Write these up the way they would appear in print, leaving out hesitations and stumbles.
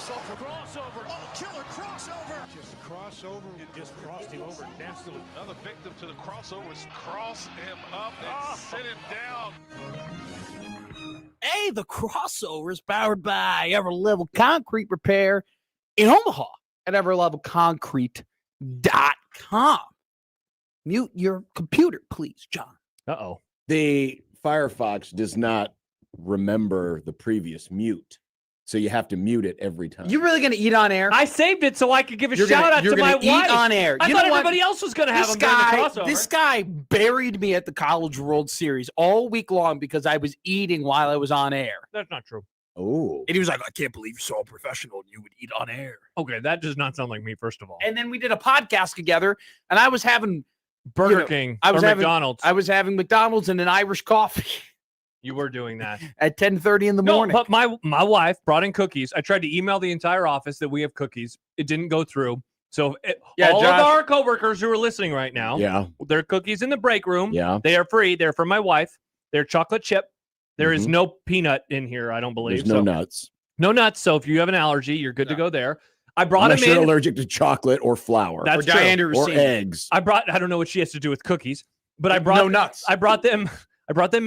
Crossover. Oh, killer crossover. Just crossover. It just crossed him over. Danced to it. Another victim to the crossovers. Cross him up and sit him down. Hey, the crossover is powered by Everlevel Concrete Repair in Omaha at everlevelconcrete.com. Mute your computer, please, John. Uh-oh. The Firefox does not remember the previous mute, so you have to mute it every time. You really going to eat on air? I saved it so I could give a shout out to my wife. Eat on air. I thought everybody else was going to have them during the crossover. This guy buried me at the College World Series all week long because I was eating while I was on air. That's not true. Oh. And he was like, I can't believe you're so professional and you would eat on air. Okay, that does not sound like me, first of all. And then we did a podcast together, and I was having Burger King or McDonald's. I was having McDonald's and an Irish coffee. You were doing that. At 10:30 in the morning. But my wife brought in cookies. I tried to email the entire office that we have cookies. It didn't go through. So all of our coworkers who are listening right now, their cookies in the break room. Yeah. They are free. They're from my wife. They're chocolate chip. There is no peanut in here, I don't believe. There's no nuts. No nuts. So if you have an allergy, you're good to go there. I brought Unless them in. you're allergic to chocolate or flour. That's or true. Or eggs. I don't know what she has to do with cookies, but I brought no nuts. I brought them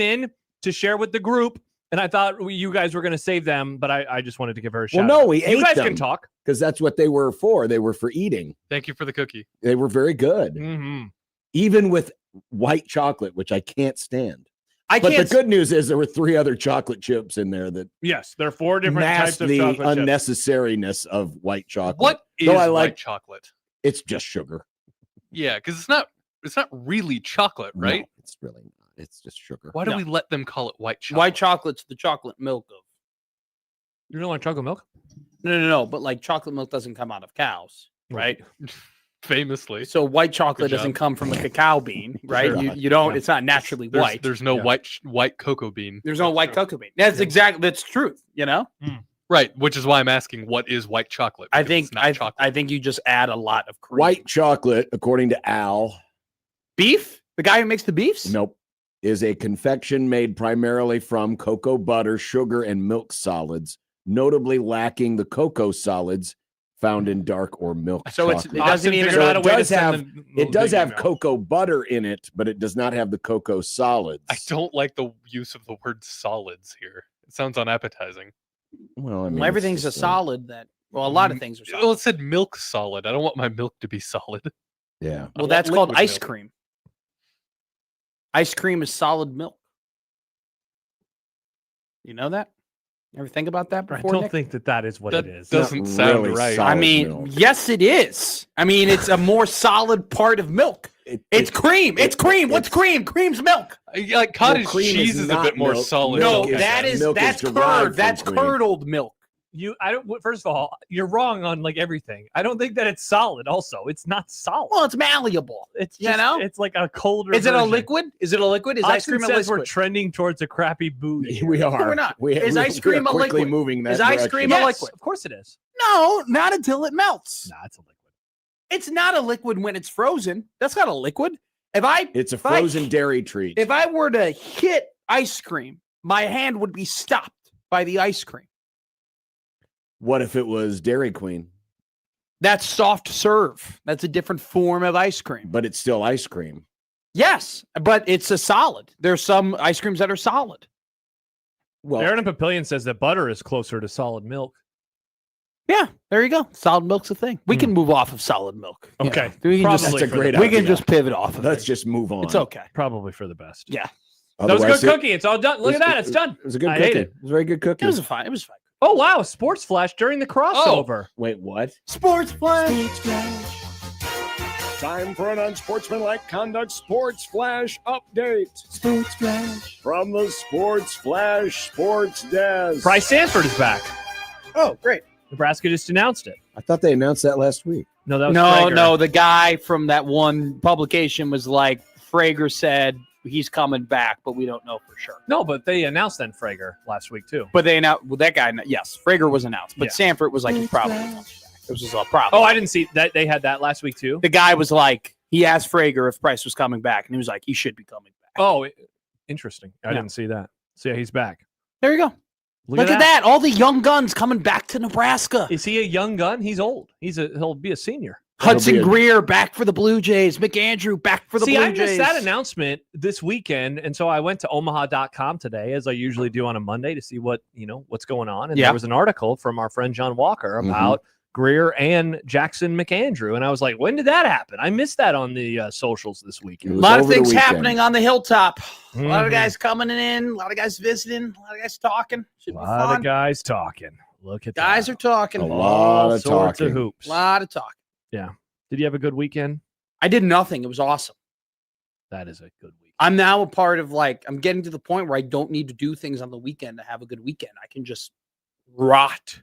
in to share with the group, and I thought you guys were going to save them, but I just wanted to give her a shout out. Well, no, we ate them. You guys can talk. Because that's what they were for. They were for eating. Thank you for the cookie. They were very good. Mm-hmm. Even with white chocolate, which I can't stand. But the good news is there were 3 other chocolate chips in there that Yes, there are 4 different types of the chocolate chips. unnecessariness of white chocolate. What is white chocolate? It's just sugar. Yeah, because it's not really chocolate, right? No, it's really not. It's just sugar. Why do we let them call it white chocolate? White chocolate's the chocolate milk of. You don't like chocolate milk? No. But like chocolate milk doesn't come out of cows, right? Famously. So white chocolate doesn't come from a cacao bean, right? Sure. You don't. It's not naturally white. There's no white cocoa bean. There's no white cocoa bean. That's truth. You know. Right, which is why I'm asking, what is white chocolate? I Because think it's not chocolate. I think you just add a lot of cream. White chocolate, according to Al, beef. The guy who makes the beefs. nope, is a confection made primarily from cocoa butter, sugar, and milk solids, notably lacking the cocoa solids found in dark or milk So chocolate. it doesn't even. figured out a way to send them It does big have email. cocoa butter in it, but it does not have the cocoa solids. I don't like the use of the word solids here. It sounds unappetizing. Well, I mean, Well, everything's a it's just solid. A lot of things are solid. Well, it said milk solid. I don't want my milk to be solid. Yeah. Well, that's called liquid ice milk. cream. Ice cream is solid milk. You know that? Ever think about that I before? don't Nick? think that is what That it is. doesn't Not sound really right. solid I mean, milk. yes, it is. I mean, it's a more solid part of milk. It's cream. It's cream. What's cream? Cream's milk. Like cottage cream cheese is is a not bit more milk. solid. No, Milk is- that's milk is curd. derived from That's cream. curdled milk. First of all, you're wrong on like everything. I don't think that it's solid. Also, it's not solid. Well, it's malleable. It's you just, know? it's like a colder. Is it a version. liquid? Is it a liquid? Is ice Austin cream a says we're liquid? trending towards a crappy booty. We are. we're not. We, Is we- ice we are cream a quickly liquid? moving that Is ice direction. cream a Yes, liquid? of course it is. No, not until it melts. Nah, it's a liquid. It's not a liquid when it's frozen. That's not a liquid. It's a It's a frozen dairy treat. If I were to hit ice cream, my hand would be stopped by the ice cream. What if it was Dairy Queen? That's soft serve. That's a different form of ice cream. But it's still ice cream. Yes, but it's a solid. There's some ice creams that are solid. Well, Aaron Papillion says that butter is closer to solid milk. Yeah, there you go. Solid milk's a thing. We can move off of solid milk. Okay, We can probably just, that's a for great the- we can idea. just pivot off of let's it. just move on. It's okay. Probably for the best. Yeah. That was a Otherwise, good cookie. It's all done. Look at that. It's done. It was a good I cookie. ate It it. was a very good cookie. It was fine. It was fine. Oh wow! Sports flash during the crossover. Wait, what? Sports play. Time for an unsportsmanlike conduct sports flash update. Sports flash. From the Sports Flash Sports Desk. Bryce Sanford is back. Oh, great. Nebraska just announced it. I thought they announced that last week. No, that was No, Prager. no. The guy from that one publication was like, Frager said he's coming back, but we don't know for sure. No, but they announced then Frager last week too. But they announced, well, that guy, yes, Frager was announced, but Yeah. Sanford was like, he's probably coming back. It was just a problem. Oh, I didn't see that. They had that last week too. The guy was like, he asked Frager if Price was coming back, and he was like, he should be coming back. Oh, interesting. I Yeah. didn't see that. So yeah, he's back. There you go. Look at that. All the young guns coming back to Nebraska. Is he a young gun? He's old. He'll be a senior. Hudson Greer back for the Blue Jays. McAndrew back for the Blue Jays. I missed that announcement this weekend, and so I went to Omaha.com today, as I usually do on a Monday, to see what's going on. And there was an article from our friend John Walker about Greer and Jackson McAndrew, and I was like, when did that happen? I missed that on the socials this weekend. A lot of things happening on the hilltop. A lot of guys coming in, a lot of guys visiting, a lot of guys talking. Should be fun. A lot of guys talking. Look at guys are talking. A lot of sorts talking. of hoops. A lot of talking. Yeah. Did you have a good weekend? I did nothing. It was awesome. That is a good week. I'm now a part of I'm getting to the point where I don't need to do things on the weekend to have a good weekend. I can just rot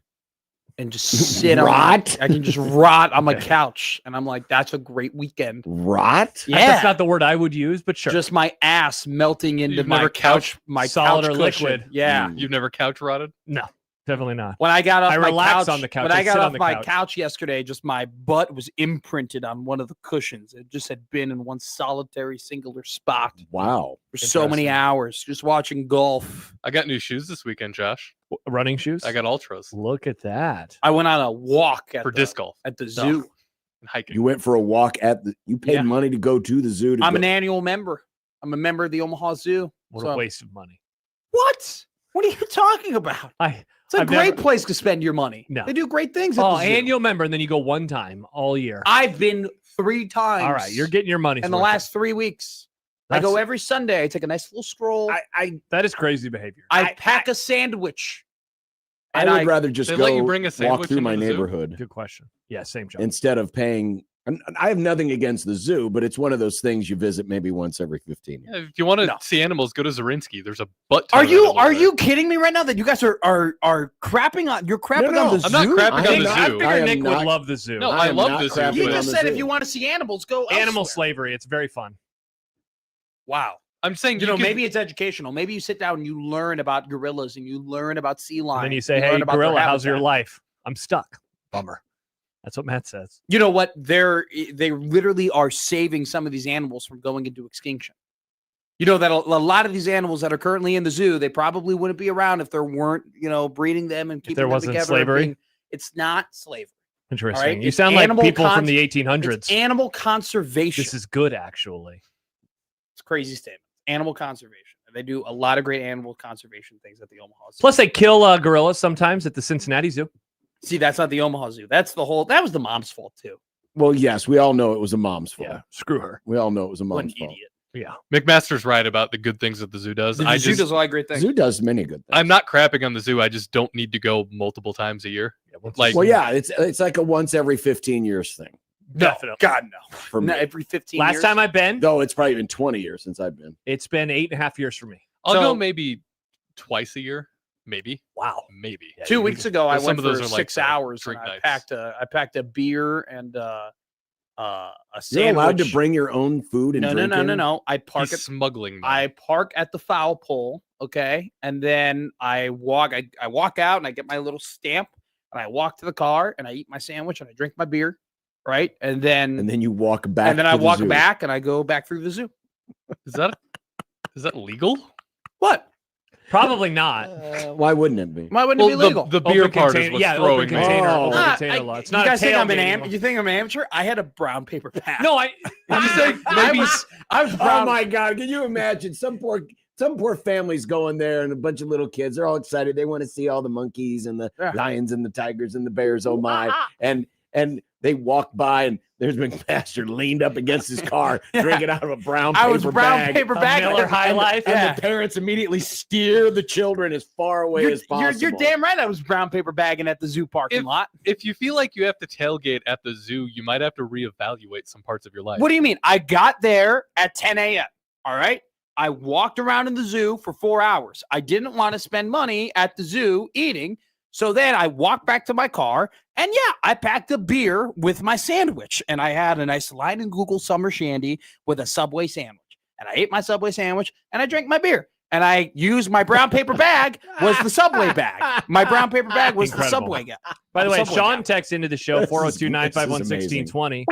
and just sit I can just rot on my couch. And I'm like, that's a great weekend. Rot? Yeah. That's not the word I would use, but sure. Just my ass melting into my couch, solid couch or cushion. liquid. Yeah. You've never couch rotted? No. Definitely not. When I got off my relaxed on the couch. When I got off my couch yesterday, just my butt was imprinted on one of the cushions. It just had been in one solitary singular spot. Wow. For so many hours, just watching golf. I got new shoes this weekend, Josh. Running shoes? I got Ultras. Look at that. I went on a walk for disc golf at the zoo. And hiking. You went for a walk you paid money to go to the zoo. I'm an annual member. I'm a member of the Omaha Zoo. What a waste of money. What? What are you talking about? It's a great place to spend your money. No. They do great things at the zoo. Annual member, and then you go one time all year. I've been 3 times. All right, you're getting your money in the last 3 weeks. I go every Sunday. I take a nice little stroll. That is crazy behavior. I pack a sandwich. I would rather just let you bring a walk through my into the zoo? neighborhood. Good question. Yeah, same job. Instead of paying. And I have nothing against the zoo, but it's one of those things you visit maybe once every 15 years. Yeah, if you want to see animals, go to Zarinsky. There's a butt. Are you kidding me right now that you guys are crapping on? You're crapping on the zoo. I'm not crapping on the I zoo. figure Nick would love the zoo. No, I love the zoo. You just said if you want to see animals, go Animal elsewhere. slavery. It's very fun. Wow. I'm saying, maybe it's educational. Maybe you sit down and you learn about gorillas and you learn about sea lions. And then you say, hey, gorilla, how's your life? I'm stuck. Bummer. That's what Matt says. You know what? They literally are saving some of these animals from going into extinction. You know that a lot of these animals that are currently in the zoo, they probably wouldn't be around if there weren't, breeding them and keeping them together. There wasn't slavery? It's not slavery. Interesting. Right? You sound like people from the 1800s. It's animal conservation. This is good, actually. It's a crazy statement. Animal conservation. They do a lot of great animal conservation things at the Omaha Zoo. Plus, they kill gorillas sometimes at the Cincinnati Zoo. See, that's not the Omaha Zoo. That was the mom's fault, too. Well, yes, we all know it was a mom's fault. Yeah, screw her. We all know it was a What mom's an fault. idiot. Yeah. McMaster's right about the good things that the zoo does. The zoo does a lot of great things. Zoo does many good things. I'm not crapping on the zoo. I just don't need to go multiple times a year. It's like a once every 15 years thing. Definitely. God, no. For me. Every 15 years. Last time I've been, Though it's probably been 20 years since I've been. it's been 8.5 years for me. I'll go maybe twice a year. Maybe. Wow. Maybe. 2 weeks ago, I Some went of those for are like 6 hours. And drink I nights. packed a beer and a sandwich. You're allowed to bring your own food and drink in? No. I park He's smuggling them. I park at the foul pole, okay, and then I walk. I walk out and I get my little stamp, and I walk to the car and I eat my sandwich and I drink my beer, right, and then you walk back. and then I walk back and I go back through the zoo. Is that legal? What? Probably not. Why wouldn't it be? Why wouldn't it be legal? The beer Open part container- is what's throwing open me. container, Oh. open container law. It's not you guys a think I'm an tailgating law. You think I'm an amateur? I had a brown paper bag. No, I'm just saying maybe. I was Oh brown. my God! Can you imagine some poor families going there and a bunch of little kids? They're all excited. They want to see all the monkeys and the lions and the tigers and the bears. Oh my! And they walk by and there's McMaster leaned up against his car, drinking out of a brown paper bag. I was brown paper bag. Miller High Life. And the parents immediately steer the children as far away as possible. You're damn right. I was brown paper bagging at the zoo parking lot. If you feel like you have to tailgate at the zoo, you might have to reevaluate some parts of your life. What do you mean? I got there at 10 a.m. All right. I walked around in the zoo for 4 hours. I didn't want to spend money at the zoo eating. So then I walked back to my car and I packed a beer with my sandwich and I had a nice Line and Google summer shandy with a Subway sandwich and I ate my Subway sandwich and I drank my beer and I used my brown paper bag was the Subway bag. My brown paper bag was Incredible. the Subway bag. By the way, Subway Sean bag. texts into the show 402-951-1620.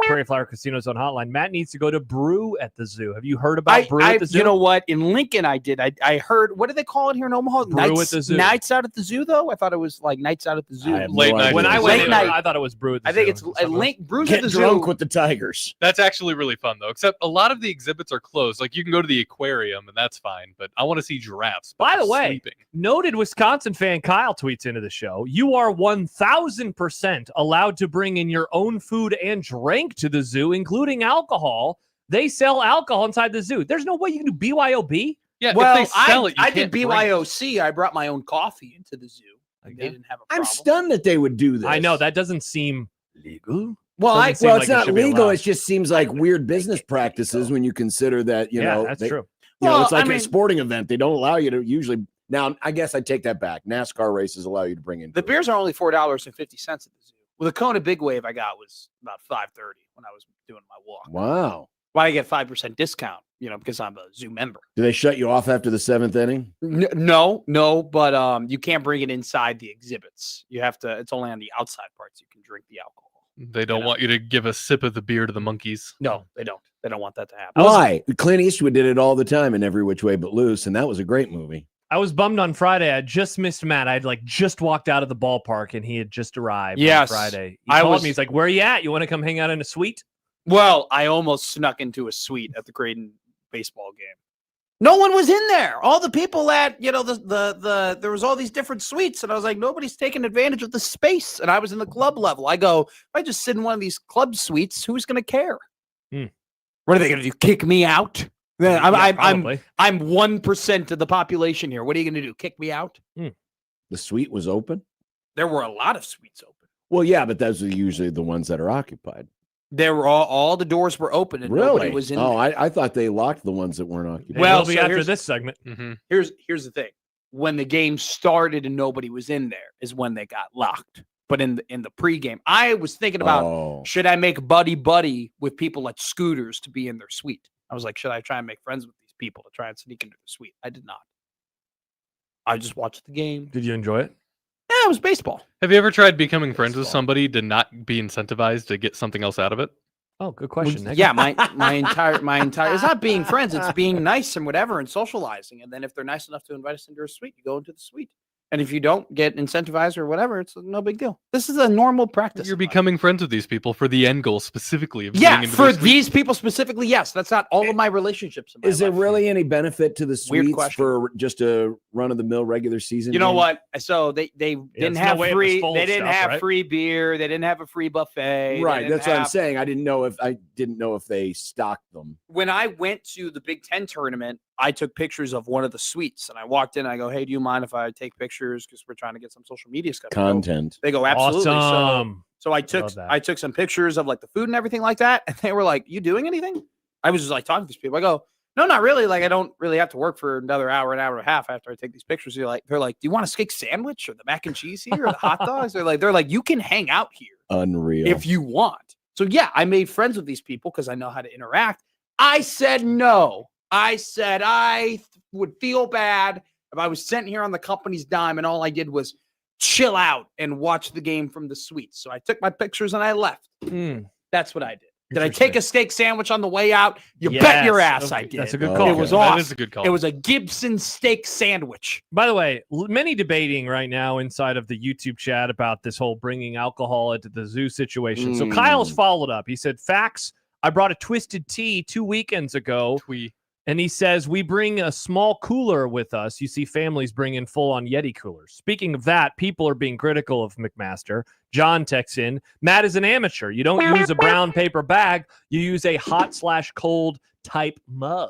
Prairie Flower Casino Zone hotline. Matt needs to go to Brew at the zoo. Have you heard about Brew at the zoo? You know what? In Lincoln, I did. I heard, what do they call it here in Omaha? Brew at the zoo. Nights out at the zoo, though? I thought it was like nights out at the zoo. Late night. When I went in, night. I thought it was Brew at the zoo. I think it's Brews Get at the zoo. drunk with the Tigers. That's actually really fun, though. Except a lot of the exhibits are closed. Like, you can go to the aquarium, and that's fine. But I want to see giraffes. By the way, sleeping. Noted Wisconsin fan Kyle tweets into the show, you are 1,000% allowed to bring in your own food and drink to the zoo, including alcohol. They sell alcohol inside the zoo. There's no way you can do BYOB. Yeah, Well, if they sell it, you I did can't drink. BYOC. I brought my own coffee into the zoo. Like, they didn't have a problem. I'm stunned that they would do this. I know that doesn't seem legal. Well, Doesn't seem Well, like it's it not should be legal. allowed. It just seems like weird business practices when you consider that, you know, that's they- true. You know, Well, it's like I mean- a sporting event. They don't allow you to usually. Now, I guess I take that back. NASCAR races allow you to bring in the food. beers are only $4.50 at the zoo. Well, the Kona Big Wave I got was about $5.30 when I was doing my walk. Wow. Why I get 5% discount? You know, because I'm a zoo member. Do they shut you off after the seventh inning? No, but you can't bring it inside the exhibits. You have to. It's only on the outside parts you can drink the alcohol. They don't want you to give a sip of the beer to the monkeys. No, they don't. They don't want that to happen. Why? Clint Eastwood did it all the time in Every Which Way But Loose, and that was a great movie. I was bummed on Friday. I just missed Matt. I'd like just walked out of the ballpark and he had just arrived Yes. on Friday. He I called was- me. He's like, where are you at? You want to come hang out in a suite? Well, I almost snuck into a suite at the Creighton baseball game. No one was in there. All the people at, you know, there was all these different suites, and I was like, nobody's taking advantage of the space. And I was in the club level. I go, if I just sit in one of these club suites, who's going to care? What are they going to do? Kick me out? I'm 1% of the population here. What are you going to do? Kick me out? The suite was open? There were a lot of suites open. Well, yeah, but those are usually the ones that are occupied. There were all the doors were open and nobody Really? was in Oh, there. I thought they locked the ones that weren't occupied. Well, We'll be so after here's- this segment. Mm-hmm. Here's the thing. When the game started and nobody was in there is when they got locked. But in the pregame, I was thinking about should I make buddy with people at Scooters to be in their suite? I was like, should I try and make friends with these people to try and sneak into the suite? I did not. I just watched the game. Did you enjoy it? Yeah, it was baseball. Have you ever tried becoming friends with somebody to not be incentivized to get something else out of it? Oh, good question. Nick. Yeah, my entire it's not being friends, it's being nice and whatever and socializing. And then if they're nice enough to invite us into a suite, you go into the suite. And if you don't get incentivized or whatever, it's no big deal. This is a normal practice. You're becoming friends with these people for the end goal specifically of yeah, getting into for their suite. these people specifically, yes. That's not all of my relationships. In my Is there life. really any benefit to the Weird suites question. for just a run-of-the-mill regular season? You know game? what? So they didn't there's no have way it was free. full They of didn't stuff, have right? free beer. They didn't have a free buffet. they Right, didn't that's what I'm have- saying. I didn't know if they stocked them. When I went to the Big Ten tournament, I took pictures of one of the suites, and I walked in. And I go, "Hey, do you mind if I take pictures? Because we're trying to get some social media stuff." Content. They go, "Absolutely." Awesome. So I Love that. took some pictures of like the food and everything like that, and they were like, "You doing anything?" I was just like talking to these people. I go, "No, not really. Like, I don't really have to work for another hour, an hour and a half after I take these pictures." They're like, "Do you want a steak sandwich or the mac and cheese here or the hot dogs?" They're like, "You can hang out here Unreal. if you want." So yeah, I made friends with these people because I know how to interact. I said no. I said I would feel bad if I was sent here on the company's dime and all I did was chill out and watch the game from the suite. So I took my pictures and I left. That's what I did. Did I take a steak sandwich on the way out? You bet your Yes. ass I did. That's a good Oh, call. It was That awesome. is a good call. It was a Gibson steak sandwich. By the way, many debating right now inside of the YouTube chat about this whole bringing alcohol into the zoo situation. So Kyle's followed up. He said, facts. I brought a twisted tea 2 weekends ago. And he says, we bring a small cooler with us. You see families bring in full-on Yeti coolers. Speaking of that, people are being critical of McMaster. John texts in, Matt is an amateur. You don't use a brown paper bag. You use a hot/cold type mug.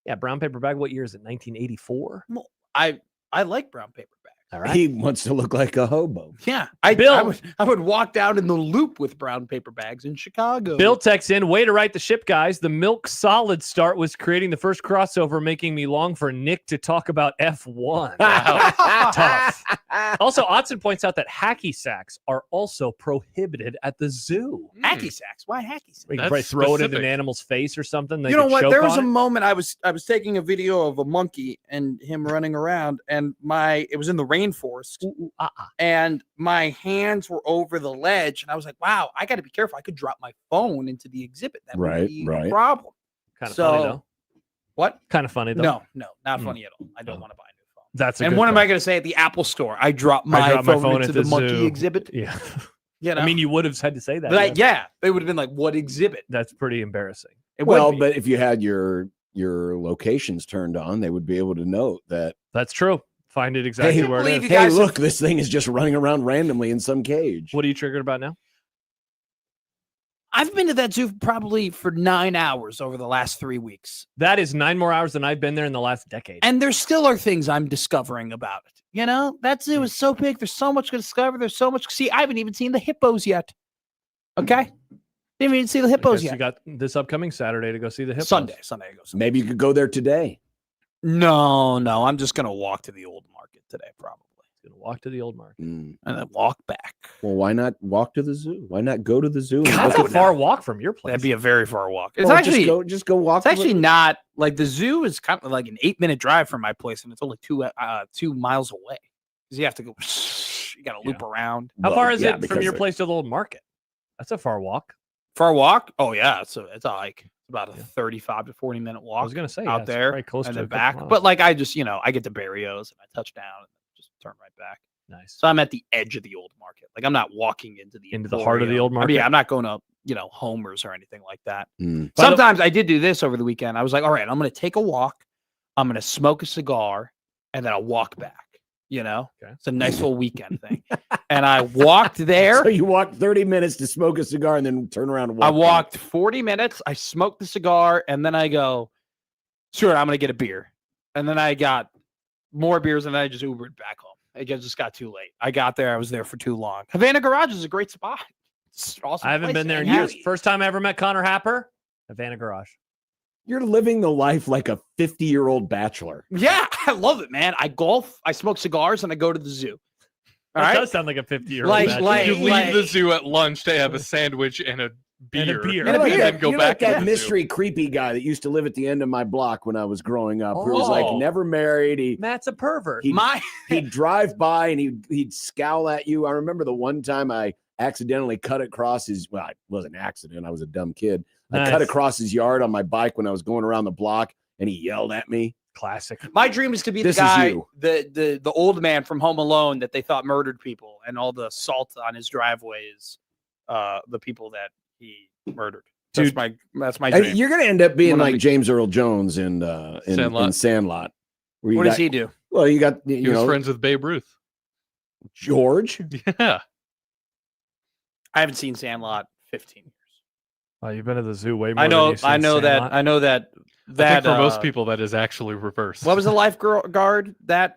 Yeah, brown paper bag. What year is it? 1984? I like brown paper bags. All right. He wants to look like a hobo. Yeah. Bill- I would walk down in the loop with brown paper bags in Chicago. Bill texts in, way to right the ship, guys. The milk solid start was creating the first crossover, making me long for Nick to talk about F1. Tough. Also, Otson points out that hacky sacks are also prohibited at the zoo. Hacky sacks. Why hacky sacks? You can That's probably throw it into specific. an animal's face or something. They You know could what? choke There was on a it. moment I was taking a video of a monkey and him running around, and it was in the rain rainforest, and my hands were over the ledge, and I was like, "Wow, I got to be careful. I could drop my phone into the exhibit. That would be a problem." Kind of funny though. What? Kind of funny though. No, not funny at all. I don't want to buy a new phone. That's a and good what am point. I going to say at the Apple store? I dropped my phone into the monkey zoo. exhibit. Yeah. You know? I mean, you would have had to say that. But they would have been like, "What exhibit?" That's pretty embarrassing. But if you had your locations turned on, they would be able to note that. That's true. Find it exactly where it is. Hey, look, this thing is just running around randomly in some cage. What are you triggered about now? I've been to that zoo probably for 9 hours over the last 3 weeks. That is 9 more hours than I've been there in the last decade. And there still are things I'm discovering about it. You know, that zoo is so big. There's so much to discover. There's so much. See, I haven't even seen the hippos yet. Okay. Didn't even see the hippos yet. You got this upcoming Saturday to go see the hippos. Sunday I go. Maybe you could go there today. No. I'm just going to walk to the old market today, probably. Going to walk to the old market and then walk back. Well, why not walk to the zoo? Why not go to the zoo? That's a far walk from your place. That'd be a very far walk. It's actually just go walk. It's actually not like the zoo is kind of like an 8-minute drive from my place, and it's only 2 miles away. Because you have to go, you got to loop around. How far is it from your place to the old market? That's a far walk. Far walk? Oh yeah, it's a hike. About a 35 to 40-minute walk. I was gonna say out there, very close and to then back. But like I just, I get to Barrios and I touch down and just turn right back. Nice. So I'm at the edge of the old market. Like I'm not walking into the heart of the old market. I'm not going to, Homer's or anything like that. Sometimes I did do this over the weekend. I was like, all right, I'm going to take a walk. I'm going to smoke a cigar and then I'll walk back. It's a nice little weekend thing. And I walked there. So you walked 30 minutes to smoke a cigar and then turn around and walk. I walked 40 minutes. I smoked the cigar and then I go, sure, I'm going to get a beer. And then I got more beers and then I just Ubered back home. It just got too late. I got there. I was there for too long. Havana Garage is a great spot. It's awesome. I haven't been there in years. First time I ever met Connor Happer, Havana Garage. You're living the life like a 50-year-old bachelor. Yeah, I love it, man. I golf, I smoke cigars, and I go to the zoo. That does sound like a 50-year-old bachelor. You leave the zoo at lunch to have a sandwich and a beer. And then go back to that mystery creepy guy that used to live at the end of my block when I was growing up. Who was like never married. Matt's a pervert. He'd drive by and he'd scowl at you. I remember the one time I accidentally cut across his. Well, it wasn't an accident. I was a dumb kid. I cut across his yard on my bike when I was going around the block, and he yelled at me. Classic. My dream is to be the guy, the old man from Home Alone that they thought murdered people, and all the salt on his driveway is the people that he murdered. Dude, that's my dream. You're gonna end up being like James Earl Jones in Sandlot. What does he do? Well, he was friends with Babe Ruth. George? Yeah. I haven't seen Sandlot 15 years. Oh, you've been to the zoo way more. I know Sandlot. that. I think for most people that is actually reversed. What was the lifeguard? The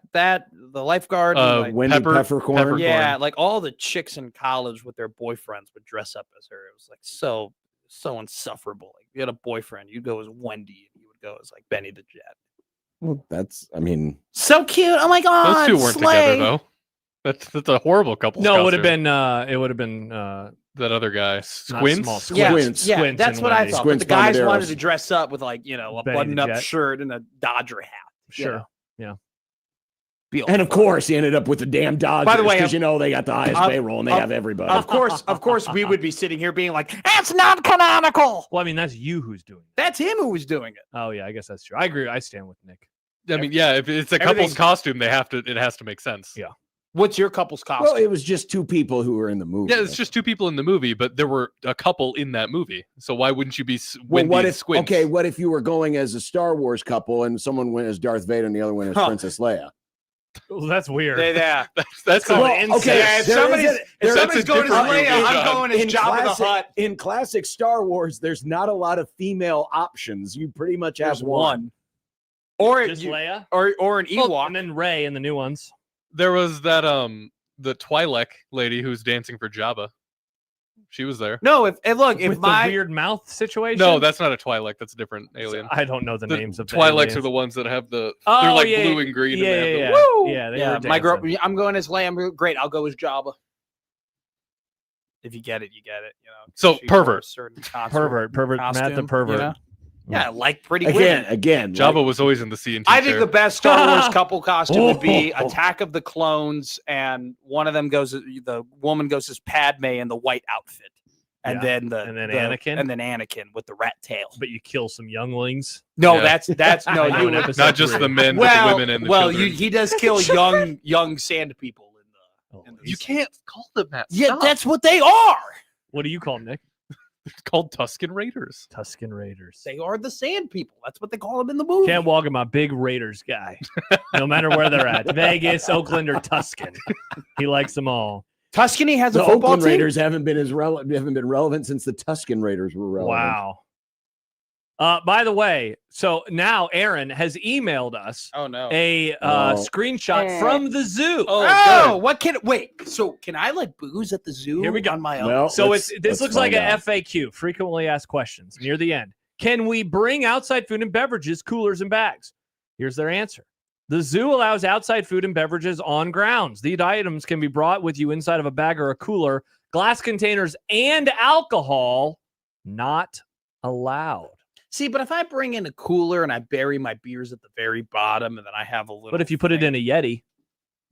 lifeguard. Wendy Peppercorn. Yeah, like all the chicks in college with their boyfriends would dress up as her. It was like so insufferable. Like if you had a boyfriend, you'd go as Wendy, and you would go as like Benny the Jet. Well, so cute. Oh my god, those two weren't together though. That's a horrible couple. No, it would have been that other guy, Squints. Yeah, that's what I thought. But the guys Bombarderos. wanted to dress up with like a button-up shirt and a Dodger hat. Sure, yeah. And of course, he ended up with the damn Dodgers. By the way, because they got the highest payroll and they have everybody. Of course, we would be sitting here being like, "That's not canonical." Well, I mean, that's you who's doing it. That's him who was doing it. Oh yeah, I guess that's true. I agree. I stand with Nick. I mean, yeah, if it's a couple's costume, it has to make sense. Yeah. What's your couple's costume? Well, it was just two people who were in the movie. Yeah, it's just two people in the movie, but there were a couple in that movie. So why wouldn't you be Wendy and Squints? Okay, what if you were going as a Star Wars couple and someone went as Darth Vader and the other one as Princess Leia? Well, that's weird. Yeah, that's okay. Yeah, if somebody's going as Leia, I'm going as Jabba the Hutt. In classic Star Wars, there's not a lot of female options. You pretty much have one. Or just Leia, or an Ewok, and then Rey in the new ones. There was that the Twi'lek lady who's dancing for Jabba. She was there. No, if the weird mouth situation. No, that's not a Twi'lek. That's a different alien. I don't know the names of Twi'leks are the ones that have they're like blue and green. Yeah. My girl, I'm going as Leia. Great, I'll go as Jabba. If you get it, you get it. So pervert, pervert, Matt the pervert. Yeah, like pretty women. Again, Jabba was always in the C and T I think chair. the best Star Wars couple costume would be Attack of the Clones, and one of them the woman goes as Padme in the white outfit, and then Anakin, and then Anakin with the rat tail. But you kill some younglings. No, Yeah. that's no, I know, you in episode Not just 3. the men, but the women and the children. he does kill young sand people in the You can't call them that. Yeah, Stop. that's what they are. What do you call them, Nick? It's called Tusken Raiders. Tusken Raiders. They are the sand people. That's what they call them in the movie. Can't walk him a big Raiders guy, no matter where they're at. Vegas, Oakland, or Tuscan. He likes them all. Tuscany has a The football Oakland team? Raiders haven't been relevant since the Tuscan Raiders were relevant. Wow. By the way, so now Aaron has emailed us Oh no. a screenshot from the zoo. Oh, what can wait? So can I like booze at the zoo? Here we go. On my own. Well, So let's this looks like find an out. FAQ, frequently asked questions, near the end. Can we bring outside food and beverages, coolers, and bags? Here's their answer. The zoo allows outside food and beverages on grounds. These items can be brought with you inside of a bag or a cooler. Glass containers and alcohol not allowed. See, but if I bring in a cooler and I bury my beers at the very bottom, and then I have a little. But if you put it in a Yeti,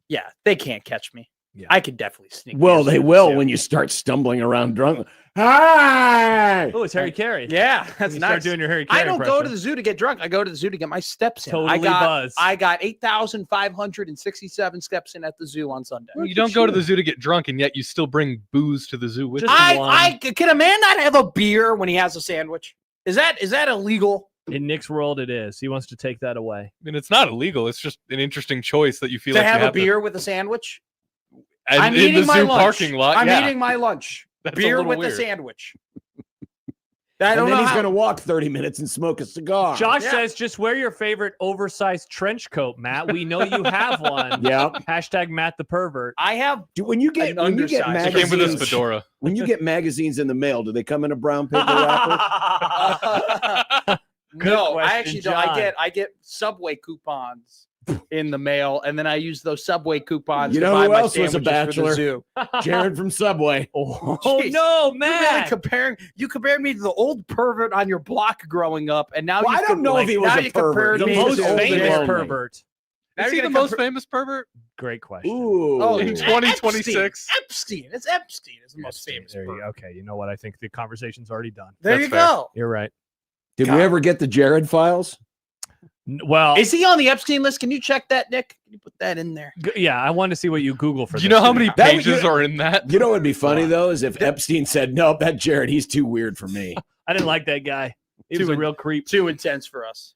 yeah, they can't catch me. Yeah. I could definitely sneak. Well, beers they in the will zoo. when you start stumbling around drunk. Hi. oh, it's Harry Carey. Yeah, When that's you nice. start doing your Harry Carey I don't go impression. to the zoo to get drunk. I go to the zoo to get my steps in. Totally buzz. I got 8,567 steps in at the zoo on Sunday. You don't go to the zoo to get drunk, and yet you still bring booze to the zoo with Just you. I can a man not have a beer when he has a sandwich? Is that illegal? In Nick's world, it is. He wants to take that away. I mean, it's not illegal. It's just an interesting choice that you feel To like have you a beer with a sandwich? And I'm in eating the my zoo lunch. parking lot. I'm yeah. eating my lunch. That's a Beer little with weird. a sandwich. I And don't then know he's how- going to walk 30 minutes and smoke a cigar. Josh Yeah. says, just wear your favorite oversized trench coat, Matt. We know you have one. Yeah. Hashtag Matt the pervert. I have When you get An It undersized. came with this magazines, fedora. when you get magazines in the mail, do they come in a brown paper wrapper? no. question, I actually don't. John. I get Subway coupons in the mail, and then I use those Subway coupons. You to know buy who my else was a sandwiches for the bachelor? zoo. Jared from Subway. Oh, Jeez. no, You really Matt. you compared me to the old pervert on your block growing up, and now Well, you I don't know if he was now a you compared pervert. the me He to was most old and famous lonely. pervert. Now Is he you're the gonna most compare- famous pervert? Great question. Ooh. Oh, In 2026. Epstein. It's Epstein. Is the most famous. There you, pervert. okay, you know what? I think the conversation's already done. There That's you fair. go. You're right. Did God. we ever get the Jared files? Well, Is he on the Epstein list? Can you check that, Nick? Can you put that in there? yeah, I wanted to see what you Google for Do you this. know how many That would- pages are in that? You know what would be funny, though, is if Epstein said, nope, that Jared, he's too weird for me. I didn't like that guy. He was Too a in- real creep. Too intense for us.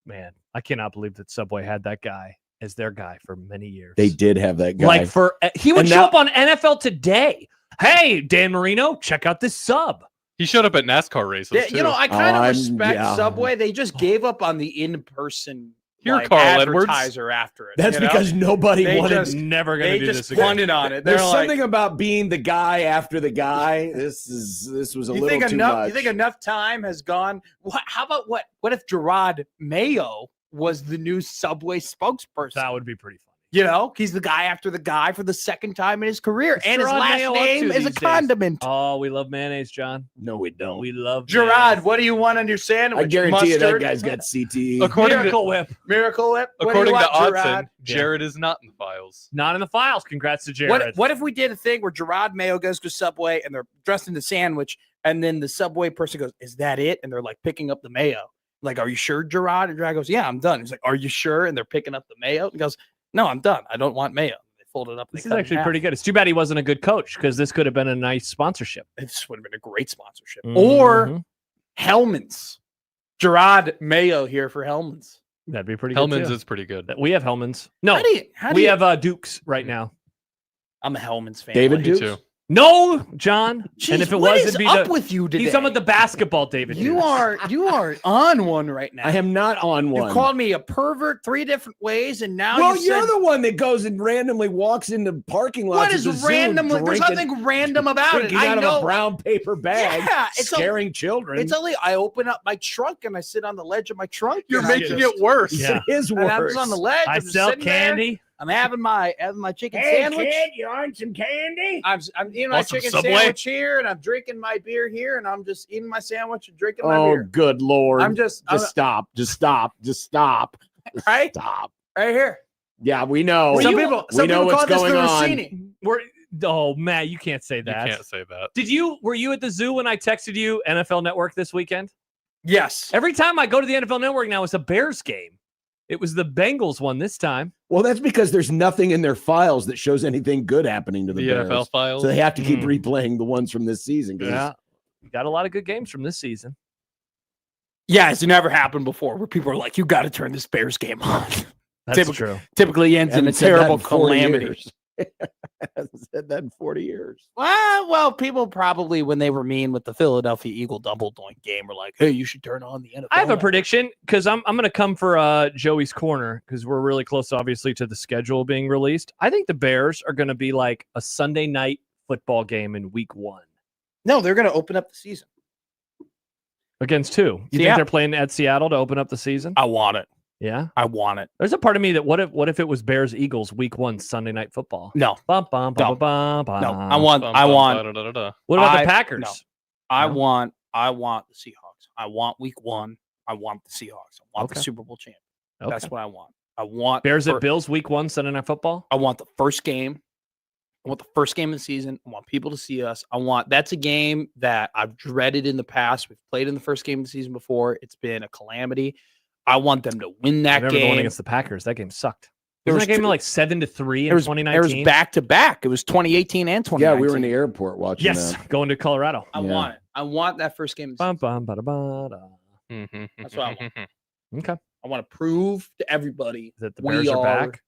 Man, I cannot believe that Subway had that guy as their guy for many years. They did have that guy. Like he would And show now- up on NFL Today. Hey, Dan Marino, check out this sub. He showed up at NASCAR races Yeah, too. you know, I kind of I'm- respect yeah. Subway. They just gave up on the in-person Here, Carl Edwards. advertiser after it. That's you know? because nobody They wanted. just- Never gonna they do just this again. punted on it. They're There's like, something about being the guy after the guy. This was a you little think too enough? much. You think enough time has gone? How about what? What if Gerard Mayo was the new Subway spokesperson? That would be pretty funny. You know, he's the guy after the guy for the second time in his career, and his Gerard last Mayo up name to is a these days? condiment. Oh, we love mayonnaise, John. No, we don't. We love Gerard, mayonnaise. what do you want on your sandwich? I guarantee you that Mustard? guy's got CTE. According Miracle Whip. Miracle Whip. What do According you to want, Odson, Gerard? Jared is not in the files. Not in the files. Congrats to Jared. What if we did a thing where Gerard Mayo goes to Subway and they're dressed in the sandwich, and then the Subway person goes, "Is that it?" And they're like picking up the mayo. Like, "Are you sure, Gerard?" And Gerard goes, "Yeah, I'm done." He's like, "Are you sure?" And they're picking up the mayo. And he goes, "No, I'm done. I don't want mayo." They fold it up. This is actually pretty good. It's too bad he wasn't a good coach because this could have been a nice sponsorship. This would have been a great sponsorship. Mhm. Or Hellman's. Gerard Mayo here for Hellman's. That'd be pretty good. Hellman's too. is pretty good. We have Hellman's. No, How do we you- have Dukes right now. I'm a Hellman's fan. David Me Dukes? too. No, John. Jeez, and if it what was, is it'd be up the, with you today? he's some of the basketball David You Dukes. are on one right now. I am not on You one. called me a pervert 3 different ways, and now well, you you're said, the one that goes and randomly walks into parking lots. what at is the zoo random? There's drinking- nothing random about it. drinking I out know. of a brown paper bag, Yeah, it's scaring children. It's only I open up my trunk and I sit on the ledge of my trunk. You're and I making just- it worse. Yeah. It is And I'm worse. just on the ledge. I I'm just sell sitting there. candy. I'm having my chicken sandwich. you want some candy? I'm eating my Want some chicken Subway? sandwich here, and I'm drinking my beer here, and I'm just eating my sandwich and drinking my Oh, beer. good Lord. I'm stop. Just stop. right, Stop. right here. Yeah, we know. Some people know what's call this going the on. Rossini. Matt, you can't say that. You can't say that. Were you at the zoo when I texted you NFL Network this weekend? Yes. Every time I go to the NFL Network now, it's a Bears game. It was the Bengals one this time. Well, that's because there's nothing in their files that shows anything good happening to the Bears. NFL files. So they have to keep replaying the ones from this season. Yeah. You got a lot of good games from this season. Yeah, it's never happened before where people are like, you got to turn this Bears game on. That's true. Typically ends in a terrible calamity. I haven't said that in 40 years. Well, people probably, when they were mean with the Philadelphia Eagle double doink game, were like, hey, you should turn on the NFL. I have a prediction because I'm going to come for Joey's corner because we're really close, obviously, to the schedule being released. I think the Bears are going to be like a Sunday night football game in week 1. No, they're going to open up the season. Against who? You think they're playing at Seattle to open up the season? I want it. Yeah, I want it. There's a part of me that what if it was Bears Eagles week 1 Sunday night football? No, bum, bum, no, bum, bum, bum. no. I want. What about the Packers? No. I want the Seahawks. I want week 1. I want the Seahawks. I want the Super Bowl champ. Okay. That's what I want. I want Bears at Bills week 1 Sunday night football. I want the first game. I want the first game of the season. I want people to see us. That's a game that I've dreaded in the past. We've played in the first game of the season before. It's been a calamity. I want them to win that game. The one against the Packers. That game sucked. Wasn't that game like 7-3 in 2019? It was back to back. It was 2018 and 2019. Yeah, we were in the airport watching that. Going to Colorado. I want it. I want that first game of the season. That's what I want. Okay. I want to prove to everybody that the Bears are back.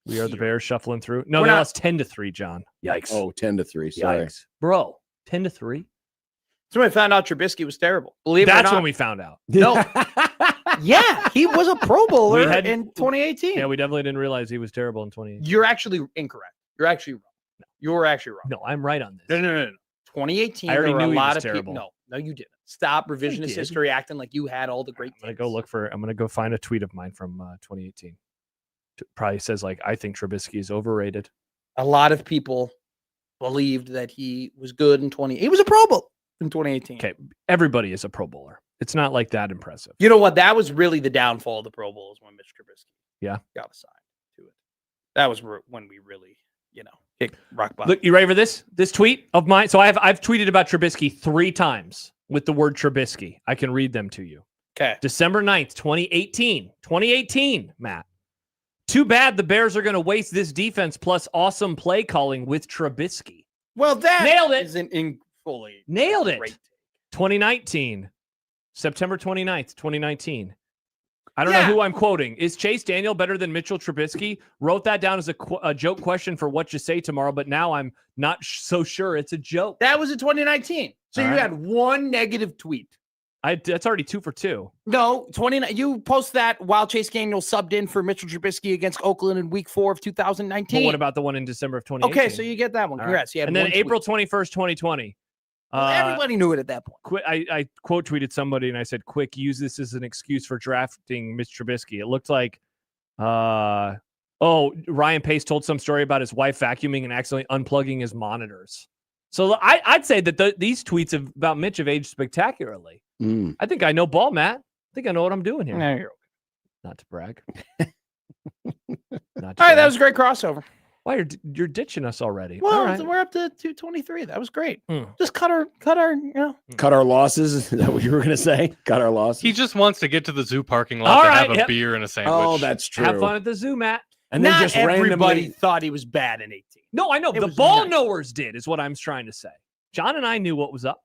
We are the Bears shuffling through. No, they lost 10-3, John. Yikes. Oh, 10-3. Sorry. Yikes. Bro, 10-3. So when we found out Trubisky was terrible. Believe it or not. That's when we found out. No. Yeah, he was a Pro Bowler in 2018. Yeah, we definitely didn't realize he was terrible in 2018. You're actually incorrect. You're actually wrong. No. You're actually wrong. No, I'm right on this. No. 2018, I already there were knew a he lot was of terrible. people. No, you didn't. Stop revisionist history acting like you had all the great I'm going to go find a tweet of mine from 2018. Probably says, like, I think Trubisky is overrated. A lot of people believed that he was good in 20. He was a Pro Bowl in 2018. Okay, everybody is a Pro Bowler. It's not like that impressive. You know what? That was really the downfall of the Pro Bowl is when Mitch Trubisky got assigned to it. That was when we really, hit rock bottom. Look, you ready for this? This tweet of mine. So I've tweeted about Trubisky 3 times with the word Trubisky. I can read them to you. Okay. December 9th, 2018. 2018, Matt. Too bad the Bears are going to waste this defense plus awesome play calling with Trubisky. Well, that nailed it. Isn't in fully nailed it. Great. 2019, September 29th, 2019. I don't know who I'm quoting. Is Chase Daniel better than Mitchell Trubisky? Wrote that down as a joke question for what you say tomorrow, but now I'm not so sure it's a joke. That was in 2019. So you had one negative tweet. That's already 2 for 2. No, 29. You post that while Chase Daniel subbed in for Mitchell Trubisky against Oakland in Week 4 of 2019. But what about the one in December of 2018? Okay, so you get that one. Congrats. Right. And then April 21st, 2020. Well, everybody knew it at that point. I quote tweeted somebody and I said, "Quick, use this as an excuse for drafting Mitch Trubisky." It looked like, Ryan Pace told some story about his wife vacuuming and accidentally unplugging his monitors. So I'd say that these tweets about Mitch have aged spectacularly. I think I know ball, Matt. I think I know what I'm doing here. No, you're okay. Not to brag. All right, that was a great crossover. Why you're ditching us already? Well, all right. We're up to 223. That was great. Just cut our cut our losses. Is that what you were going to say? Cut our losses. He just wants to get to the zoo parking lot to have a beer and a sandwich. Oh, that's true. Have fun at the zoo, Matt. And then just everybody randomly thought he was bad in 18. No, I know. The ball knowers did, is what I'm trying to say. John and I knew what was up.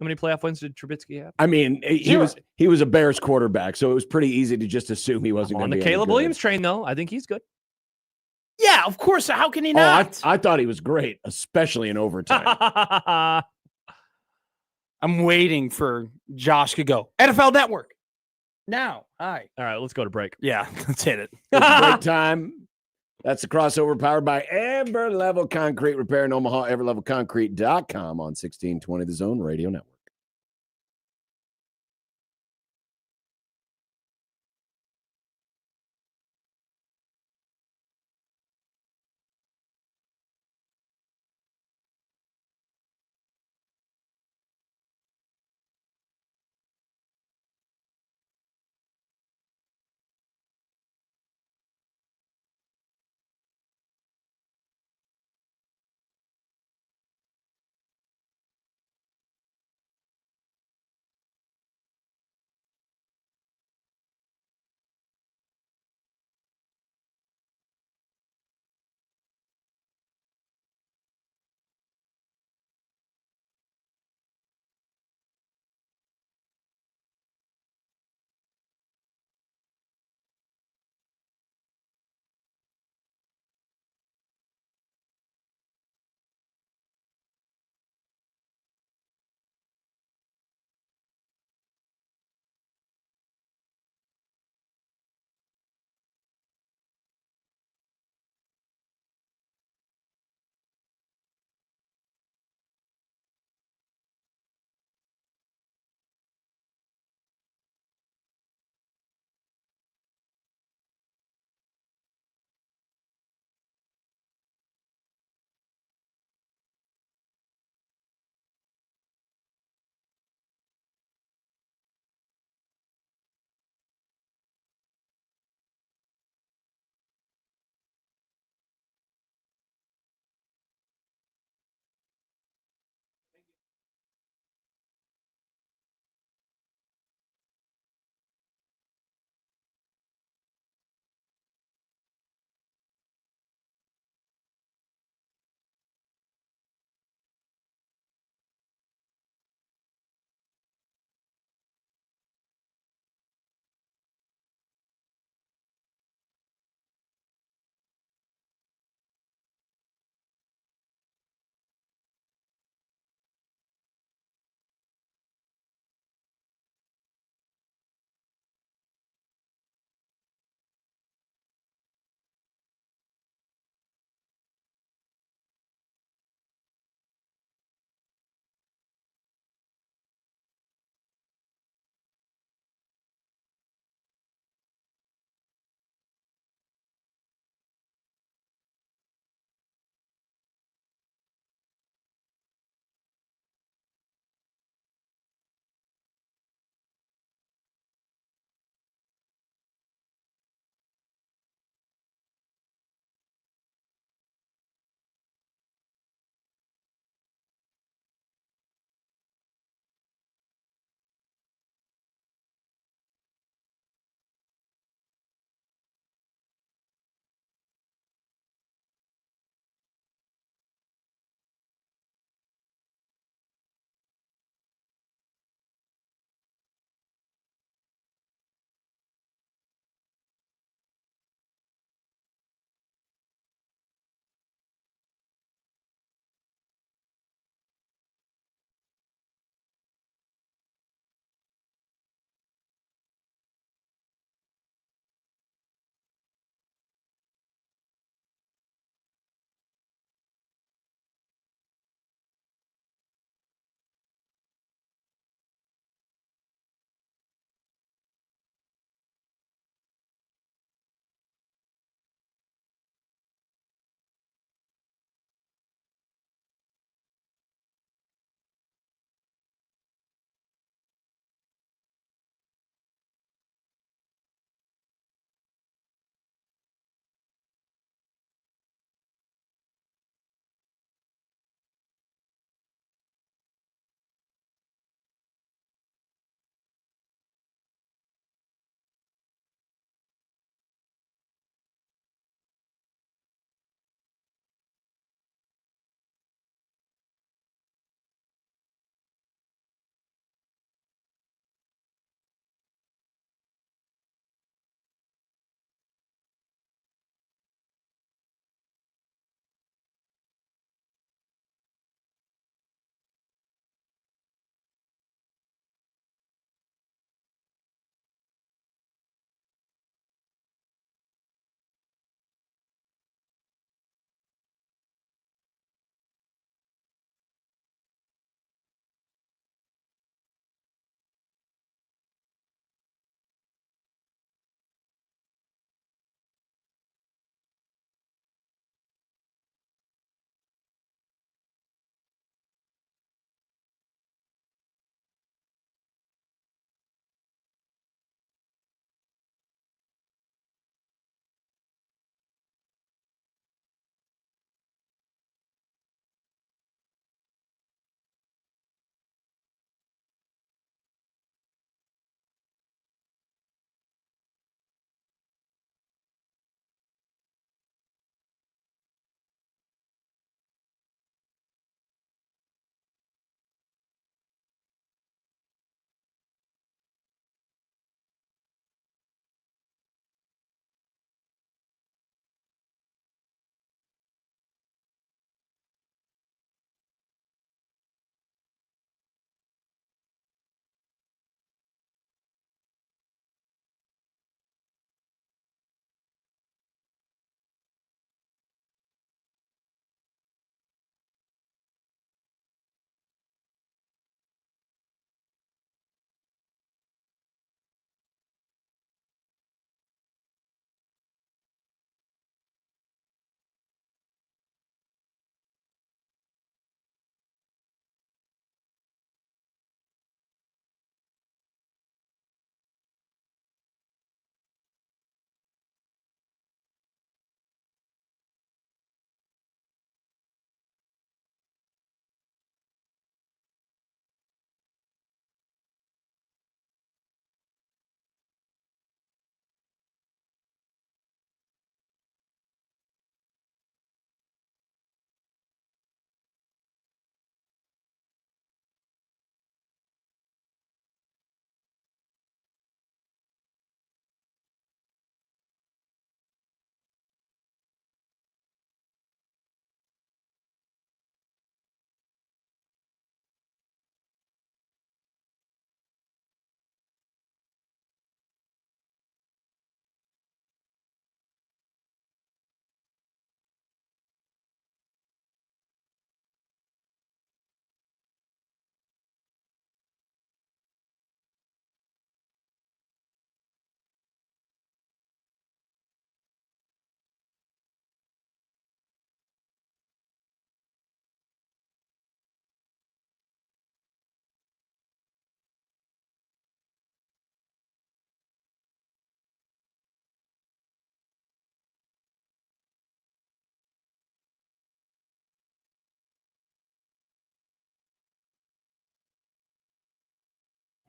How many playoff wins did Trubisky have? I mean, he was a Bears quarterback, so it was pretty easy to just assume he wasn't going to be on the Caleb Williams train, though. I think he's good. Yeah, of course. How can he not? I thought he was great, especially in overtime. I'm waiting for Josh to go. NFL Network. Now. Hi. All right, let's go to break. Yeah, let's hit it. It's break time. That's the crossover powered by Ever Level Concrete Repair in Omaha, everlevelconcrete.com on 1620 The Zone Radio Network.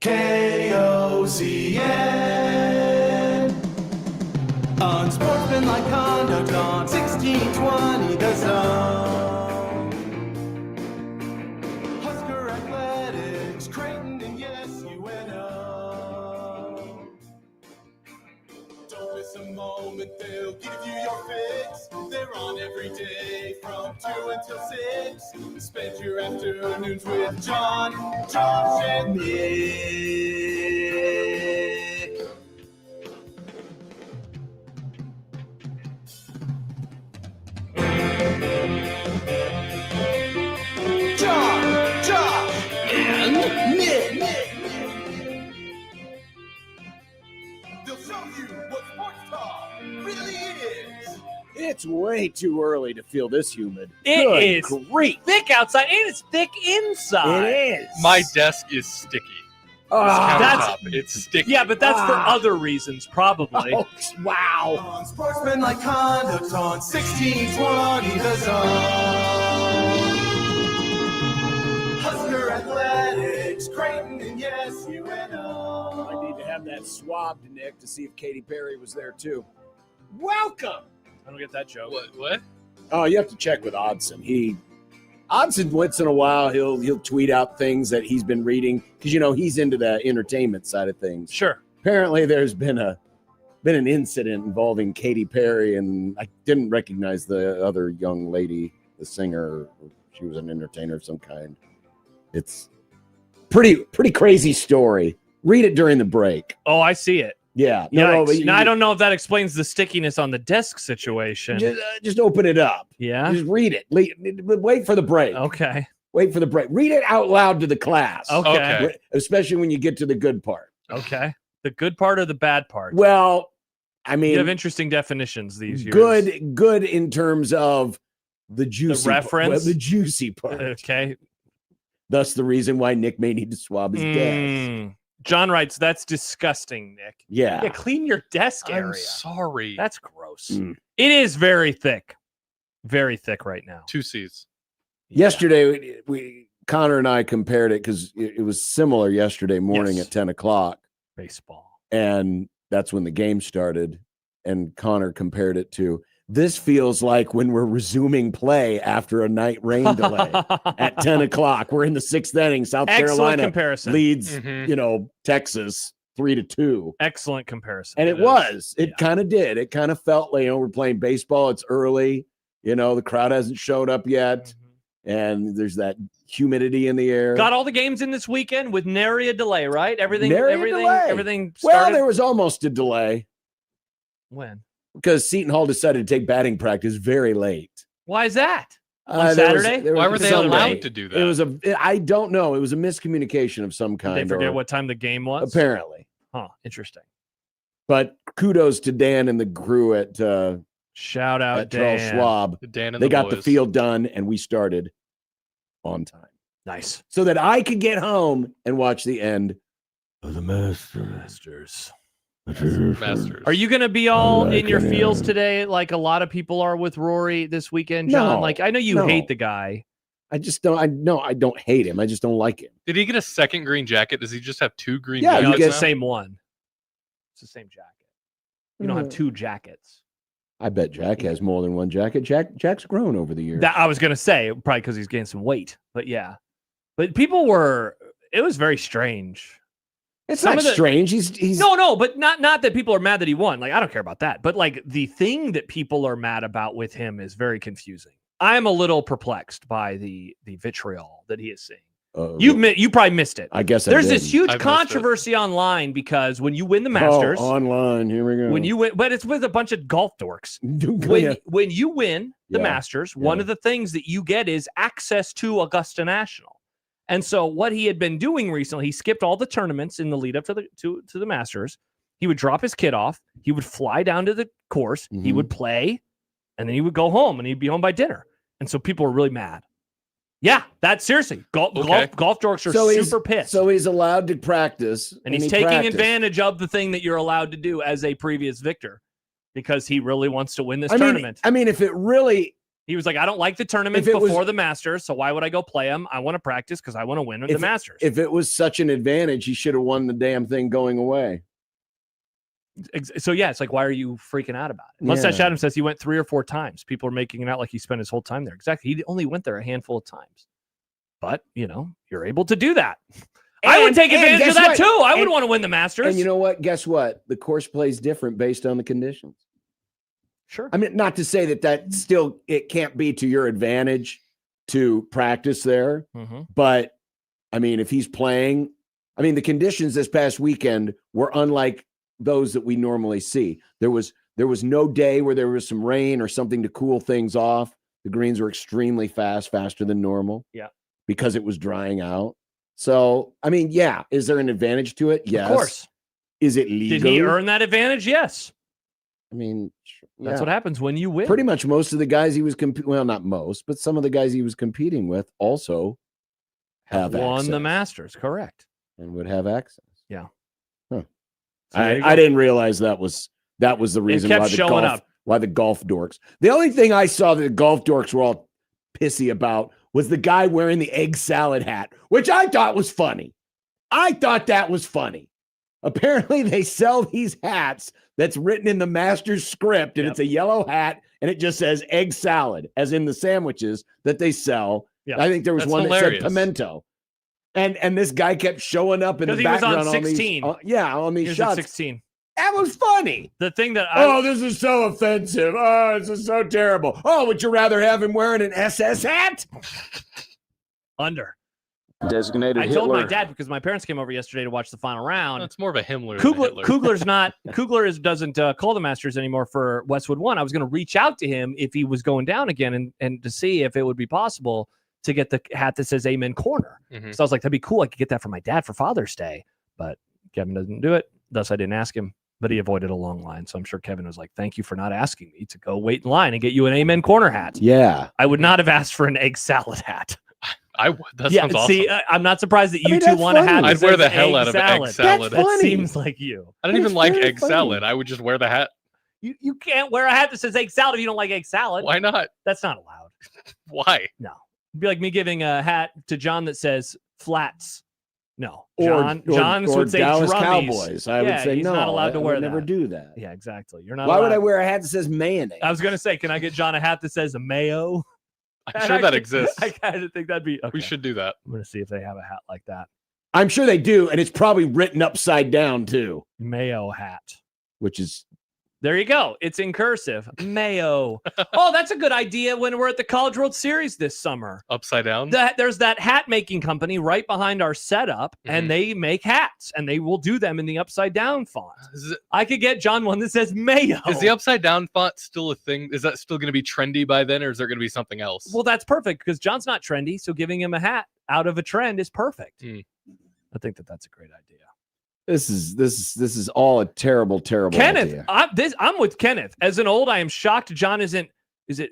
KOZN. Unsportsmanlike conduct on 1620 The Zone. Husker Athletics, Creighton, and yes, UNO. Don't miss a moment, they'll give you your fix. They're on every day from 2 until 6. Spend your afternoons with John, Josh, and Nick. John, Josh, and Nick. They'll show you what sports talk really is. It's way too early to feel this humid. It is great. thick outside and it's thick inside. It is. My desk is sticky. Ah, It's sticky. Yeah, but that's for other reasons, probably. oh, wow. On Sportsmanlike conduct on 1620 The Zone. Husker Athletics, Creighton, and yes, UNO. I need to have that swabbed, Nick, to see if Katy Perry was there too. Welcome. I don't get that joke. What? Oh, you have to check with Odson. Odson once in a while he'll tweet out things that he's been reading because he's into the entertainment side of things. Sure. Apparently, there's been an incident involving Katy Perry, and I didn't recognize the other young lady, the singer. She was an entertainer of some kind. It's pretty crazy story. Read it during the break. Oh, I see it. Yeah. Yikes. Now, I don't know if that explains the stickiness on the desk situation. Just open it up. Yeah. Just read it. Wait for the break. Okay. Wait for the break. Read it out loud to the class. Okay. Especially when you get to the good part. Okay. The good part or the bad part? Well, I mean, you have interesting definitions these years. Good in terms of the juicy reference? the juicy part. Okay. Thus the reason why Nick may need to swab his desk. John writes, that's disgusting, Nick. Yeah. Clean your desk area. I'm sorry. That's gross. It is very thick. Very thick right now. 2 C's. Yesterday, Connor and I compared it because it was similar yesterday morning at 10 o'clock. Baseball. And that's when the game started. And Connor compared it to, this feels like when we're resuming play after a night rain delay at 10 o'clock. We're in the 6th inning. South Carolina comparison. leads, Texas 3-2. Excellent comparison. And it kind of did. It kind of felt like, we're playing baseball. It's early. The crowd hasn't showed up yet. And there's that humidity in the air. Got all the games in this weekend with nary a delay, right? Everything Well, started. there was almost a delay. When? Because Seton Hall decided to take batting practice very late. Why is that? On Saturday? Why were they Sunday. allowed to do that? I don't know. It was a miscommunication of some kind. Did they forget what time the game was? Apparently. Huh. Interesting. But kudos to Dan and the crew at shout out at Charles Dan. Schwab. Dan and they the got the boys. field done, and we started on time. Nice. So that I could get home and watch the end of the Masters. Masters. Are you going to be all in your feels today like a lot of people are with Rory this weekend, John? No, I know you hate the guy. I just don't. I don't hate him. I just don't like him. Did he get a second green jacket? Does he just have 2 green Yeah, jackets? No, it's get the same one. It's the same jacket. You don't have 2 jackets. I bet Jack has more than one jacket. Jack's grown over the years. That I was going to say, probably because he's gained some weight. But yeah. But it was very strange. It's not strange. He's no, but not that people are mad that he won. I don't care about that. But the thing that people are mad about with him is very confusing. I am a little perplexed by the vitriol that he is seeing. You probably missed it. I guess there's this huge controversy online because when you win the Masters, online, here we go. When you win, but it's with a bunch of golf dorks. When you win the Masters, one of the things that you get is access to Augusta National. And so what he had been doing recently, he skipped all the tournaments in the lead up to the Masters. He would drop his kid off. He would fly down to the course. He would play, and then he would go home, and he'd be home by dinner. And so people were really mad. Yeah, that's seriously. Golf dorks are super pissed. So he's allowed to practice. And he's taking advantage of the thing that you're allowed to do as a previous victor because he really wants to win this tournament. I mean, if it really He was like, I don't like the tournaments before the Masters, so why would I go play them? I want to practice because I want to win the Masters. If it was such an advantage, he should have won the damn thing going away. So, yeah, it's like, why are you freaking out about it? Mustache Adam says he went 3 or 4 times. People are making it out like he spent his whole time there. Exactly. He only went there a handful of times. But, you're able to do that. I would take advantage of that, too. I would want to win the Masters. And you know what? Guess what? The course plays different based on the conditions. Sure. I mean, not to say that still it can't be to your advantage to practice there, but I mean, if he's playing, I mean, the conditions this past weekend were unlike those that we normally see. There was no day where there was some rain or something to cool things off. The greens were extremely fast, faster than normal. Yeah, because it was drying out. So, I mean, yeah, is there an advantage to it? Yes. Of course. Is it legal? Did he earn that advantage? Yes. I mean, that's what happens when you win. Pretty much most of the guys he was well, not most, but some of the guys he was competing with also have won the Masters, correct? And would have access. Yeah. Huh. So I didn't realize that was the reason why the golf dorks. The only thing I saw that the golf dorks were all pissy about was the guy wearing the egg salad hat, which I thought was funny. I thought that was funny. Apparently, they sell these hats that's written in the Masters script, and it's a yellow hat, and it just says egg salad, as in the sandwiches that they sell. Yep. I think there was one hilarious. That said pimento. And this guy kept showing up in the background. Because he was on 16. On these shots. 16. That was funny. The thing that this is so offensive. Oh, this is so terrible. Oh, would you rather have him wearing an SS hat? Under. Designated I told my dad because my parents came over yesterday to watch the final round. That's more of a Himmler. Kugler doesn't call the Masters anymore for Westwood 1. I was going to reach out to him if he was going down again and to see if it would be possible to get the hat that says Amen Corner. So I was like, that'd be cool. I could get that for my dad for Father's Day. But Kevin doesn't do it. Thus, I didn't ask him. But he avoided a long line. So I'm sure Kevin was like, thank you for not asking me to go wait in line and get you an Amen Corner hat. Yeah. I would not have asked for an egg salad hat. I would. That sounds awesome. See, I'm not surprised that you two want to have. I'd wear the hell out of egg salad. That seems like you. I don't even like egg salad. I would just wear the hat. You can't wear a hat that says egg salad if you don't like egg salad. Why not? That's not allowed. Why? No. It'd be like me giving a hat to John that says flats. No. John would say Dallas drummies. Cowboys. I would say he's no. not allowed to wear that. Never do that. Yeah, exactly. You're not. Why allowed. would I wear a hat that says mayonnaise? I was going to say, can I get John a hat that says a mayo? I'm sure that exists. I kind of think that'd be. Okay. We should do that. I'm going to see if they have a hat like that. I'm sure they do, and it's probably written upside down too. Mayo hat, which is. There you go. It's in cursive. Mayo. Oh, that's a good idea when we're at the College World Series this summer. Upside down? There's that hat making company right behind our setup, and they make hats, and they will do them in the upside down font. I could get John one that says Mayo. Is the upside down font still a thing? Is that still going to be trendy by then, or is there going to be something else? Well, that's perfect because John's not trendy, so giving him a hat out of a trend is perfect. I think that's a great idea. This is all a terrible Kenneth, idea. I'm with Kenneth. As an old, I am shocked John isn't. Is it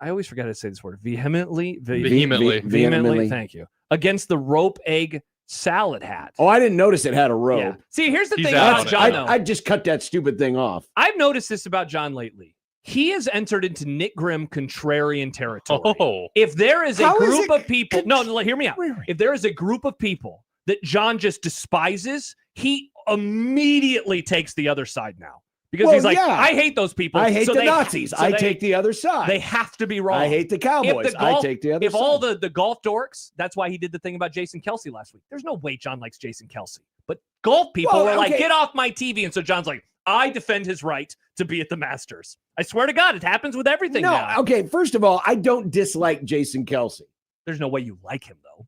I always forget to say this word. Vehemently. Thank you. Against the rope egg salad hat. Oh, I didn't notice it had a rope. Yeah. See, here's the thing about John. I just cut that stupid thing off. I've noticed this about John lately. He has entered into Nick Grimm contrarian territory. Oh. If there is a group of people, hear me out. If there is a group of people that John just despises, he immediately takes the other side now. Because he's like, I hate those people. I hate the Nazis. I take the other side. They have to be wrong. I hate the Cowboys. I take the other side. If all the golf dorks, that's why he did the thing about Jason Kelsey last week. There's no way John likes Jason Kelsey. But golf people were like, get off my TV. And so John's like, I defend his right to be at the Masters. I swear to God, it happens with everything now. Okay, first of all, I don't dislike Jason Kelsey. There's no way you like him, though.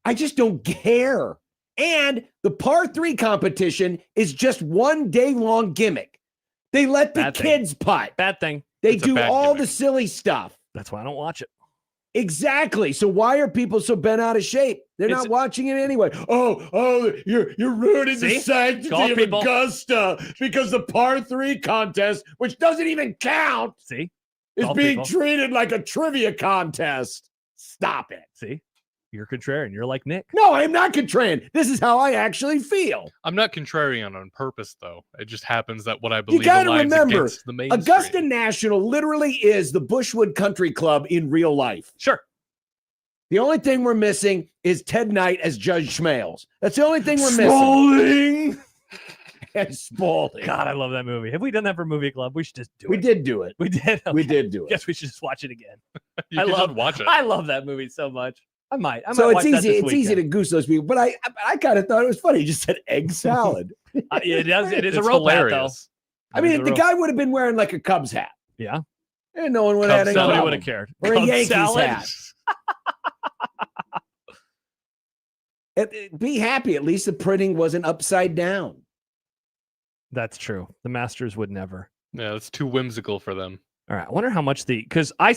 I just don't care. And the par 3 competition is just one day-long gimmick. They let the kids putt. Bad thing. They do all the silly stuff. That's why I don't watch it. Exactly. So why are people so bent out of shape? They're not watching it anyway. Oh, you're ruining the sanctity of Augusta because the par 3 contest, which doesn't even count, is being treated like a trivia contest. Stop it. See? You're contrarian. You're like Nick. No, I'm not contrarian. This is how I actually feel. I'm not contrarian on purpose, though. It just happens that what I believe You got to aligns remember, against the mainstream. Augusta National literally is the Bushwood Country Club in real life. Sure. The only thing we're missing is Ted Knight as Judge Schmales. That's the only thing we're missing. Spalding. And Spalding. God, I love that movie. Have we done that for movie club? We should just do it. We did do it. We did. We Okay. did do it. Guess we should just watch it again. You can just watch it. I love that movie so much. I might So watch it's that easy. this It's easy to weekend. goose those people, but I kind of thought it was funny. He just said egg salad. It does. It is It's a rope hat, though. hilarious. I mean, if the guy would have been wearing like a Cubs hat, Yeah. and no one would have had any Cubs salad. Nobody problem. would have cared. Or a Cub Yankees salad. hat. Be happy. At least the printing wasn't upside down. That's true. The Masters would never. Yeah, it's too whimsical for them. All right. I wonder how much because I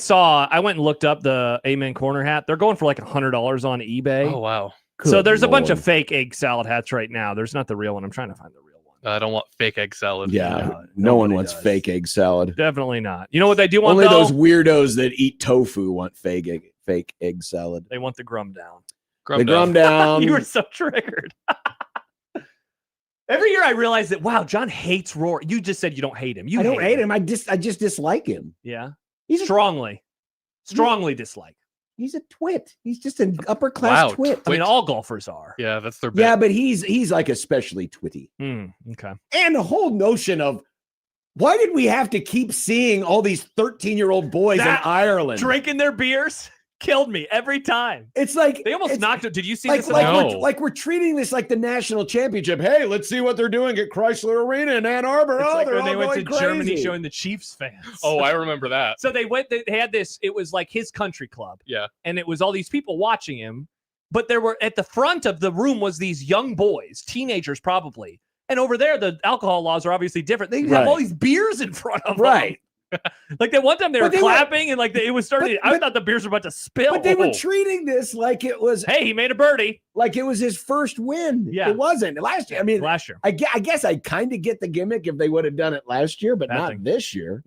went and looked up the Amen Corner hat. They're going for like $100 on eBay. Oh, wow. So Good there's a bunch Lord. of fake egg salad hats right now. There's not the real one. I'm trying to find the real one. I don't want fake egg salad. Yeah, No, no one nobody wants does. fake egg salad. Definitely not. You know what they do want Only though? those weirdos that eat tofu want fake egg salad. They want the grum down. They grum down. You were so triggered. Every year I realize that, wow, John hates Rory. You just said you don't hate him. You I don't hate him. I just dislike him. Yeah. He's a, Strongly dislike. he's a twit. He's just an upper class Wow, twit. I mean, all golfers are. Yeah, that's their bit. Yeah, but he's like especially twitty. Okay. And the whole notion of why did we have to keep seeing all these 13-year-old boys in Ireland Drinking their beers killed me every time. It's like They almost it's knocked it. Did you see like this? like, No. we're treating this like the national championship. Hey, let's see what they're doing at Chrysler Arena in Ann Arbor. It's like they're when they all went to going Germany crazy. showing the Chiefs fans. Oh, I remember that. So they had this, it was like his country club. Yeah. And it was all these people watching him, but there were at the front of the room was these young boys, teenagers probably. And over there, the alcohol laws are obviously different. They have all these beers in front of them. Right. Like that one time they were But they clapping and like it was starting. I thought the beers were about to spill. But they were treating this like it was Hey, he made a birdie like it was his first win. Yeah. It wasn't last year. I mean, last year. I guess I kind of get the gimmick if they would have done it last year, but Nothing. not this year.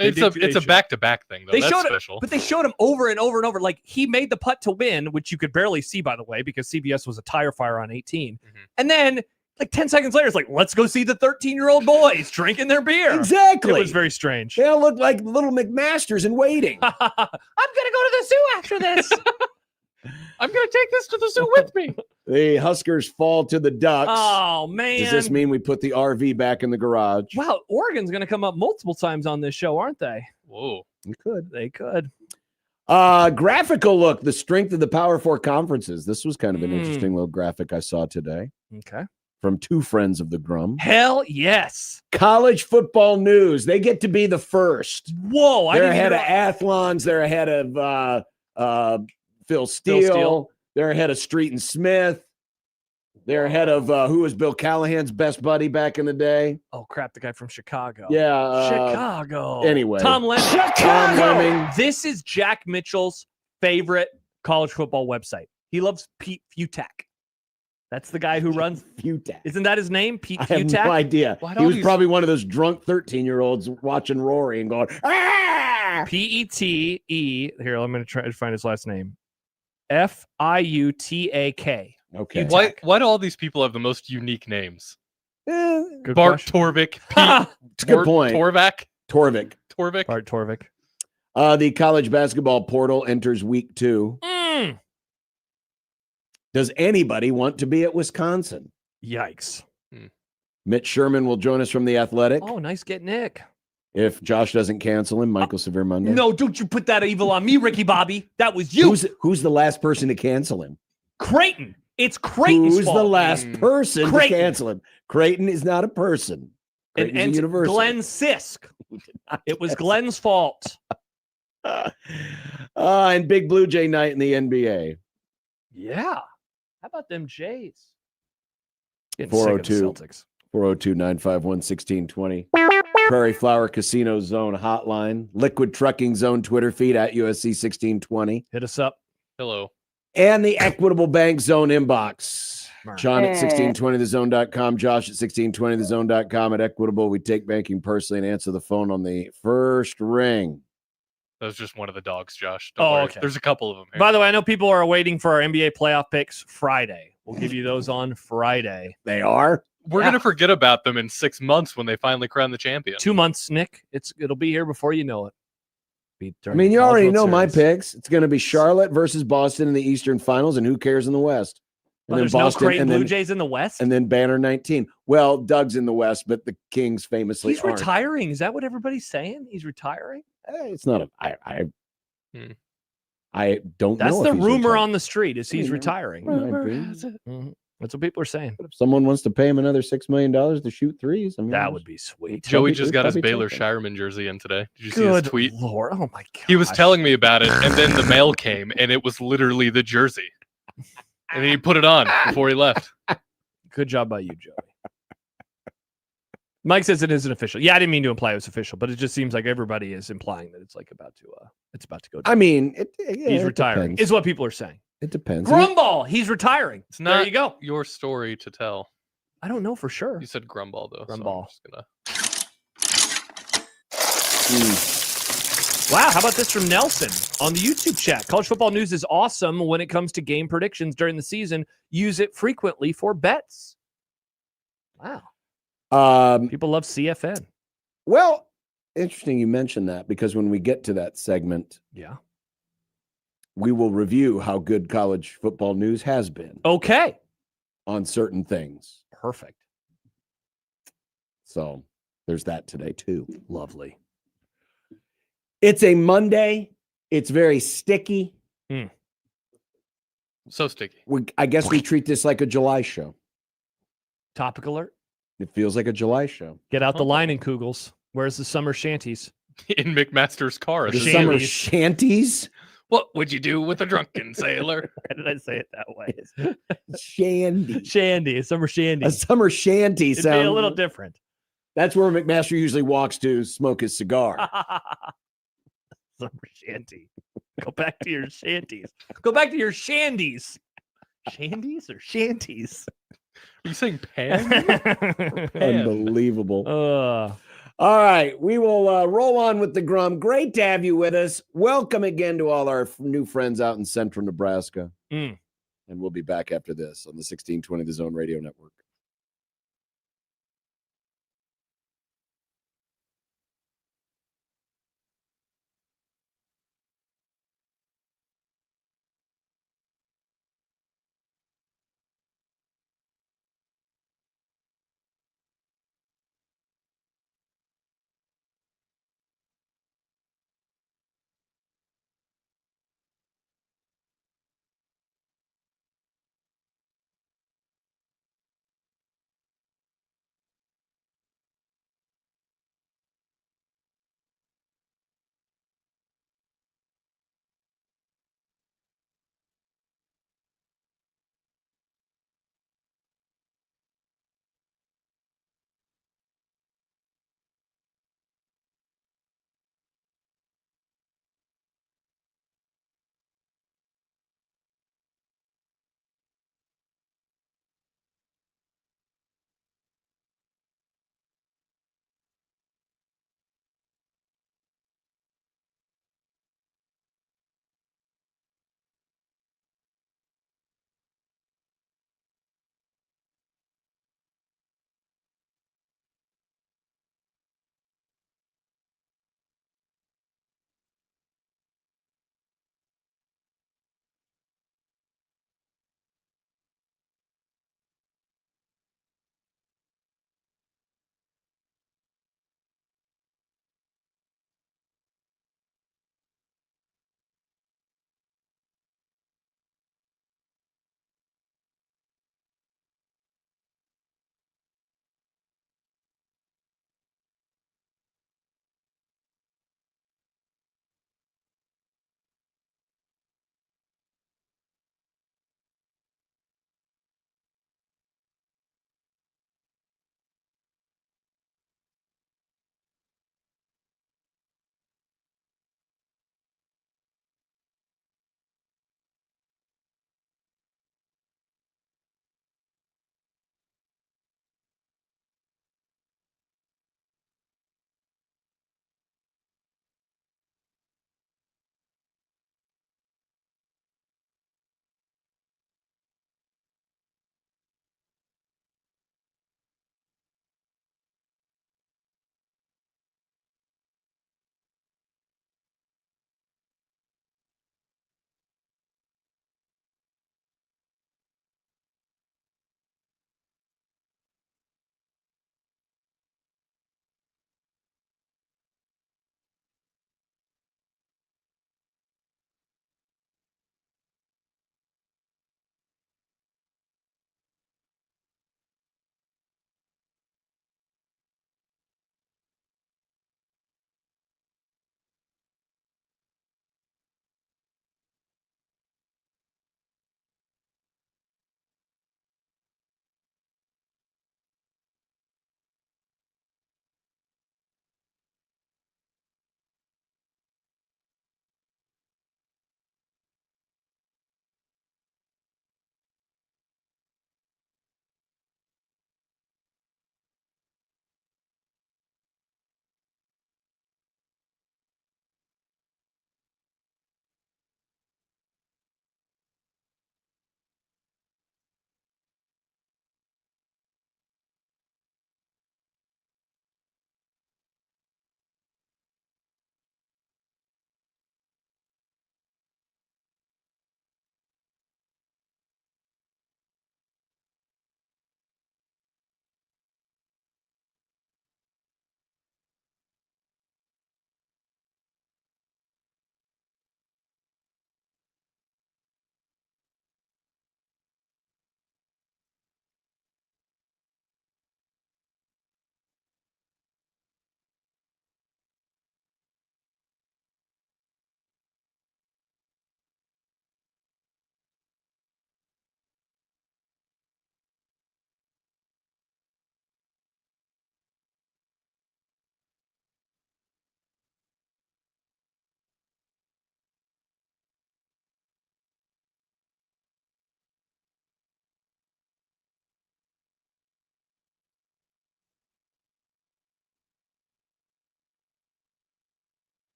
It's a back-to-back thing, though. They That's showed special. it, but they showed him over and over and over. Like he made the putt to win, which you could barely see, by the way, because CBS was a tire fire on 18. And then like 10 seconds later, it's like, let's go see the 13-year-old boys drinking their beer. Exactly. It was very strange. They all look like little McMasters in waiting. I'm gonna go to the zoo after this. I'm going to take this to the zoo with me. The Huskers fall to the Ducks. Oh man! Does this mean we put the RV back in the garage? Wow, Oregon's gonna come up multiple times on this show, aren't they? Whoa. We could. They could. Graphical look, the strength of the Power Four conferences. This was kind of an interesting little graphic I saw today Okay. from two friends of the Grum. Hell yes. College football news. They get to be the first. Whoa! They're ahead of Athlons. They're ahead of Phil Steele. They're ahead of Street and Smith. They're ahead of who was Bill Callahan's best buddy back in the day. Oh crap! The guy from Chicago. Yeah, Chicago. anyway. Tom Lemming. Tom Lemming. This is Jack Mitchell's favorite college football website. He loves Pete Futak. That's the guy who runs. Futak. Isn't that his name? Pete I have Futak. no idea. Why He don't was these- probably one of those drunk 13-year-olds watching Rory and going, ah! P-E-T-E. Here, I'm going to try to find his last name. F-I-U-T-A-K. Okay. Why do all these people have the most unique names? Good Bart question. Torvik. Pete It's a good point. Torvik. Torvik. Bart Torvik. The college basketball portal enters week 2. Does anybody want to be at Wisconsin? Yikes. Mitch Sherman will join us from The Athletic. Oh, nice get Nick. If Josh doesn't cancel him, Michael Severe Monday. No, don't you put that evil on me, Ricky Bobby. That was you. Who's the last person to cancel him? Creighton. It's Creighton's Who's fault. the last person Creighton. to cancel him? Creighton is not a person. And Creighton's a university. Glenn Sisk. It was Glenn's fault. And big Blue Jay night in the NBA. Yeah. How about them Jays? Getting 402. sick of the Celtics. 402-951-1620. Prairie Flower Casino Zone hotline. Liquid Trucking Zone Twitter feed at USC 1620. Hit us up. Hello. And the Equitable Bank Zone inbox. Mark. John at 1620thezone.com. Josh at 1620thezone.com. At Equitable, we take banking personally and answer the phone on the first ring. That was just one of the dogs, Josh. Don't worry. Okay. There's a couple of them here. By the way, I know people are waiting for our NBA playoff picks Friday. We'll give you those on Friday. They are? We're going to forget about them in 6 months when they finally crown the champion. 2 months, Nick. It'll be here before you know it. I mean, you already know my picks. It's going to be Charlotte versus Boston in the Eastern Finals, and who cares in the West? And there's Boston, no Creighton and Blue then, Jays in the West? And then Banner 19. Well, Doug's in the West, but the Kings famously He's retiring. Is that what everybody's saying? He's retiring? It's not I don't That's know. That's the rumor retiring. on the street is he's retiring. That's what people are saying. But if someone wants to pay him another $6 million to shoot threes, I mean, that would be sweet. Joey just got his Baylor Shireman jersey in today. Did you see his tweet? Lord, oh my god! He was telling me about it, and then the mail came, and it was literally the jersey, and he put it on before he left. Good job by you, Joey. Mike says it isn't official. Yeah, I didn't mean to imply it was official, but it just seems like everybody is implying that it's like about to go down. I mean, he's retiring. Depends. Is what people are saying. It depends. Grumball, he's retiring. It's not there you go. Your story to tell. I don't know for sure. You said Grumball though. Grumball. So Wow, how about this from Nelson on the YouTube chat? College football news is awesome when it comes to game predictions during the season. Use it frequently for bets. Wow. People love CFN. Well, interesting you mentioned that, because when we get to that segment, we will review how good college football news has been. Okay. On certain things. Perfect. So there's that today too. Lovely. It's a Monday. It's very sticky. So sticky. I guess we treat this like a July show. Topic alert. It feels like a July show. Get out the line in Kugels. Where's the summer shanties? In McMaster's car. The summer shanties? What would you do with a drunken sailor? Why did I say it that way? Shandy. Shandy. A summer shandy. A summer shanty It'd be a little different. That's where McMaster usually walks to smoke his cigar. Summer shanty. Go back to your shanties. Go back to your shandies. Shandies or shanties? Are you saying pan? Unbelievable. All right, we will roll on with the Grum. Great to have you with us. Welcome again to all our new friends out in central Nebraska. And we'll be back after this on the 1620 The Zone Radio Network.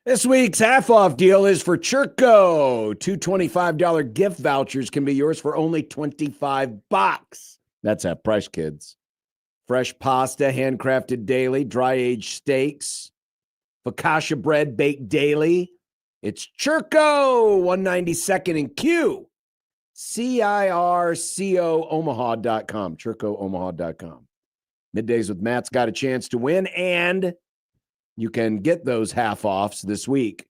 This week's half-off deal is for Churco. Two $25 gift vouchers can be yours for only $25. That's at price, kids. Fresh pasta, handcrafted daily, dry-aged steaks, focaccia bread baked daily. It's Churco, 192nd and Q. CIRCO Omaha.com. ChurcoOmaha.com. Middays with Matt's got a chance to win, and you can get those half-offs this week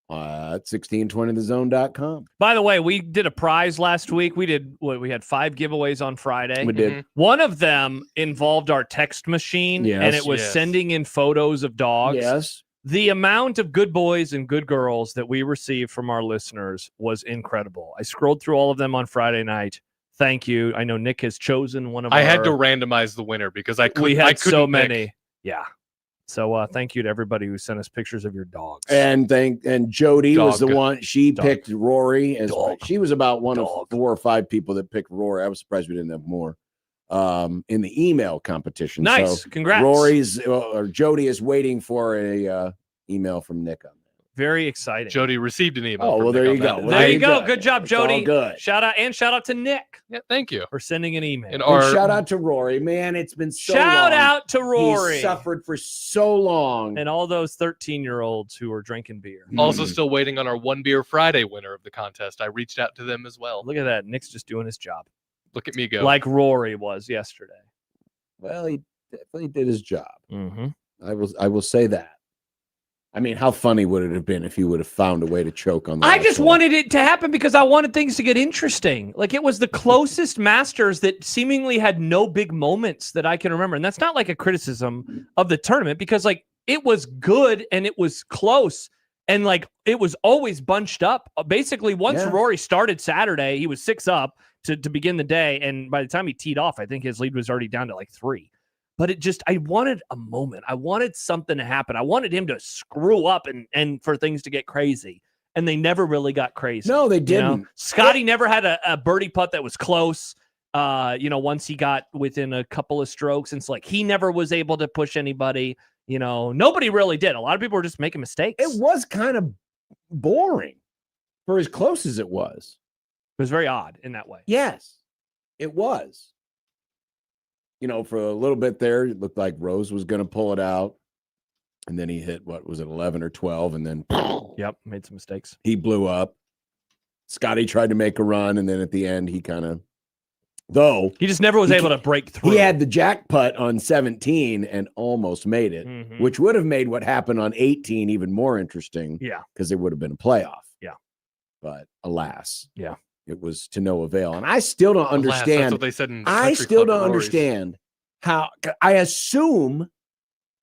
at 1620thezone.com. By the way, we did a prize last week. We had 5 giveaways on Friday. We did. One of them involved our text machine, and it was sending in photos of dogs. Yes. The amount of good boys and good girls that we received from our listeners was incredible. I scrolled through all of them on Friday night. Thank you. I know Nick has chosen one of I had to randomize the winner because I couldn't. We had so pick. many. Yeah. So thank you to everybody who sent us pictures of your dogs. And Jody was the one. She picked Rory as she was about one of 4 or 5 people that picked Rory. I was surprised we didn't have more in the email competition. Nice. So Congrats. Jody is waiting for a email from Nick on that. Very exciting. Jody received an email. Oh, well, there you go. There you go. Good job, Jody. Good. Shout out to Nick. Yeah, thank you for sending an email. And shout out to Rory. Man, it's been so long. Shout out to Rory. He's suffered for so long. And all those 13-year-olds who are drinking beer. Also still waiting on our One Beer Friday winner of the contest. I reached out to them as well. Look at that. Nick's just doing his job. Look at me go. Like Rory was yesterday. Well, he definitely did his job. Mm-hmm. I will say that. I mean, how funny would it have been if you would have found a way to choke on that? I just wanted it to happen because I wanted things to get interesting. Like, it was the closest Masters that seemingly had no big moments that I can remember. And that's not like a criticism of the tournament because, like, it was good and it was close. And, like, it was always bunched up. Basically, once Rory started Saturday, he was 6 up to begin the day. And by the time he teed off, I think his lead was already down to, like, 3. But I wanted a moment. I wanted something to happen. I wanted him to screw up and for things to get crazy. And they never really got crazy. No, they didn't. You know? Scotty never had a birdie putt that was close. Once he got within a couple of strokes. And it's like he never was able to push anybody. Nobody really did. A lot of people were just making mistakes. It was kind of boring for as close as it was. It was very odd in that way. Yes, it was. For a little bit there, it looked like Rose was going to pull it out. And then he hit, 11 or 12? And then, made some mistakes. He blew up. Scotty tried to make a run. And then at the end, he kind of, he just never was able to break through. He had the jack putt on 17 and almost made it, which would have made what happened on 18 even more interesting. Yeah. Because it would have been a playoff. Yeah. But alas. Yeah. It was to no avail. And I still don't understand. That's what they said in the I still don't understand how. I assume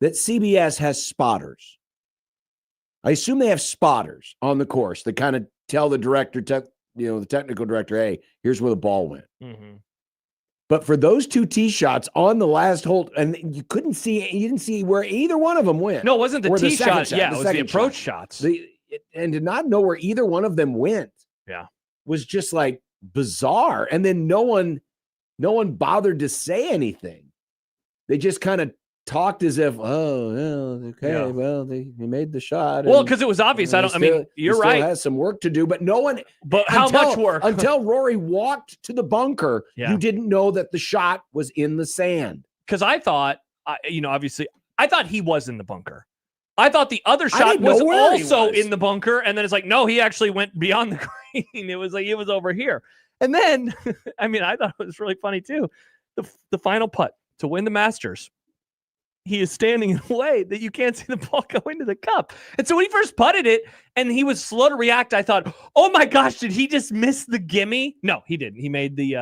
that CBS has spotters. I assume they have spotters on the course that kind of tell the director, the technical director, hey, here's where the ball went. Mm-hmm. But for those 2 tee shots on the last hole, and you didn't see where either one of them went. No, it wasn't the tee shot. Yeah, it was the approach shots. And to not know where either one of them went. Yeah. Was just like bizarre. And then no one bothered to say anything. They just kind of talked as if, well, he made the shot. Well, because it was obvious. You're right. Has some work to do, but no one. But how much work? Until Rory walked to the bunker, you didn't know that the shot was in the sand. Because I thought, obviously, I thought he was in the bunker. I thought the other shot was also in the bunker, and then it's like, no, he actually went beyond the green. It was like it was over here. And then, I thought it was really funny too. The final putt to win the Masters, he is standing in a way that you can't see the ball go into the cup. And so when he first putted it, and he was slow to react, I thought, oh my gosh, did he just miss the gimme? No, he didn't. He made the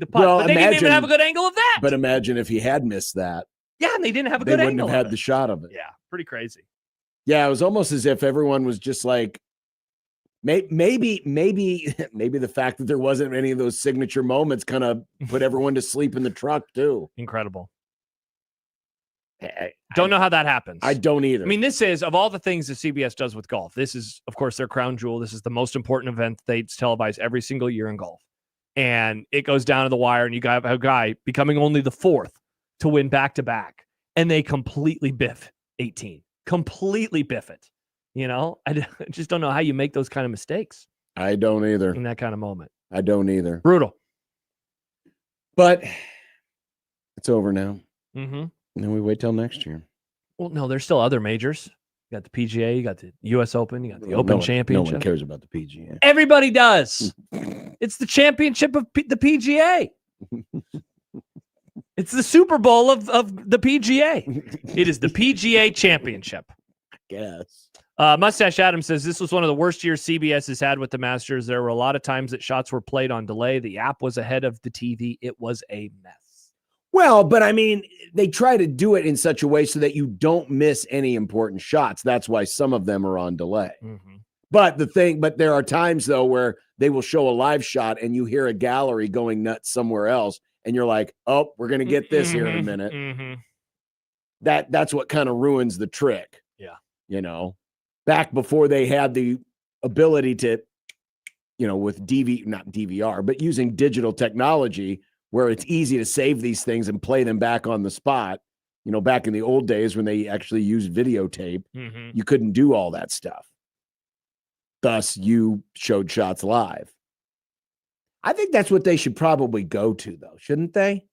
putt. Well, but they didn't even have a good angle of that. But imagine if he had missed that. Yeah, and they didn't have a good angle. They wouldn't have had the shot of it. Yeah, pretty crazy. Yeah, it was almost as if everyone was just like, maybe the fact that there wasn't any of those signature moments kind of put everyone to sleep in the truck too. Incredible. I don't know how that happens. I don't either. This is, of all the things that CBS does with golf, this is, of course, their crown jewel. This is the most important event they televise every single year in golf. And it goes down to the wire, and you got a guy becoming only the 4th to win back-to-back. And they completely biff 18. Completely biff it. I just don't know how you make those kind of mistakes I don't either. in that kind of moment. I don't either. Brutal. But it's over now. Mm-hmm. And then we wait till next year. Well, no, there's still other majors. You got the PGA, you got the U.S. Open, you got the Open Championship. No one cares about the PGA. Everybody does. It's the championship of the PGA. It's the Super Bowl of the PGA. It is the PGA Championship. Yes. Mustache Adam says this was one of the worst years CBS has had with the Masters. There were a lot of times that shots were played on delay. The app was ahead of the TV. It was a mess. Well, but I mean, they try to do it in such a way so that you don't miss any important shots. That's why some of them are on delay. Mm-hmm. But there are times though where they will show a live shot and you hear a gallery going nuts somewhere else, and you're like, "Oh, we're gonna get this here in a minute." Mm-hmm. That's what kind of ruins the trick. Yeah. Back before they had the ability to, with not DVR, but using digital technology, where it's easy to save these things and play them back on the spot. Back in the old days when they actually used videotape, you couldn't do all that stuff. Thus, you showed shots live. I think that's what they should probably go to, though, shouldn't they?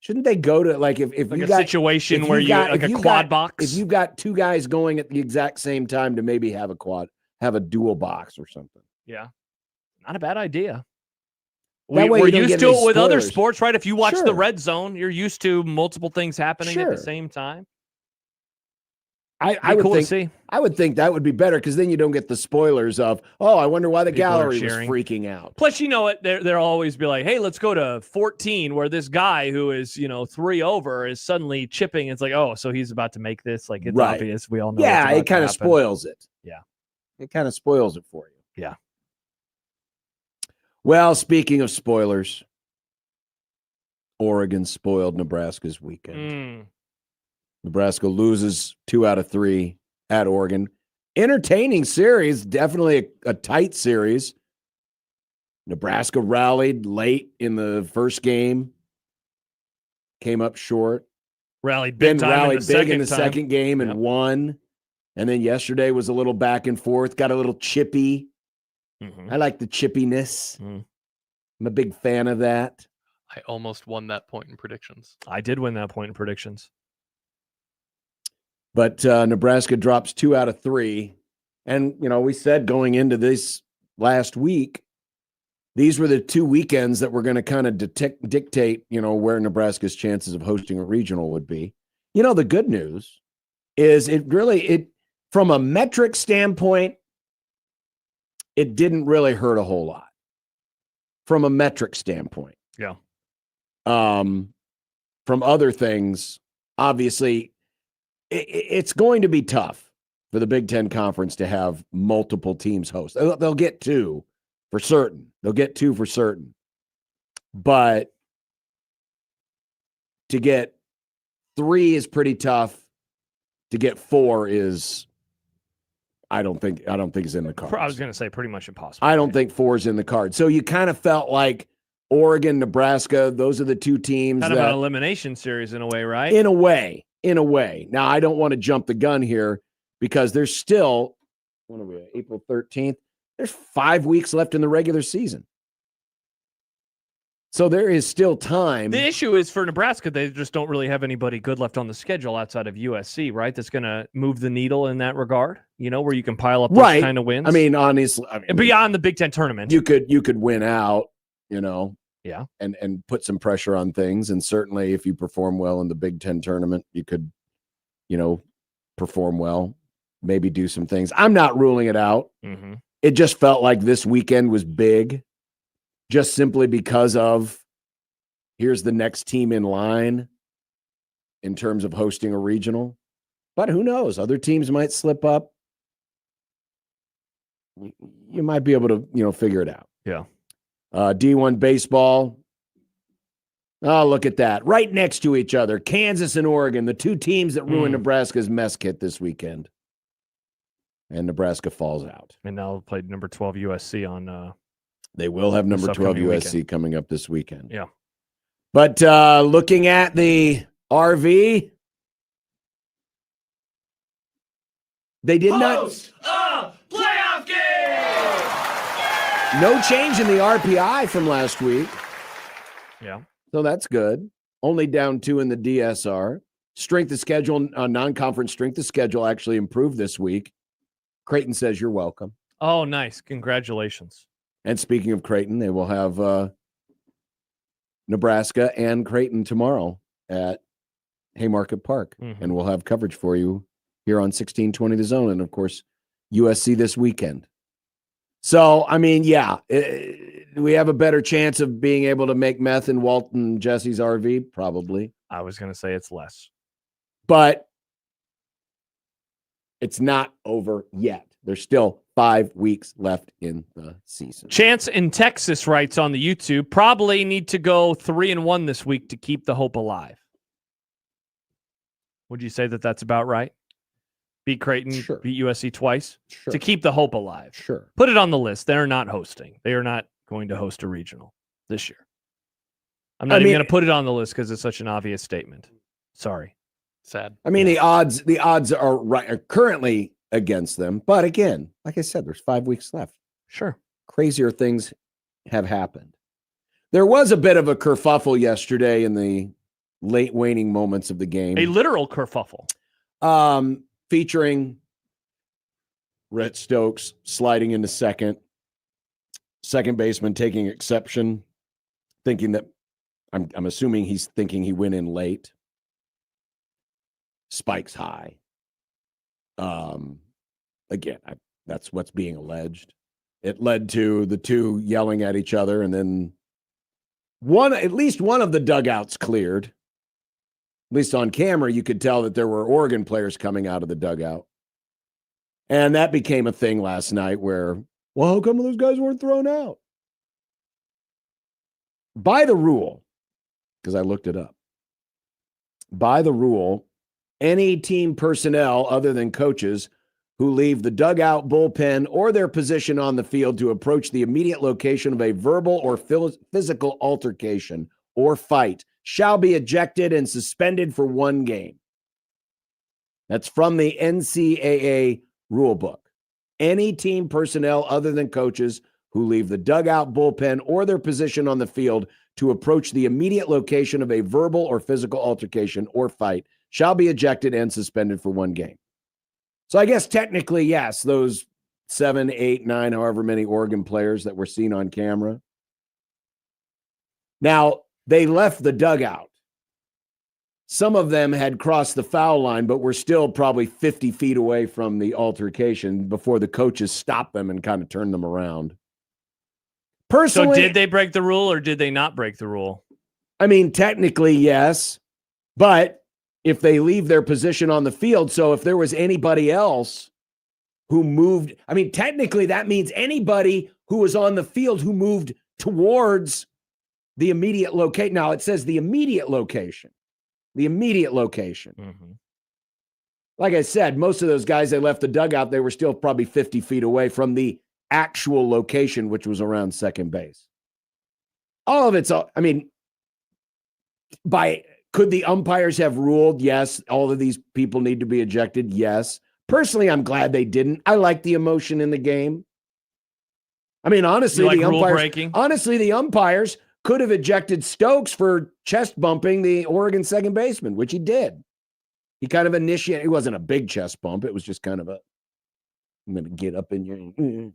Shouldn't they go to, like, if like you a got situation where you like a quad box? If you've got two guys going at the exact same time, to maybe have a dual box or something. Yeah. Not a bad idea. That way We're you don't used get to any it with other spoilers. sports, right? If you watch Sure. the red zone, you're used to multiple things happening at the Sure. same time. I would think that would be better, because then you don't get the spoilers of, oh, I wonder why the People are gallery was cheering. freaking out. Plus, they'll always be like, hey, let's go to 14, where this guy who is, 3 over is suddenly chipping. It's like, oh, so he's about to make this. Like, it's Right. obvious. We all know. Yeah, what's about it kind to of happen. spoils it. Yeah. It kind of spoils it for you. Yeah. Well, speaking of spoilers, Oregon spoiled Nebraska's weekend. Nebraska loses 2 out of 3 at Oregon. Entertaining series, definitely a tight series. Nebraska rallied late in the first game, came up short. Rallied big Then time rallied big in the time. second game and won. And then yesterday was a little back and forth, got a little chippy. I like the chippiness. I'm a big fan of that. I almost won that point in predictions. I did win that point in predictions. But Nebraska drops 2 out of 3. And, we said going into this last week, these were the 2 weekends that were going to kind of dictate, where Nebraska's chances of hosting a regional would be. The good news is it from a metric standpoint, it didn't really hurt a whole lot. From a metric standpoint. Yeah. From other things, obviously, it's going to be tough for the Big Ten Conference to have multiple teams host. They'll get 2 for certain. But to get 3 is pretty tough. To get 4 is, I don't think is in the cards. I was going to say pretty much impossible. I don't think 4 is in the cards. So you kind of felt like Oregon, Nebraska, those are the 2 teams. Kind of an elimination series in a way, right? In a way. Now, I don't want to jump the gun here, because there's still, when are we, April 13th? There's 5 weeks left in the regular season. So there is still time. The issue is for Nebraska, they just don't really have anybody good left on the schedule outside of USC, right? That's going to move the needle in that regard, where you can pile up those kind of wins. I mean, honestly, and beyond the Big Ten tournament. You could win out, Yeah. And put some pressure on things. And certainly if you perform well in the Big Ten tournament, you could, perform well, maybe do some things. I'm not ruling it out. Mm-hmm. It just felt like this weekend was big, just simply because of here's the next team in line in terms of hosting a regional. But who knows? Other teams might slip up. You might be able to, figure it out. Yeah. D1 baseball. Oh, look at that. Right next to each other. Kansas and Oregon, the 2 teams that ruined Nebraska's mess kit this weekend. And Nebraska falls out. And now they'll play number 12 USC on. They will have number 12 USC weekend. coming up this weekend. Yeah. But looking at the RV, They did Host a playoff game. no change in the RPI from last week. Yeah. So that's good. Only down 2 in the DSR. Strength of schedule, non-conference strength of schedule actually improved this week. Creighton says you're welcome. Oh, nice. Congratulations. And speaking of Creighton, they will have Nebraska and Creighton tomorrow at Haymarket Park. Mm-hmm. And we'll have coverage for you here on 1620 The Zone. And, of course, USC this weekend. So, I mean, yeah, we have a better chance of being able to make meth in Walton Jesse's RV? Probably. I was going to say it's less. But it's not over yet. There's still 5 weeks left in the season. Chance in Texas writes on the YouTube, probably need to go 3-1 this week to keep the hope alive. Would you say that that's about right? Beat Creighton, Sure. beat USC twice Sure. to keep the hope alive. Sure. Put it on the list. They're not hosting. They are not going to host a regional this year. I'm not even going to put it on the list because it's such an obvious statement. Sorry. Sad. I mean, the odds are currently against them. But again, like I said, there's 5 weeks left. Sure. Crazier things have happened. There was a bit of a kerfuffle yesterday in the late waning moments of the game. A literal kerfuffle. Featuring Rhett Stokes sliding into second baseman taking exception, thinking that I'm assuming he's thinking he went in late. Spikes high. Again, that's what's being alleged. It led to the two yelling at each other, and then at least one of the dugouts cleared. At least on camera, you could tell that there were Oregon players coming out of the dugout. And that became a thing last night where, well, how come those guys weren't thrown out? By the rule, because I looked it up, by the rule, any team personnel other than coaches who leave the dugout, bullpen, or their position on the field to approach the immediate location of a verbal or physical altercation or fight shall be ejected and suspended for 1 game. That's from the NCAA rulebook. Any team personnel other than coaches who leave the dugout, bullpen, or their position on the field to approach the immediate location of a verbal or physical altercation or fight shall be ejected and suspended for 1 game. So I guess technically, yes, those 7, 8, 9, however many Oregon players that were seen on camera. Now, they left the dugout. Some of them had crossed the foul line, but were still probably 50 feet away from the altercation before the coaches stopped them and kind of turned them around. Personally, So did they break the rule or did they not break the rule? I mean, technically, yes. But if they leave their position on the field, so if there was anybody else who moved, I mean, technically that means anybody who was on the field who moved towards the immediate location. Now it says the immediate location. The immediate location. Mm-hmm. Like I said, most of those guys, they left the dugout, they were still probably 50 feet away from the actual location, which was around second base. All of it's, I mean, could the umpires have ruled? Yes. All of these people need to be ejected. Yes. Personally, I'm glad they didn't. I like the emotion in the game. I mean, honestly, the umpires could have ejected Stokes for chest bumping the Oregon second baseman, which he did. He kind of initiated. It wasn't a big chest bump. It was just kind of I'm going to get up in your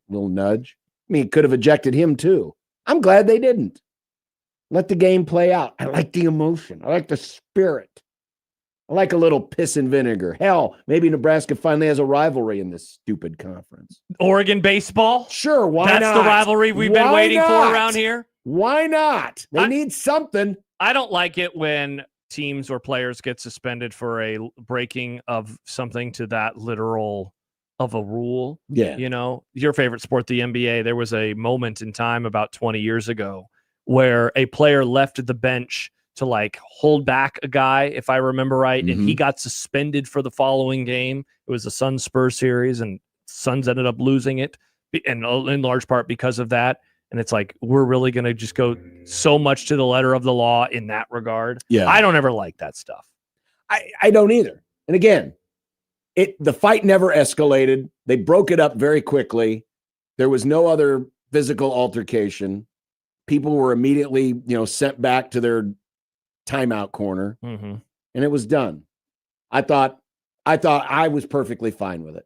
little nudge. I mean, he could have ejected him too. I'm glad they didn't. Let the game play out. I like the emotion. I like the spirit. I like a little piss and vinegar. Hell, maybe Nebraska finally has a rivalry in this stupid conference. Oregon baseball? Sure, why not? That's the rivalry we've been waiting for around here. Why not? They need something. I don't like it when teams or players get suspended for a breaking of something to that literal of a rule. Yeah. You know, your favorite sport, the NBA, there was a moment in time about 20 years ago where a player left the bench to like hold back a guy, if I remember right, and he got suspended for the following game. It was a Suns-Spurs series, and Suns ended up losing it, and in large part because of that. And it's like, we're really going to just go so much to the letter of the law in that regard. Yeah. I don't ever like that stuff. I don't either. And again, The fight never escalated. They broke it up very quickly. There was no other physical altercation. People were immediately, sent back to their timeout corner, and it was done. I thought I was perfectly fine with it.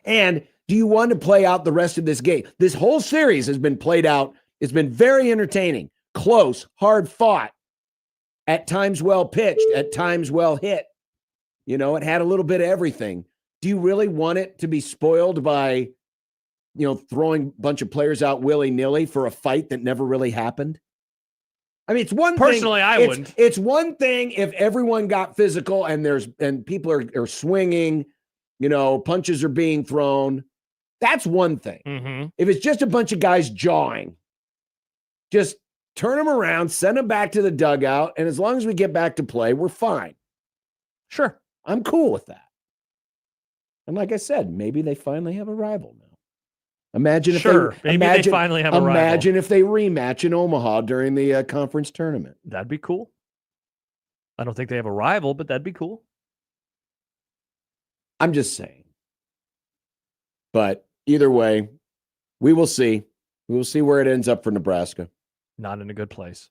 And do you want to play out the rest of this game? This whole series has been played out. It's been very entertaining, close, hard fought, at times well pitched, at times well hit. It had a little bit of everything. Do you really want it to be spoiled by, throwing a bunch of players out willy-nilly for a fight that never really happened? I mean, it's one Personally, thing. I wouldn't. It's one thing if everyone got physical and people are swinging, punches are being thrown. That's one thing. If it's just a bunch of guys jawing, just turn them around, send them back to the dugout, and as long as we get back to play, we're fine. Sure. I'm cool with that. And like I said, maybe they finally have a rival now. Imagine if they finally have a rival. Imagine if they rematch in Omaha during the conference tournament. That'd be cool. I don't think they have a rival, but that'd be cool. I'm just saying. But either way, we will see. We will see where it ends up for Nebraska. Not in a good place.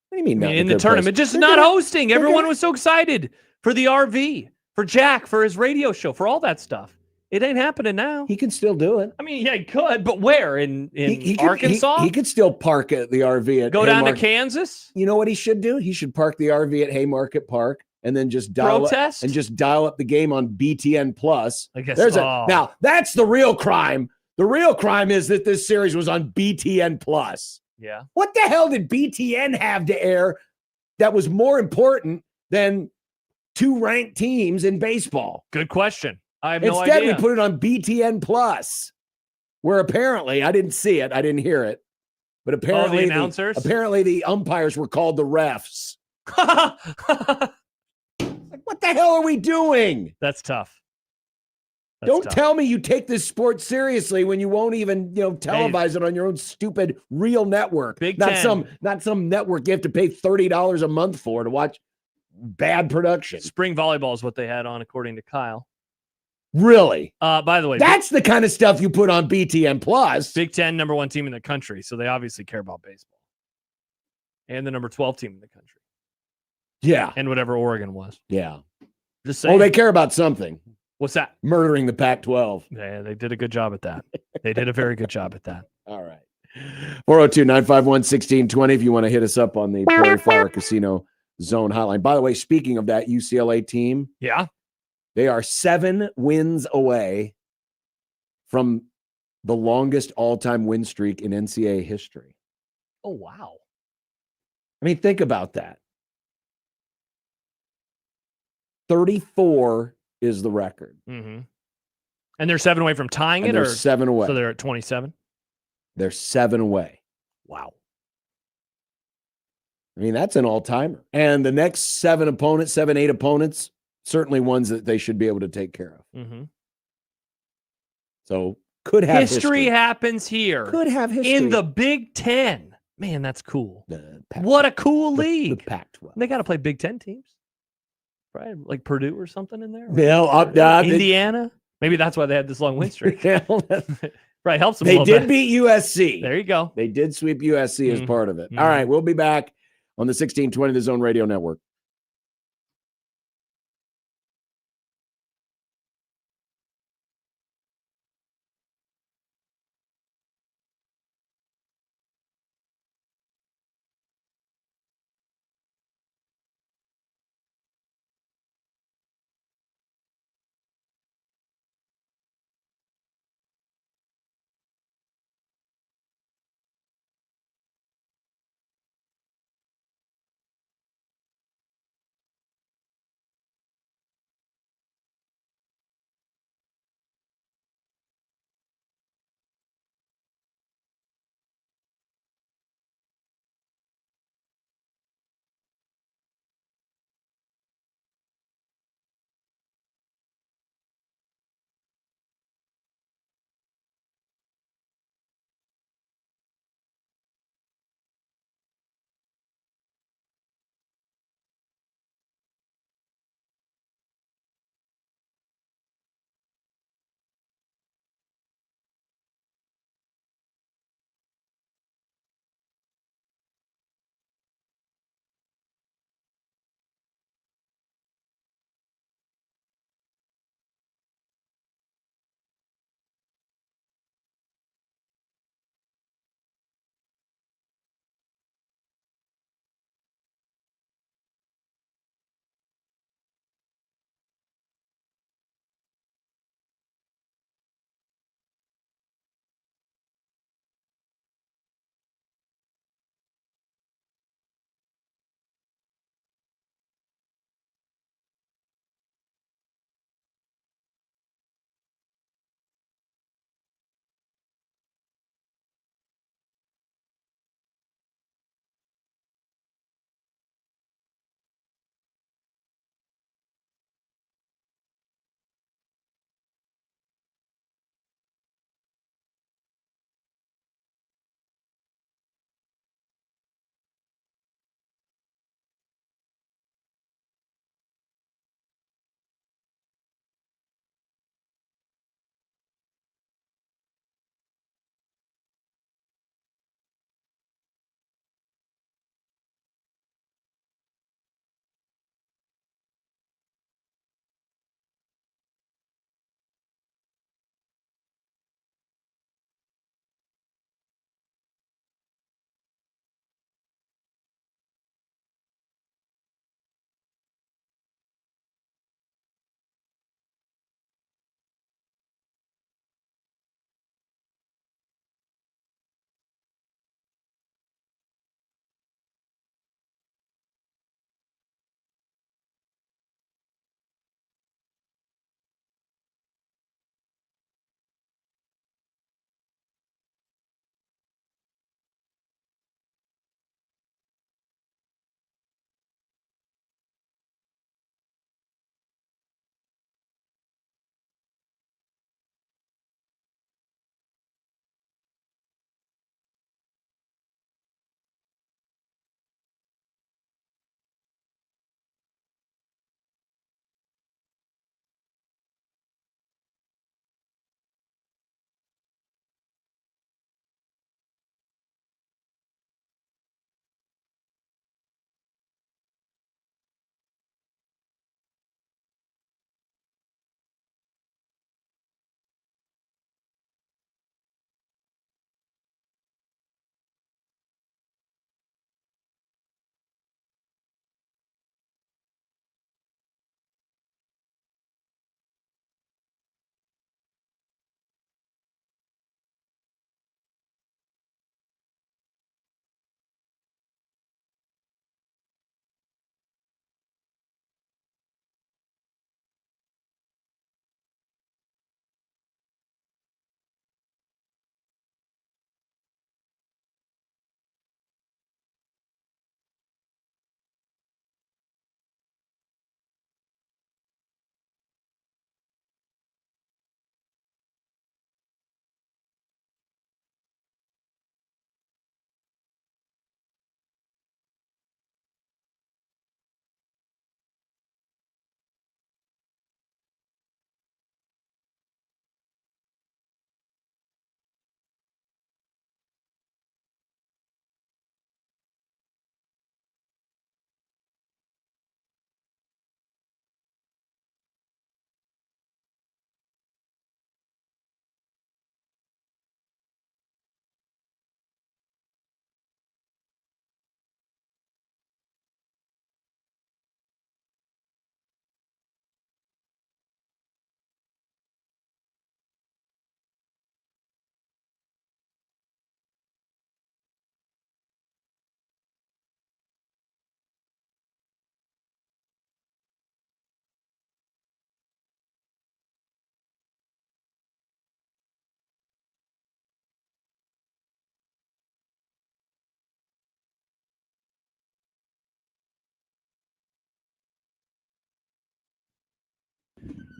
What do you mean? Not in the tournament, just not hosting. Everyone was so excited for the RV, for Jack, for his radio show, for all that stuff. It ain't happening now. He can still do it. I mean, yeah, he could, but where? In Arkansas? He could still park at the RV at Go down to Kansas? You know what he should do? He should park the RV at Haymarket Park and then just dial up the game on BTN Plus. I guess now that's the real crime. The real crime is that this series was on BTN Plus. Yeah. What the hell did BTN have to air that was more important than two ranked teams in baseball? Good question. I have no idea. Instead, we put it on BTN Plus, where apparently I didn't see it, I didn't hear it, but apparently the announcers, the umpires were called the refs. What the hell are we doing? That's tough. Don't tell me you take this sport seriously when you won't even televise it on your own stupid real network. Not some network you have to pay $30 a month for to watch bad production. Spring volleyball is what they had on, according to Kyle. Really? By the way, that's the kind of stuff you put on BTN Plus. Big Ten, number 1 team in the country, so they obviously care about baseball. And the number 12 team in the country. Yeah. And whatever Oregon was. Yeah. Just saying. Oh, they care about something. What's that? Murdering the Pac-12. Yeah, they did a good job at that. They did a very good job at that. All right. 402-951-1620 if you want to hit us up on the Prairie Flower Casino Zone hotline. By the way, speaking of that UCLA team. Yeah. They are 7 wins away from the longest all-time win streak in NCAA history. Oh, wow. I mean, think about that. 34 is the record. Mm-hmm. And they're 7 away from tying it? They're 7 away. So they're at 27? They're 7 away. Wow. I mean, that's an all-timer. And the next 7, 8 opponents, certainly ones that they should be able to take care of. Mm-hmm. So could have history. Happens here. Could have history. In the Big Ten. Man, that's cool. What a cool league. The Pac-12. They got to play Big Ten teams. Right? Like Purdue or something in there? Indiana? Maybe that's why they had this long win streak. Right, helps them They a little did bit. beat USC. There you go. They did sweep USC as part of it. All right, we'll be back on the 1620 The Zone Radio Network.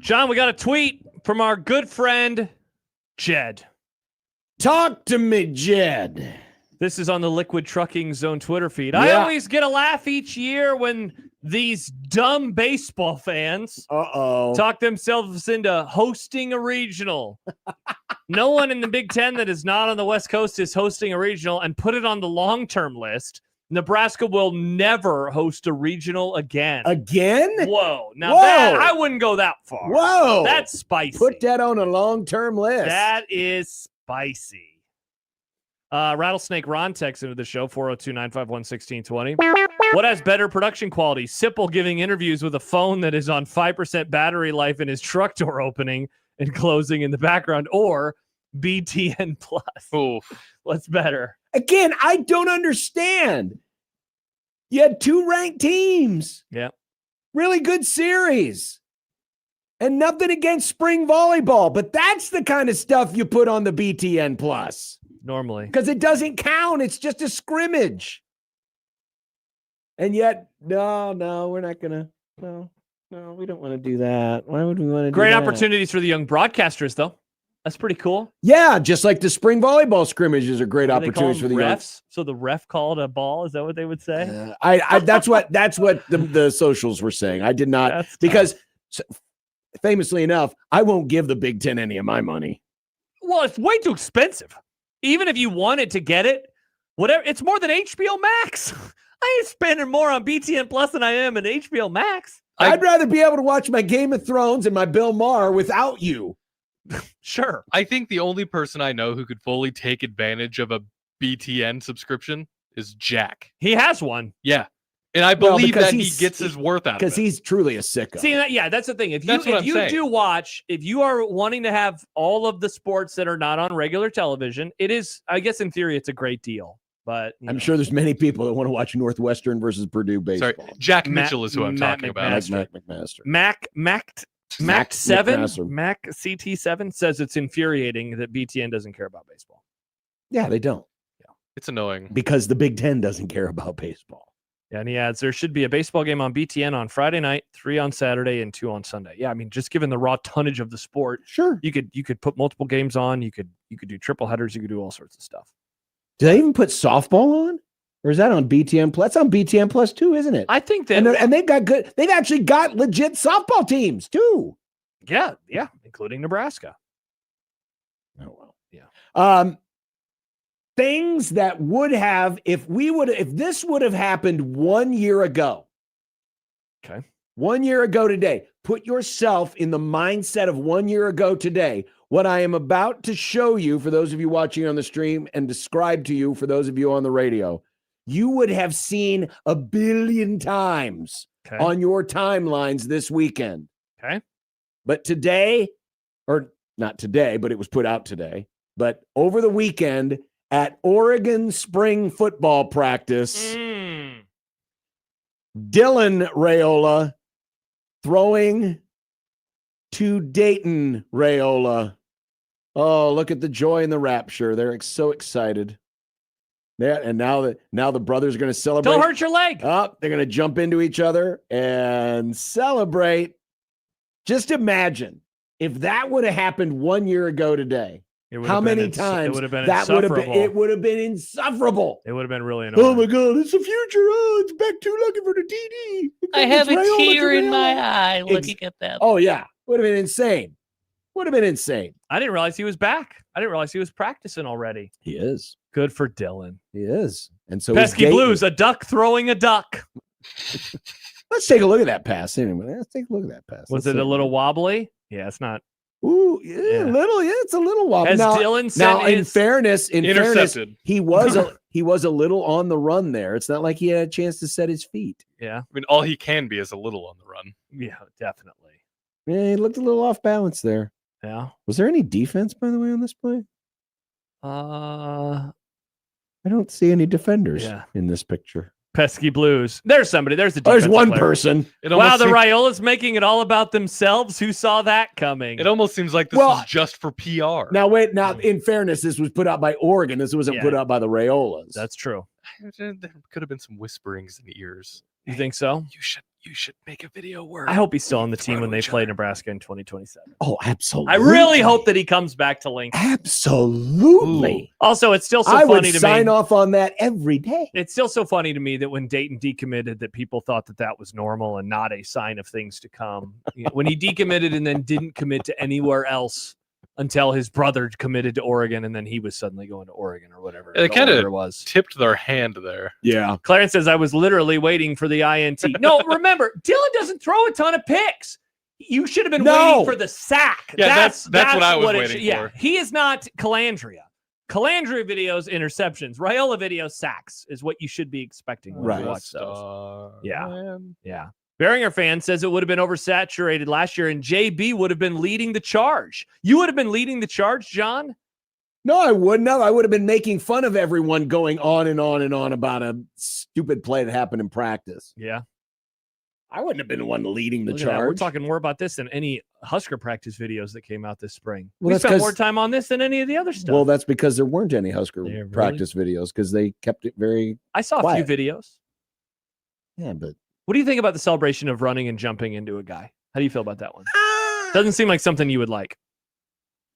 John, we got a tweet from our good friend, Jed. Talk to me, Jed. This is on the Liquid Trucking Zone Twitter feed. I always get a laugh each year when these dumb baseball fans talk themselves into hosting a regional. No one in the Big Ten that is not on the West Coast is hosting a regional, and put it on the long-term list. Nebraska will never host a regional again. Again? Whoa. Now that I wouldn't go that far. Whoa. That's spicy. Put that on a long-term list. That is spicy. Rattlesnake Ron texts into the show, 402-951-1620. What has better production quality? Sipple giving interviews with a phone that is on 5% battery life and his truck door opening and closing in the background, or BTN Plus? Oof. What's better? Again, I don't understand. You had 2 ranked teams. Yeah. Really good series. And nothing against spring volleyball, but that's the kind of stuff you put on the BTN Plus. Normally. Because it doesn't count. It's just a scrimmage. And yet, no, we're not going to. No, we don't want to do that. Why would we want to do that? Great opportunities for the young broadcasters, though. That's pretty cool. Yeah, just like the spring volleyball scrimmages are great opportunities for the refs. So the ref called a ball. Is that what they would say? That's what the socials were saying. I did not, because famously enough, I won't give the Big Ten any of my money. Well, it's way too expensive. Even if you wanted to get it, whatever, it's more than HBO Max. I ain't spending more on BTN Plus than I am in HBO Max. I'd rather be able to watch my Game of Thrones and my Bill Maher without you. Sure. I think the only person I know who could fully take advantage of a BTN subscription is Jack. He has one. Yeah. And I believe that he gets his worth out of it. Because he's truly a sicko. See, that's the thing. If you are wanting to have all of the sports that are not on regular television, it is, I guess in theory, it's a great deal. But I'm sure there's many people that want to watch Northwestern versus Purdue baseball. Sorry, Jack Mitchell is who I'm talking about. Mac McMaster. Mac CT7 says it's infuriating that BTN doesn't care about baseball. Yeah, they don't. Yeah, it's annoying. Because the Big Ten doesn't care about baseball. Yeah, and he adds, there should be a baseball game on BTN on Friday night, 3 on Saturday, and 2 on Sunday. Yeah, I mean, just given the raw tonnage of the sport, sure, you could put multiple games on. You could do triple headers. You could do all sorts of stuff. Do they even put softball on, or is that on BTN Plus? That's on BTN Plus too, isn't it? I think that, and they've got good. They've actually got legit softball teams too. Yeah, including Nebraska. Oh well, yeah. Things that would have, if this would have happened 1 year ago. Okay. 1 year ago today, put yourself in the mindset of 1 year ago today. What I am about to show you, for those of you watching on the stream, and describe to you for those of you on the radio, you would have seen 1 billion times on your timelines this weekend. Okay. But today, or not today, but it was put out today, but over the weekend at Oregon spring football practice, Dylan Raiola throwing to Dayton Raiola. Oh, look at the joy and the rapture. They're so excited. And now the brothers are going to celebrate. Don't hurt your leg. Oh, they're going to jump into each other and celebrate. Just imagine if that would have happened 1 year ago today. How many times it would have been insufferable. It would have been insufferable. It would have been really annoying. Oh my God, it's the future. Oh, it's back to looking for the TD. I have a tear in my eye looking at that. Oh yeah, would have been insane. Would have been insane. I didn't realize he was back. I didn't realize he was practicing already. He is. Good for Dylan. He is. And so Pesky Blues, a duck throwing a duck. Let's take a look at that pass. Anyway, let's take a look at that pass. Was it a little wobbly? Yeah, it's not. Ooh, yeah, a little. Yeah, it's a little wobbly. As Dylan said, in fairness, he was a little on the run there. It's not like he had a chance to set his feet. Yeah, I mean, all he can be is a little on the run. Yeah, definitely. Yeah, he looked a little off balance there. Yeah. Was there any defense, by the way, on this play? I don't see any defenders in this picture. Pesky Blues. There's somebody. There's there's one person. Wow, the Raiola's making it all about themselves. Who saw that coming? It almost seems like this was just for PR. Now, wait. Now, in fairness, this was put out by Oregon. This wasn't put out by the Raiolas. That's true. There could have been some whisperings in the ears. You think so? You should make a video where I hope he's still on the team when they play Nebraska in 2027. Oh, absolutely. I really hope that he comes back to Lincoln. Absolutely. Ooh. Also, it's still so I funny would to sign me. off on that every day. It's still so funny to me that when Dayton decommitted, that people thought that that was normal and not a sign of things to come. When he decommitted and then didn't commit to anywhere else until his brother committed to Oregon, and then he was suddenly going to Oregon or whatever. They kind of was. tipped their hand there. Yeah. Clarence says, I was literally waiting for the INT. No, remember, Dylan doesn't throw a ton of picks. You should have been waiting for the sack. Yeah, that's what I was waiting for. Yeah, he is not Calandria. Calandria videos, interceptions. Raiola videos, sacks is what you should be expecting when you watch those. Yeah. Beringer fan says it would have been oversaturated last year, and JB would have been leading the charge. You would have been leading the charge, John? No, I wouldn't have. I would have been making fun of everyone going on and on and on about a stupid play that happened in practice. Yeah. I wouldn't have been the one leading the Look at that. charge. We're talking more about this than any Husker practice videos that came out this spring. Well, we spent more time on this than any of the other stuff. Well, that's because there weren't any Husker Really? practice videos because they kept it very I saw quiet. a few videos. Yeah, but What do you think about the celebration of running and jumping into a guy? How do you feel about that one? Doesn't seem like something you would like.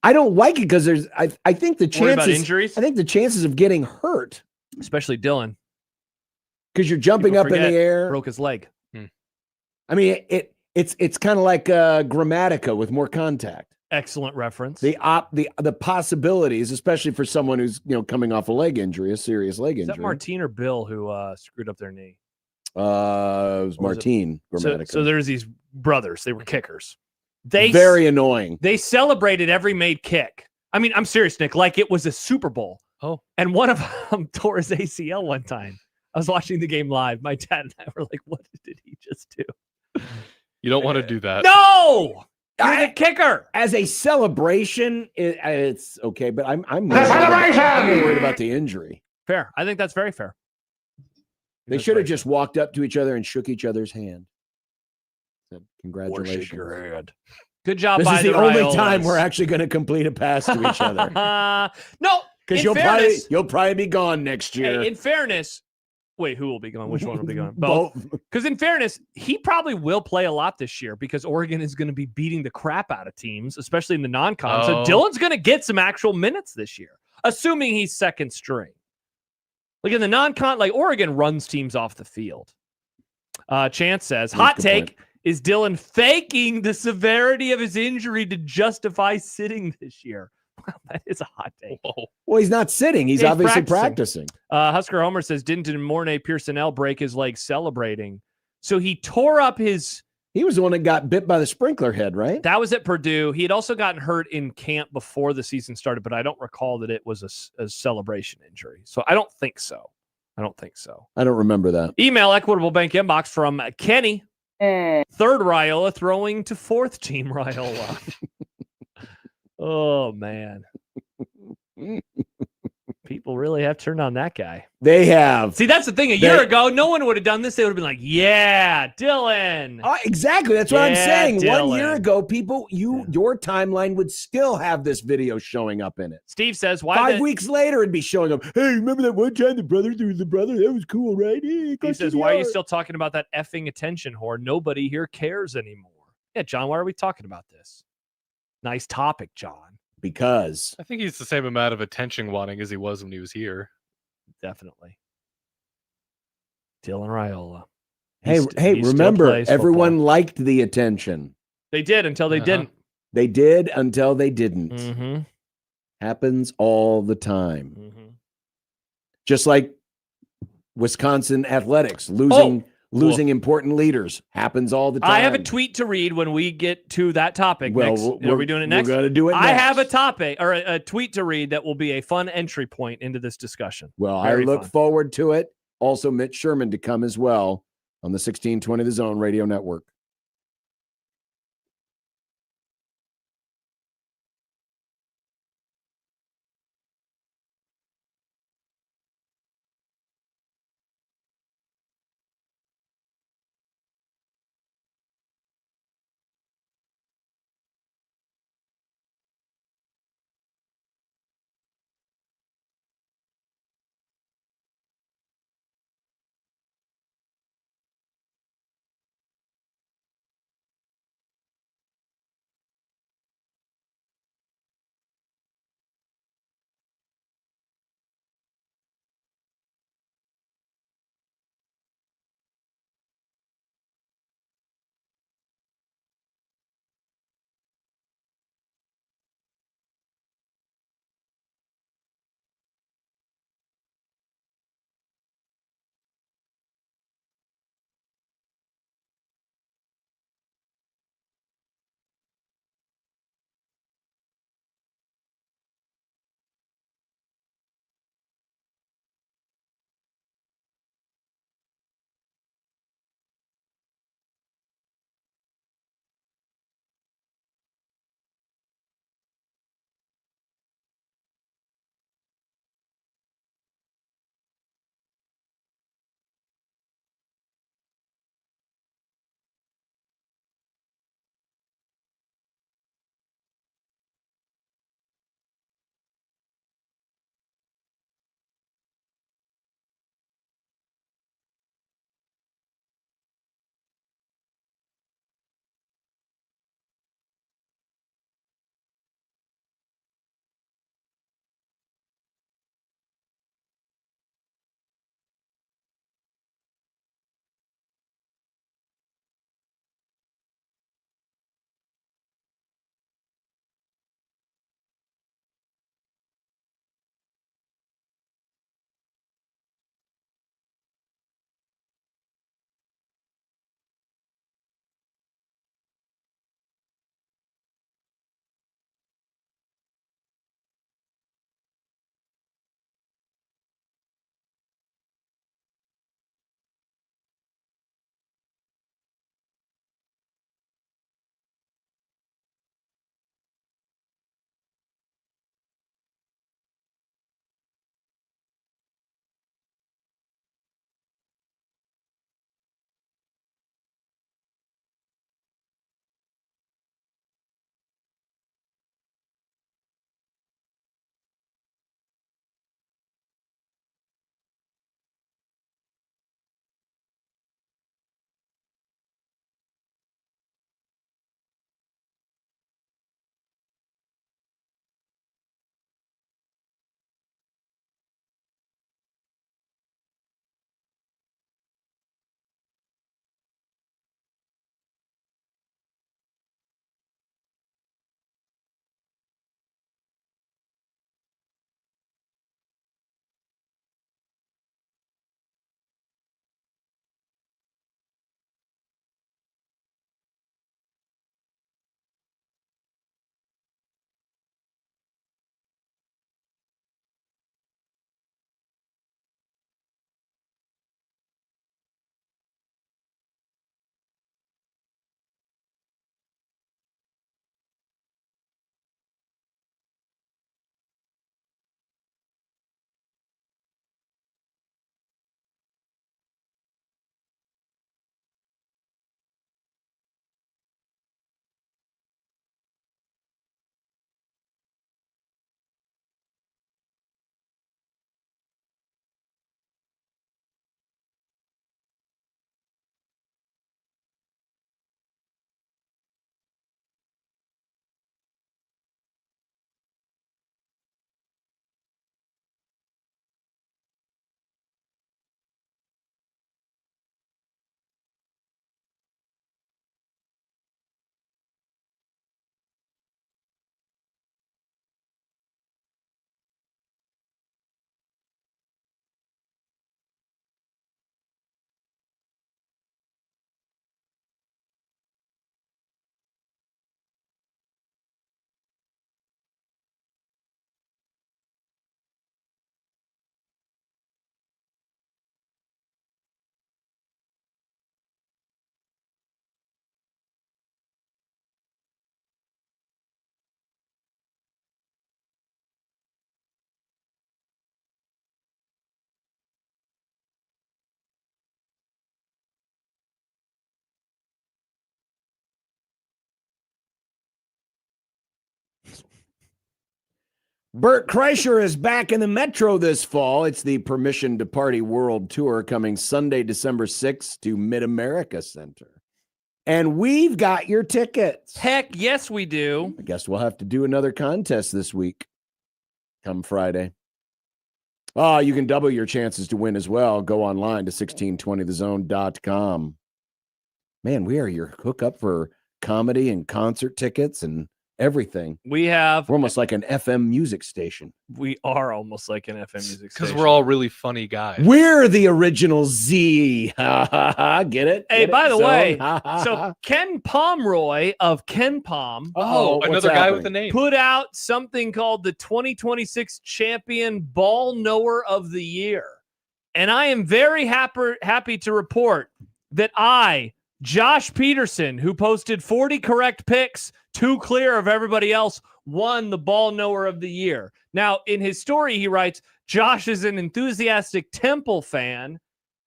I don't like it because there's I think the Worry about chances injuries? I think the chances of getting hurt, Especially Dylan. because you're jumping People up in the forget, air. Broke his leg. I mean, it's kind of like Grammatica with more contact. Excellent reference. The possibilities, especially for someone who's coming off a leg injury, a serious leg Is injury. that Martine or Bill who screwed up their knee? It was Martine. Grammatica. So there's these brothers. They were kickers. They very annoying. They celebrated every made kick. I mean, I'm serious, Nick. Like it was a Super Bowl. Oh. And one of them tore his ACL one time. I was watching the game live. My dad and I were like, "What did he just do?" You don't want to do that. No, you're the kicker. As a celebration, it's okay, but I'm more worried about the injury. Fair. I think that's very fair. They should have just walked up to each other and shook each other's hand. Said, congratulations. Your hand. Good job. This by is the Raiolas. only time we're actually going to complete a pass to each other. No, Because you'll probably be gone next year. Hey, in fairness, wait, who will be gone? Which one will be gone? Both. Because in fairness, he probably will play a lot this year because Oregon is going to be beating the crap out of teams, especially in the non-con. So Dylan's going to get some actual minutes this year, assuming he's second string. Like in the non-con, like Oregon runs teams off the field. Chance says, hot take, is Dylan faking the severity of his injury to justify sitting this year? Wow, that is a hot take. Whoa. Well, he's not sitting. He's obviously practicing. Husker Homer says, didn't Mornay Pearsonell break his leg celebrating? So he tore up his... He was the one that got bit by the sprinkler head, right? That was at Purdue. He had also gotten hurt in camp before the season started, but I don't recall that it was a celebration injury. So I don't think so. I don't remember that. Email Equitable Bank inbox from Kenny. Third Raiola throwing to fourth team Raiola. Oh, man. People really have turned on that guy. They have. See, that's the thing. A year ago, no one would have done this. They would have been like, yeah, Dylan. Exactly. That's what I'm saying. Dylan. 1 year ago, your timeline would still have this video showing up in it. Steve says, why 5 weeks later, it'd be showing up. Hey, remember that one time the brother threw the brother? That was cool, right? Hey, he says, why are you still talking about that effing attention whore? Nobody here cares anymore. Yeah, John, why are we talking about this? Nice topic, John. Because I think he's the same amount of attention wanting as he was when he was here. Definitely. Dylan Raiola. Hey, remember, everyone liked the attention. They did until they didn't. They did until they didn't. Mm-hmm. Happens all the time. Mm-hmm. Just like Wisconsin athletics losing important leaders happens all the time. I have a tweet to read when we get to that topic. Well, are we doing it next? We're going to do it next. I have a topic or a tweet to read that will be a fun entry point into this discussion. Well, I look forward to it. Also, Mitch Sherman to come as well on the 1620 The Zone Radio Network. Bert Kreischer is back in the Metro this fall. It's the Permission to Party World Tour coming Sunday, December 6th to Mid-America Center. And we've got your tickets. Heck, yes, we do. I guess we'll have to do another contest this week come Friday. Oh, you can double your chances to win as well. Go online to 1620thezone.com. Man, we are your hookup for comedy and concert tickets and everything. We're almost like an FM music station. We are almost like an FM music station. Because we're all really funny guys. We're the original Z. Get it? Hey, Get by it? the Zone? way, so Ken Pomeroy of Ken Pom Another guy with a name. put out something called the 2026 Champion Ball Knower of the Year. And I am very happy to report that Josh Peterson, who posted 40 correct picks, 2 clear of everybody else, won the Ball Knower of the Year. Now, in his story, he writes, Josh is an enthusiastic Temple fan,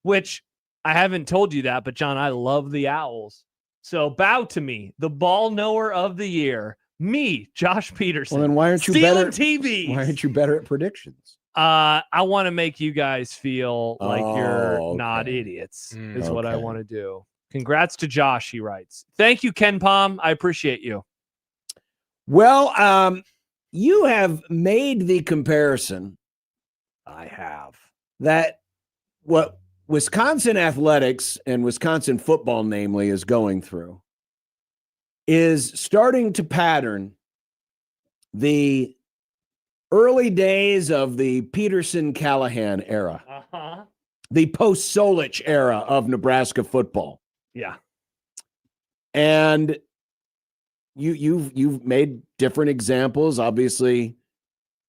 which I haven't told you that, but John, I love the Owls. So bow to me, the Ball Knower of the Year, me, Josh Peterson. Well, then why aren't you stealing better? TVs. Why aren't you better at predictions? I want to make you guys feel like you're not idiots, is what I want to do. Congrats to Josh, he writes. Thank you, Ken Pom. I appreciate you. Well, you have made the comparison. I have. That what Wisconsin athletics and Wisconsin football, namely, is going through is starting to pattern the early days of the Peterson-Callahan era, the post-Solich era of Nebraska football. Yeah. And you've made different examples, obviously,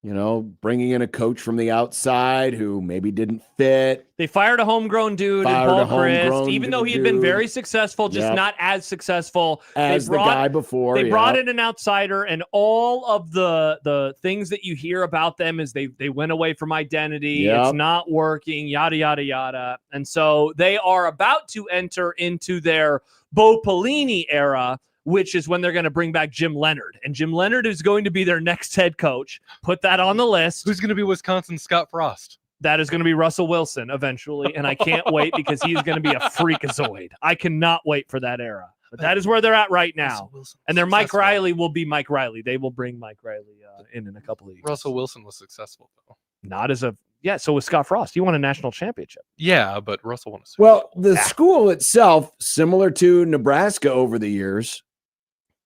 bringing in a coach from the outside who maybe didn't fit. They fired a homegrown dude in Paul Chryst, even though he had been very successful, just not as successful as the guy before. They brought in an outsider, and all of the things that you hear about them is they went away from identity. It's not working, yada, yada, yada. And so they are about to enter into their Bo Pelini era, which is when they're going to bring back Jim Leonard. And Jim Leonard is going to be their next head coach. Put that on the list. Who's going to be Wisconsin's Scott Frost? That is going to be Russell Wilson eventually. And I can't wait because he's going to be a freakazoid. I cannot wait for that era. But that is where they're at right now. And their Mike Riley will be Mike Riley. They will bring Mike Riley in a couple of years. Russell Wilson was successful, though. Not as a... Yeah, so with Scott Frost, he won a national championship. Yeah, but Russell won a Super Bowl. Well, the school itself, similar to Nebraska over the years,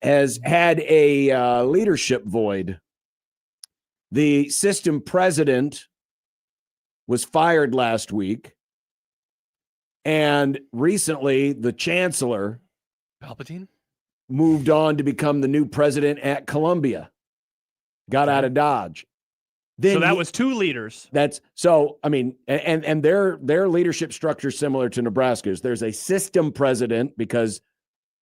has had a leadership void. The system president was fired last week. And recently, the chancellor Palpatine moved on to become the new president at Columbia. Got out of Dodge. Then so that was 2 leaders. And their leadership structure is similar to Nebraska's. There's a system president because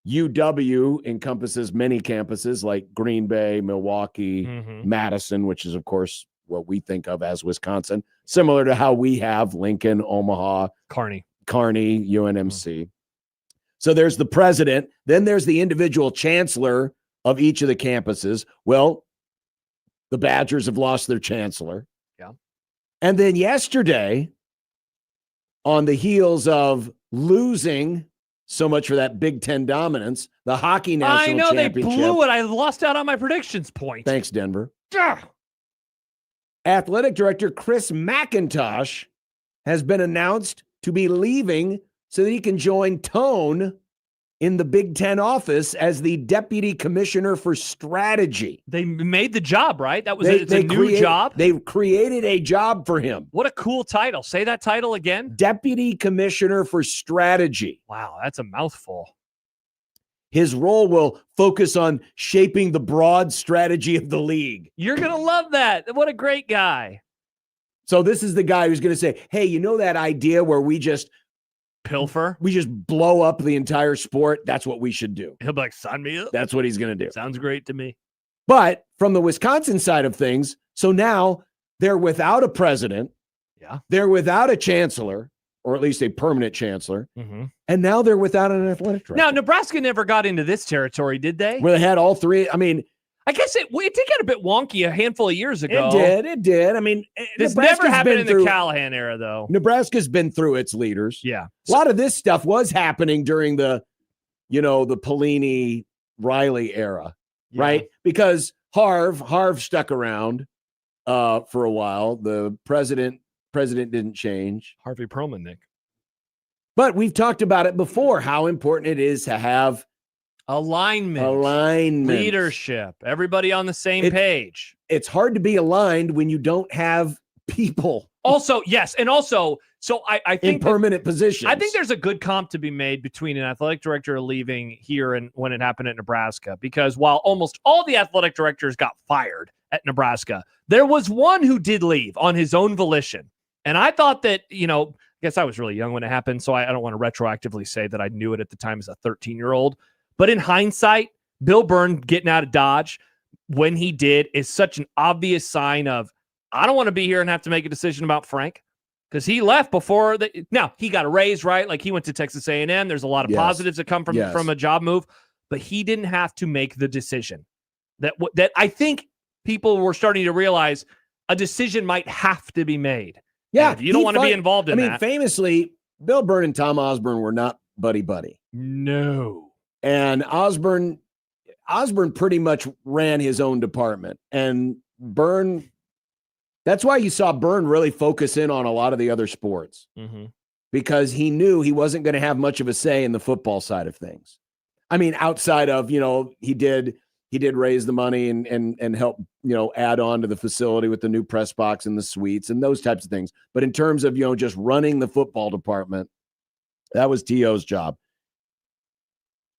UW encompasses many campuses like Green Bay, Milwaukee, Madison, which is, of course, what we think of as Wisconsin, similar to how we have Lincoln, Omaha, Kearney, UNMC. So there's the president. Then there's the individual chancellor of each of the campuses. Well, the Badgers have lost their chancellor. Yeah. And then yesterday, on the heels of losing so much for that Big Ten dominance, the hockey national championship. They blew it. I lost out on my predictions point. Thanks, Denver. Athletic director Chris McIntosh has been announced to be leaving so that he can join Tone in the Big Ten office as the deputy commissioner for strategy. They made the job, right? That was a new job. They created a job for him. What a cool title. Say that title again. Deputy commissioner for strategy. Wow, that's a mouthful. His role will focus on shaping the broad strategy of the league. You're going to love that. What a great guy. So this is the guy who's going to say, hey, you know that idea where we just pilfer? We just blow up the entire sport. That's what we should do. He'll be like, sign me up. That's what he's going to do. Sounds great to me. But from the Wisconsin side of things, so now they're without a president. Yeah. They're without a chancellor, or at least a permanent chancellor. And now they're without an athletic director. Now, Nebraska never got into this territory, did they? Where they had all 3. I mean, I guess it did get a bit wonky a handful of years ago. It did. I mean, This Nebraska's never happened been in through, the Callahan era, though. Nebraska's been through its leaders. Yeah. A lot of this stuff was happening during the Pelini Riley era, right? Because Harv stuck around for a while. The president didn't change. Harvey Perlman, Nick. But we've talked about it before, how important it is to have alignment, leadership, everybody on the same page. It's hard to be aligned when you don't have people. Also, yes, and also, so I think in permanent positions. I think there's a good comp to be made between an athletic director leaving here and when it happened at Nebraska, because while almost all the athletic directors got fired at Nebraska, there was one who did leave on his own volition. And I thought that, I guess I was really young when it happened, so I don't want to retroactively say that I knew it at the time as a 13-year-old. But in hindsight, Bill Byrne getting out of Dodge when he did is such an obvious sign of, I don't want to be here and have to make a decision about Frank, because he left before. Now, he got a raise, right? Like, he went to Texas A&M. There's a lot of positives that come from a job move, but he didn't have to make the decision. That I think people were starting to realize a decision might have to be made. Yeah. And if you don't want to be involved in that. Famously, Bill Byrne and Tom Osborne were not buddy-buddy. No. And Osborne pretty much ran his own department. And Byrne, that's why you saw Byrne really focus in on a lot of the other sports, because he knew he wasn't going to have much of a say in the football side of things. I mean, outside of, he did raise the money and help, add on to the facility with the new press box and the suites and those types of things. But in terms of, just running the football department, that was T.O.'s job.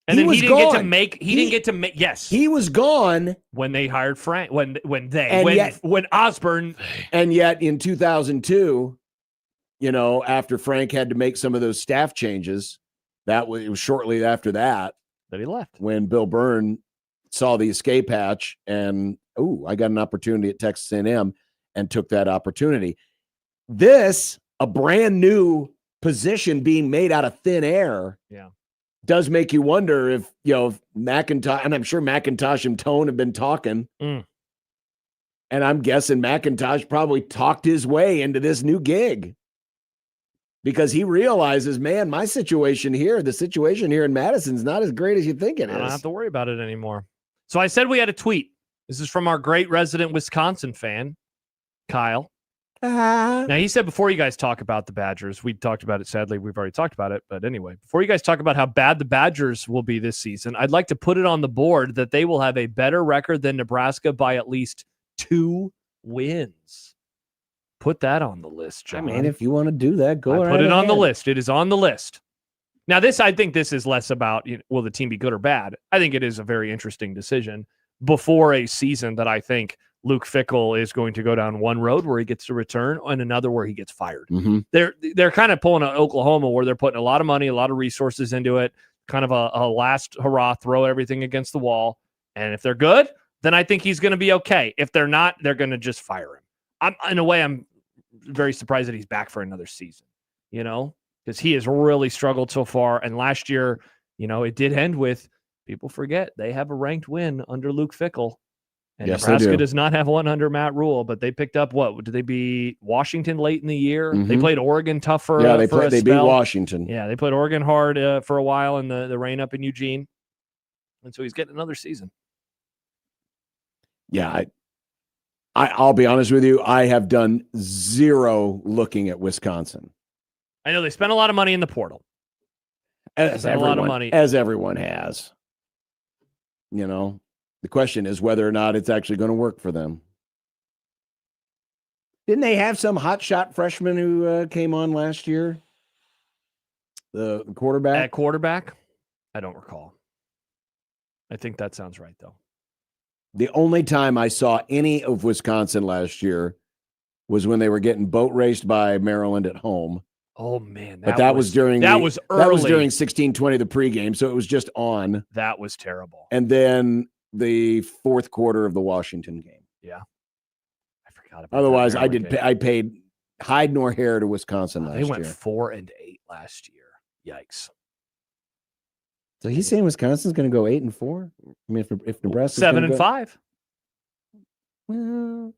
And then he didn't get to make, yes. He was gone when they hired Frank, when Osborne. And yet in 2002, after Frank had to make some of those staff changes, it was shortly after that he left. When Bill Byrne saw the escape hatch and, I got an opportunity at Texas A&M, and took that opportunity. A brand new position being made out of thin air. Yeah. Does make you wonder if, McIntosh, and I'm sure McIntosh and Tone have been talking. And I'm guessing McIntosh probably talked his way into this new gig, because he realizes, man, the situation here in Madison's not as great as you think it is. I don't have to worry about it anymore. So I said we had a tweet. This is from our great resident Wisconsin fan, Kyle. Now, he said, before you guys talk about the Badgers, we talked about it. Sadly, we've already talked about it. But anyway, before you guys talk about how bad the Badgers will be this season, I'd like to put it on the board that they will have a better record than Nebraska by at least 2 wins. Put that on the list, John. I mean, if you want to do that, go ahead. Put it on the list. It is on the list. Now, I think this is less about, will the team be good or bad? I think it is a very interesting decision before a season that I think Luke Fickell is going to go down one road where he gets to return and another where he gets fired. They're kind of pulling an Oklahoma where they're putting a lot of money, a lot of resources into it, kind of a last hurrah, throw everything against the wall. And if they're good, then I think he's going to be okay. If they're not, they're going to just fire him. In a way, I'm very surprised that he's back for another season, because he has really struggled so far. And last year, it did end with, people forget, they have a ranked win under Luke Fickell. And yes, Nebraska does not have one under Matt Rule, but they picked up did they beat Washington late in the year? They played Oregon tough for they beat Washington. Yeah, they played Oregon hard for a while in the rain up in Eugene. And so he's getting another season. Yeah, I'll be honest with you, I have done zero looking at Wisconsin. I know they spent a lot of money in the portal. As everyone has. The question is whether or not it's actually going to work for them. Didn't they have some hotshot freshman who came on last year? The quarterback? At quarterback? I don't recall. I think that sounds right, though. The only time I saw any of Wisconsin last year was when they were getting boat raced by Maryland at home. Oh, man. That was during early. That was during 16-20, the pregame, so it was just on. That was terrible. And then the fourth quarter of the Washington game. Yeah. I forgot about Otherwise, I paid hide nor hair to Wisconsin last year. They went 4-8 last year. Yikes. So he's saying Wisconsin's going to go 8-4? I mean, if Nebraska 7-5. 7-5.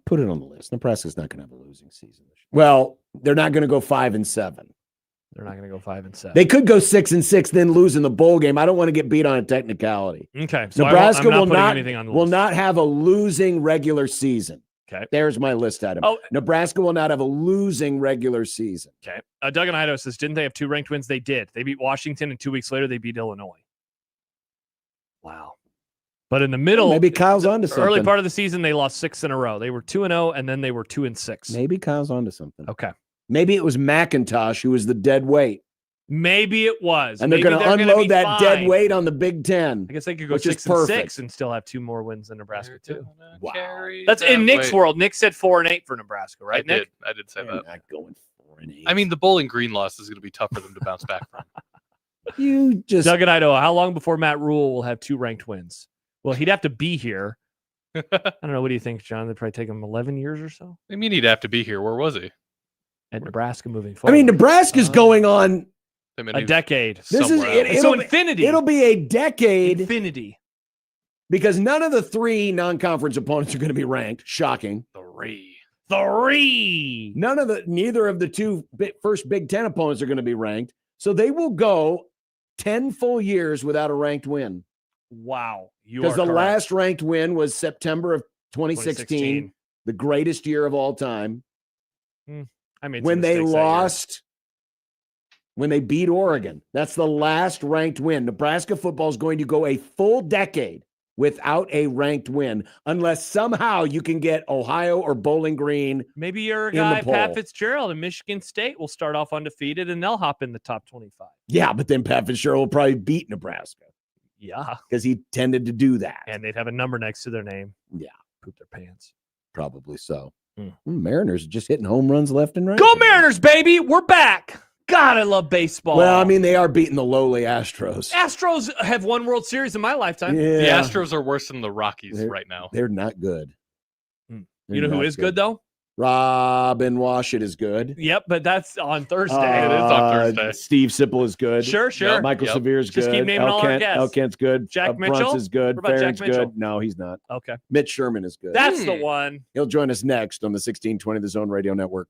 Put it on the list. Nebraska's not going to have a losing season. Well, they're not going to go 5-7. They're not going to go 5-7. They could go 6-6, then lose in the bowl game. I don't want to get beat on a technicality. Okay, so Nebraska I'm not will putting not anything on the will list. not have a losing regular season. Okay, there's my list item. Oh, Nebraska will not have a losing regular season. Okay, Doug and Idaho says, didn't they have 2 ranked wins? They did. They beat Washington, and 2 weeks later they beat Illinois. Wow. But in the middle, maybe Kyle's onto something. Early part of the season, they lost 6 in a row. They were 2-0, and then they were 2-6. Maybe Kyle's onto something. Okay. Maybe it was McIntosh who was the dead weight. Maybe it was. And they're going to unload that dead weight on the Big Ten. I guess they could go 6-6 and still have 2 more wins than Nebraska, too. Wow. That's in Nick's world. Nick said 4-8 for Nebraska, right, I Nick? I did say that. Not going 4-8. I mean, the Bowling Green loss is going to be tough for them to bounce back from. You just Doug and Idaho, how long before Matt Rule will have 2 ranked wins? Well, he'd have to be here. I don't know. What do you think, John? It'd probably take him 11 years or so. I mean, he'd have to be here. Where was he? At Nebraska moving forward. I mean, Nebraska's going on a decade. This is so infinity. It'll be a decade. Infinity. Because none of the 3 non-conference opponents are going to be ranked. Shocking. 3. Neither of the 2 first Big Ten opponents are going to be ranked. So they will go 10 full years without a ranked win. Wow. Because the last ranked win was September of 2016, the greatest year of all time. I made when they lost, when they beat Oregon. That's the last ranked win. Nebraska football is going to go a full decade without a ranked win, unless somehow you can get Ohio or Bowling Green. Maybe your guy, Pat Fitzgerald, and Michigan State will start off undefeated, and they'll hop in the top 25. Yeah, but then Pat Fitzgerald will probably beat Nebraska. Yeah. Because he tended to do that. And they'd have a number next to their name. Yeah. Poop their pants. Probably so. Mariners are just hitting home runs left and right. Go Mariners, baby. We're back. God, I love baseball. Well, I mean, they are beating the lowly Astros. Astros have won World Series in my lifetime. Yeah. The Astros are worse than the Rockies right now. They're not good. You know who is good, though? Robin Washut is good. Yep, but that's on Thursday. It is on Thursday. Steve Sipple is good. Sure. Michael Severe is good. Just keep naming all our guests. El Kent's good. Jack Mitchell? Bruns is good. What about Jack Farron's Mitchell? good. No, he's not. Okay. Mitch Sherman is good. That's the one. He'll join us next on the 1620 The Zone Radio Network.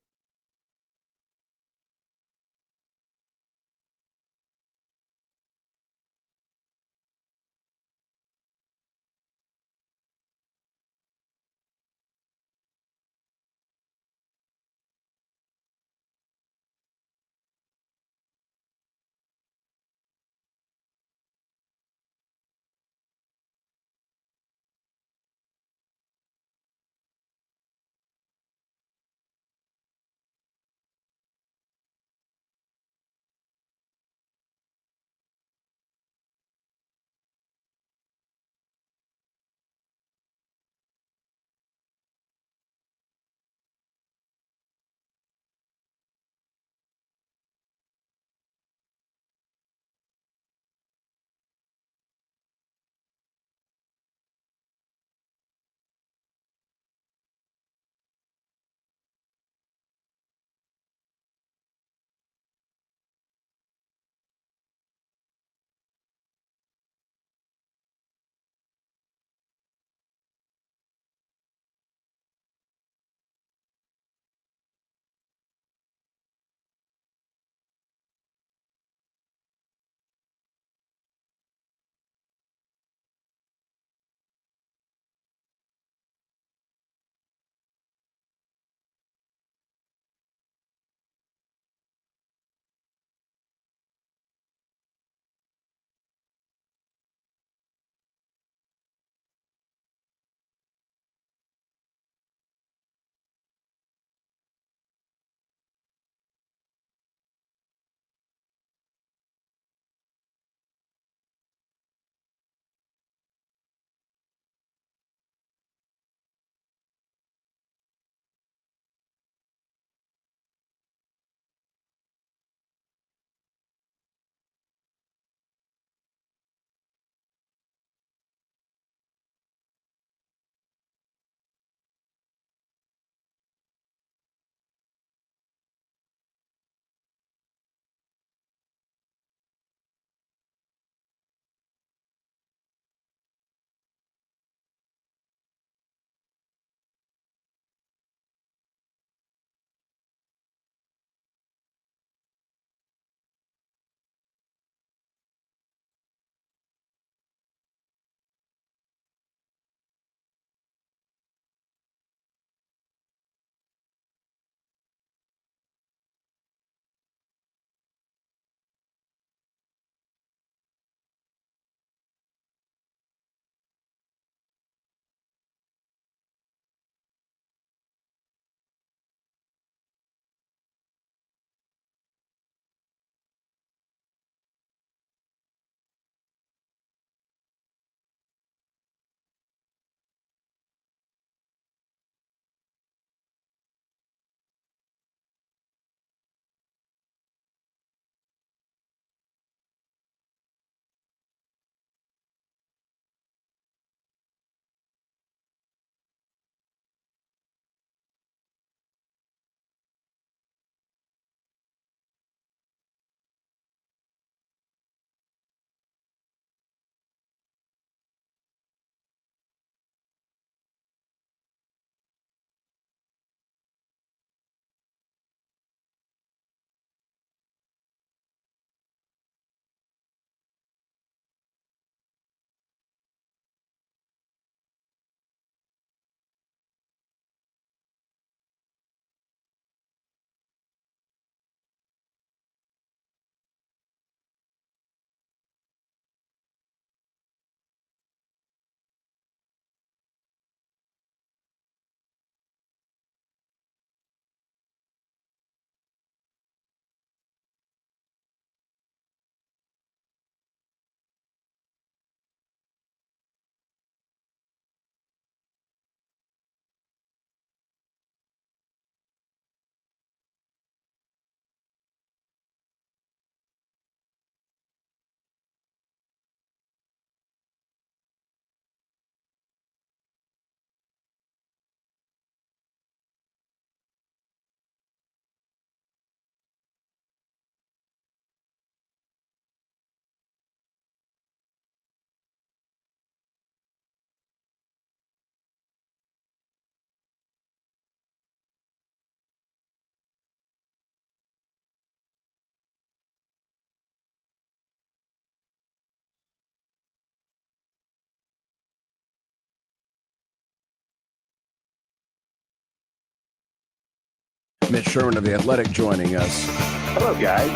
Mitch Sherman of The Athletic joining us. Hello, guys.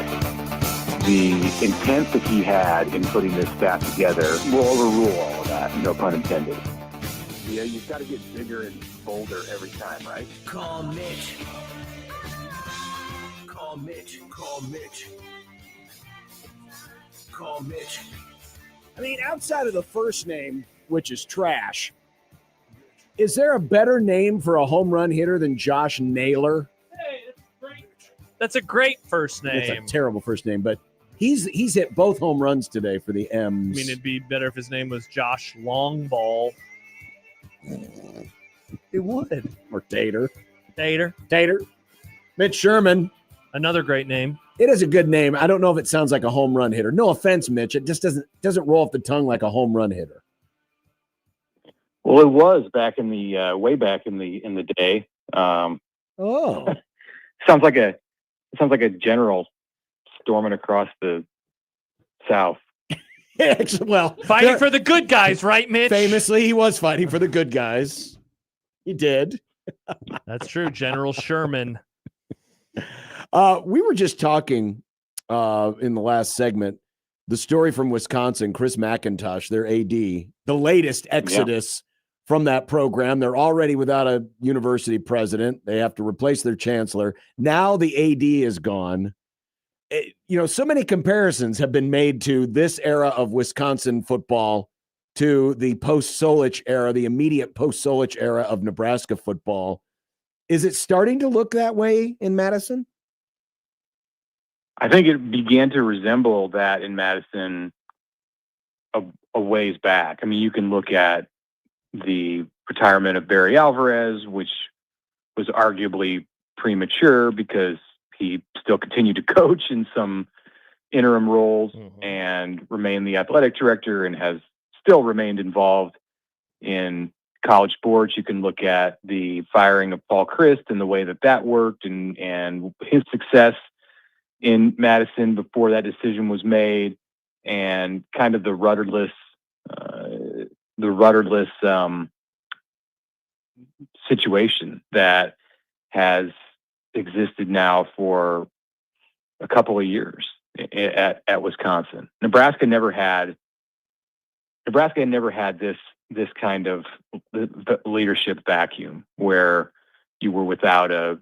The intent that he had in putting this staff together will overrule all of that, no pun intended. Yeah, you've got to get bigger and bolder every time, right? Call Mitch. Call Mitch. Call Mitch. Call Mitch. I mean, outside of the first name, which is trash, is there a better name for a home run hitter than Josh Naylor? Hey, that's a great first name. It's a terrible first name, but he's hit both home runs today for the M's. I mean, it'd be better if his name was Josh Longball. It would. Or Tater. Tater. Mitch Sherman. Another great name. It is a good name. I don't know if it sounds like a home run hitter. No offense, Mitch. It just doesn't roll off the tongue like a home run hitter. Well, it was back in the way back in the day. Oh, sounds like a general storming across the South. well, Fighting for the good guys, right, Mitch? Famously, he was fighting for the good guys. He did. That's true. General Sherman. We were just talking in the last segment, the story from Wisconsin, Chris McIntosh, their AD, the latest exodus from that program. They're already without a university president. They have to replace their chancellor. Now the AD is gone. So many comparisons have been made to this era of Wisconsin football to the post-Solich era, the immediate post-Solich era of Nebraska football. Is it starting to look that way in Madison? I think it began to resemble that in Madison a ways back. I mean, you can look at the retirement of Barry Alvarez, which was arguably premature because he still continued to coach in some interim roles and remained the athletic director and has still remained involved in college sports. You can look at the firing of Paul Christ and the way that worked and his success in Madison before that decision was made, and kind of the rudderless situation that has existed now for a couple of years at Wisconsin. Nebraska had never had this kind of leadership vacuum where you were without a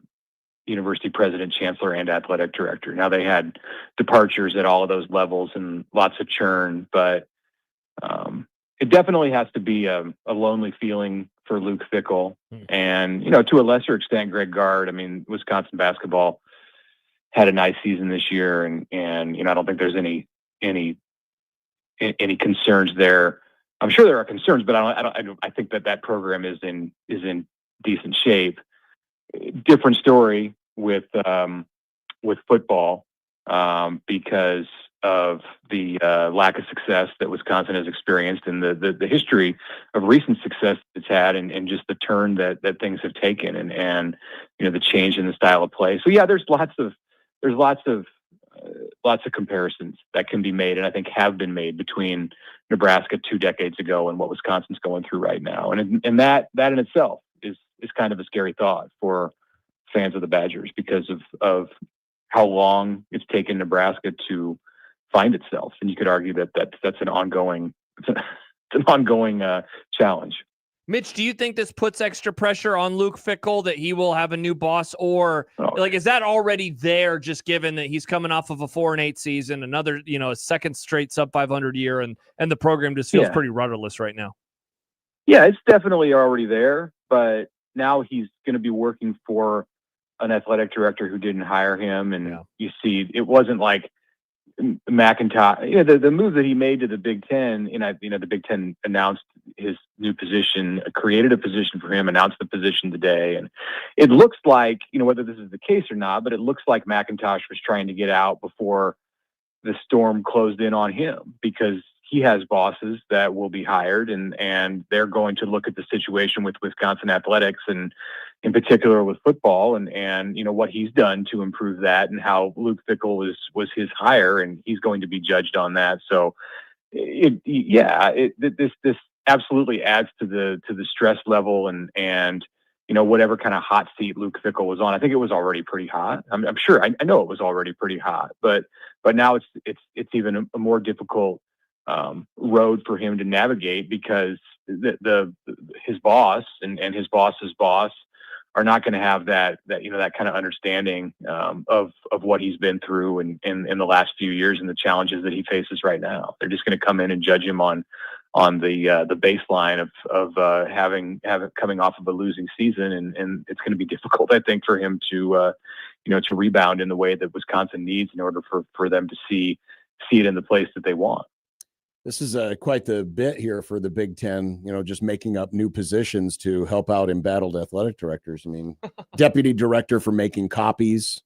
university president, chancellor, and athletic director. Now they had departures at all of those levels and lots of churn, but it definitely has to be a lonely feeling for Luke Fickell and, to a lesser extent, Greg Gard. I mean, Wisconsin basketball had a nice season this year, and I don't think there's any concerns there. I'm sure there are concerns, but I think that program is in decent shape. Different story with football because of the lack of success that Wisconsin has experienced and the history of recent success it's had and just the turn that things have taken and the change in the style of play. So yeah, there's lots of comparisons that can be made and I think have been made between Nebraska 2 decades ago and what Wisconsin's going through right now. And that in itself is kind of a scary thought for fans of the Badgers because of how long it's taken Nebraska to find itself. And you could argue that's an ongoing challenge. Mitch, do you think this puts extra pressure on Luke Fickell that he will have a new boss, or is that already there just given that he's coming off of a 4-8 season, another, a second straight sub 500 year and the program just feels pretty rudderless right now? Yeah, it's definitely already there, but now he's going to be working for an athletic director who didn't hire him. And you see, it wasn't like McIntosh, the move that he made to the Big Ten, the Big Ten announced his new position, created a position for him, announced the position today. And it looks like, whether this is the case or not, but it looks like McIntosh was trying to get out before the storm closed in on him because he has bosses that will be hired and they're going to look at the situation with Wisconsin athletics and in particular with football and what he's done to improve that and how Luke Fickell was his hire and he's going to be judged on that. So this absolutely adds to the stress level and whatever kind of hot seat Luke Fickell was on. I think it was already pretty hot. I'm sure. I know it was already pretty hot, but now it's even a more difficult road for him to navigate because his boss and his boss's boss are not going to have that kind of understanding of what he's been through in the last few years and the challenges that he faces right now. They're just going to come in and judge him on the baseline of having coming off of a losing season, and it's going to be difficult, I think, for him to rebound in the way that Wisconsin needs in order for them to see it in the place that they want. This is quite the bit here for the Big Ten, just making up new positions to help out embattled athletic directors. I mean, deputy director for making copies,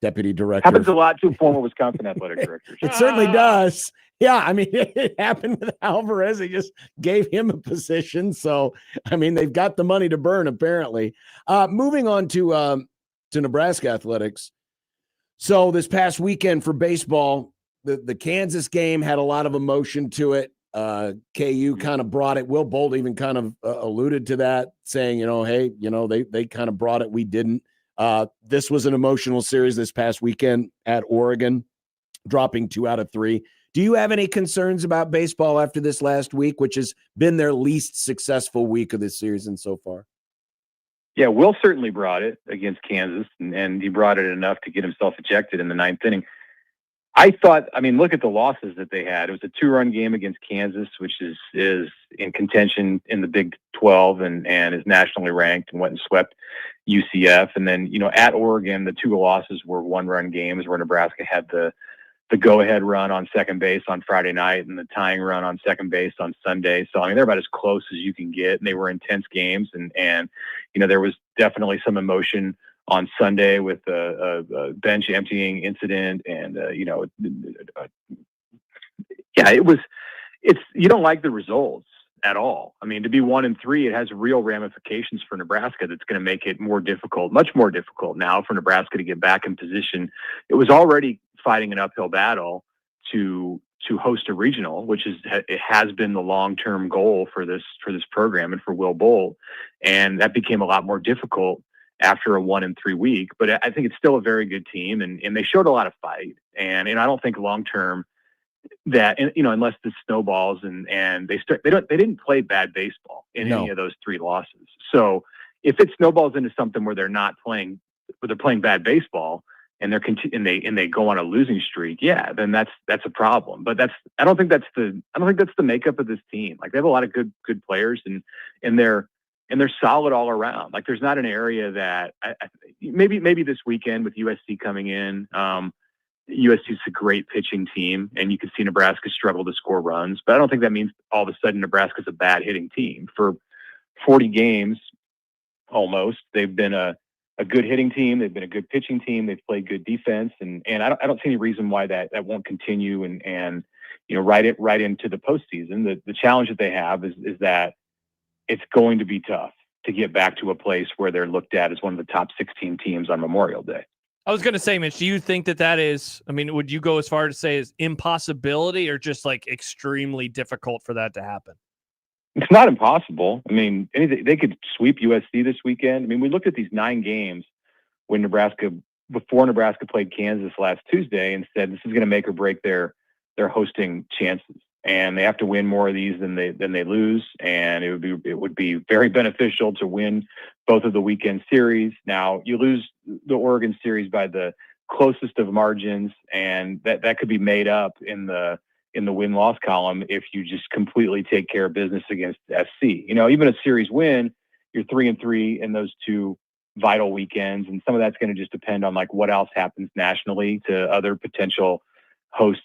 deputy director. Happens a lot to former Wisconsin athletic directors. It certainly does. Yeah, I mean, it happened with Alvarez. They just gave him a position. So, I mean, they've got the money to burn, apparently. Moving on to Nebraska athletics. So this past weekend for baseball, the Kansas game had a lot of emotion to it. KU kind of brought it. Will Bolt even kind of alluded to that, saying, hey, they kind of brought it. We didn't. This was an emotional series this past weekend at Oregon, dropping 2 out of 3. Do you have any concerns about baseball after this last week, which has been their least successful week of this season so far? Yeah, Will certainly brought it against Kansas, and he brought it enough to get himself ejected in the 9th inning. I thought, look at the losses that they had. It was a 2-run game against Kansas, which is in contention in the Big 12 and is nationally ranked, and went and swept UCF. And then, at Oregon, the 2 losses were 1-run games where Nebraska had the go-ahead run on second base on Friday night and the tying run on second base on Sunday. So, they're about as close as you can get, and they were intense games. And there was definitely some emotion on Sunday with a bench emptying incident. And, you don't like the results at all. To be 1-3, it has real ramifications for Nebraska. That's going to make it more difficult, much more difficult now for Nebraska to get back in position. It was already fighting an uphill battle to host a regional, which has been the long-term goal for this program and for Will Bolt. And that became a lot more difficult after a 1-3 week, but I think it's still a very good team, and they showed a lot of fight. And I don't think long-term that, unless this snowballs and they didn't play bad baseball in any of those 3 losses. So if it snowballs into something where they're playing bad baseball, and they go on a losing streak, yeah, then that's a problem. But I don't think that's the makeup of this team. Like, they have a lot of good players, and they're solid all around. Like, there's not an area that maybe this weekend with USC coming in, USC's a great pitching team, and you can see Nebraska struggle to score runs. But I don't think that means all of a sudden Nebraska's a bad hitting team. For 40 games, almost, they've been a good hitting team. They've been a good pitching team. They've played good defense, and I don't see any reason why that won't continue and right into the postseason. The challenge that they have is that it's going to be tough to get back to a place where they're looked at as one of the top 16 teams on Memorial Day. I was going to say, Mitch, do you think that is, would you go as far to say as impossibility or just like extremely difficult for that to happen? It's not impossible. They could sweep USC this weekend. We looked at these 9 games before Nebraska played Kansas last Tuesday, and said this is going to make or break their hosting chances. And they have to win more of these than they lose. And it would be very beneficial to win both of the weekend series. Now, you lose the Oregon series by the closest of margins, and that could be made up in the win-loss column if you just completely take care of business against SC. Even a series win, you're 3-3 in those 2 vital weekends, and some of that's going to just depend on like what else happens nationally to other potential host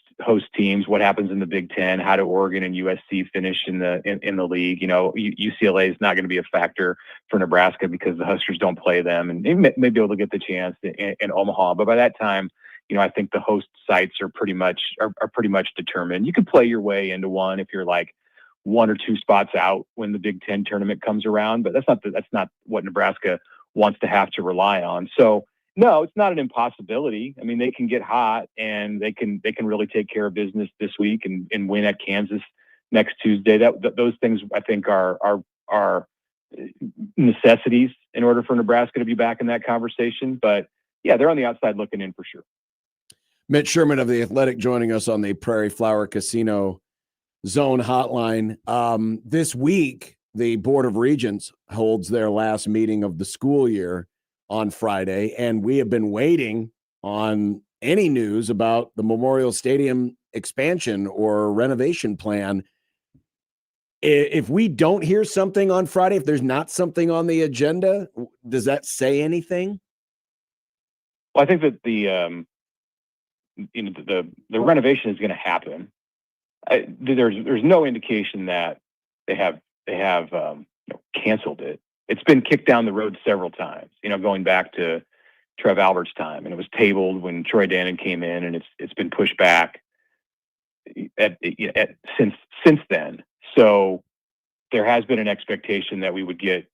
teams, what happens in the Big Ten, how do Oregon and USC finish in the league. UCLA is not going to be a factor for Nebraska because the Huskers don't play them, and they may be able to get the chance in Omaha. But by that time, I think the host sites are pretty much determined. You can play your way into one if you're like 1 or 2 spots out when the Big Ten tournament comes around, but that's not what Nebraska wants to have to rely on. So no, it's not an impossibility. They can get hot, and they can really take care of business this week and win at Kansas next Tuesday. Those things I think are necessities in order for Nebraska to be back in that conversation. But yeah, they're on the outside looking in for sure. Mitch Sherman of The Athletic joining us on the Prairie Flower Casino Zone hotline. This week, the Board of Regents holds their last meeting of the school year on Friday, and we have been waiting on any news about the Memorial Stadium expansion or renovation plan. If we don't hear something on Friday, if there's not something on the agenda, does that say anything? Well, I think that the renovation is going to happen. There's no indication that they have canceled it. It's been kicked down the road several times, going back to Trev Albert's time, and it was tabled when Troy Dannon came in, and it's been pushed back since then. So there has been an expectation that we would get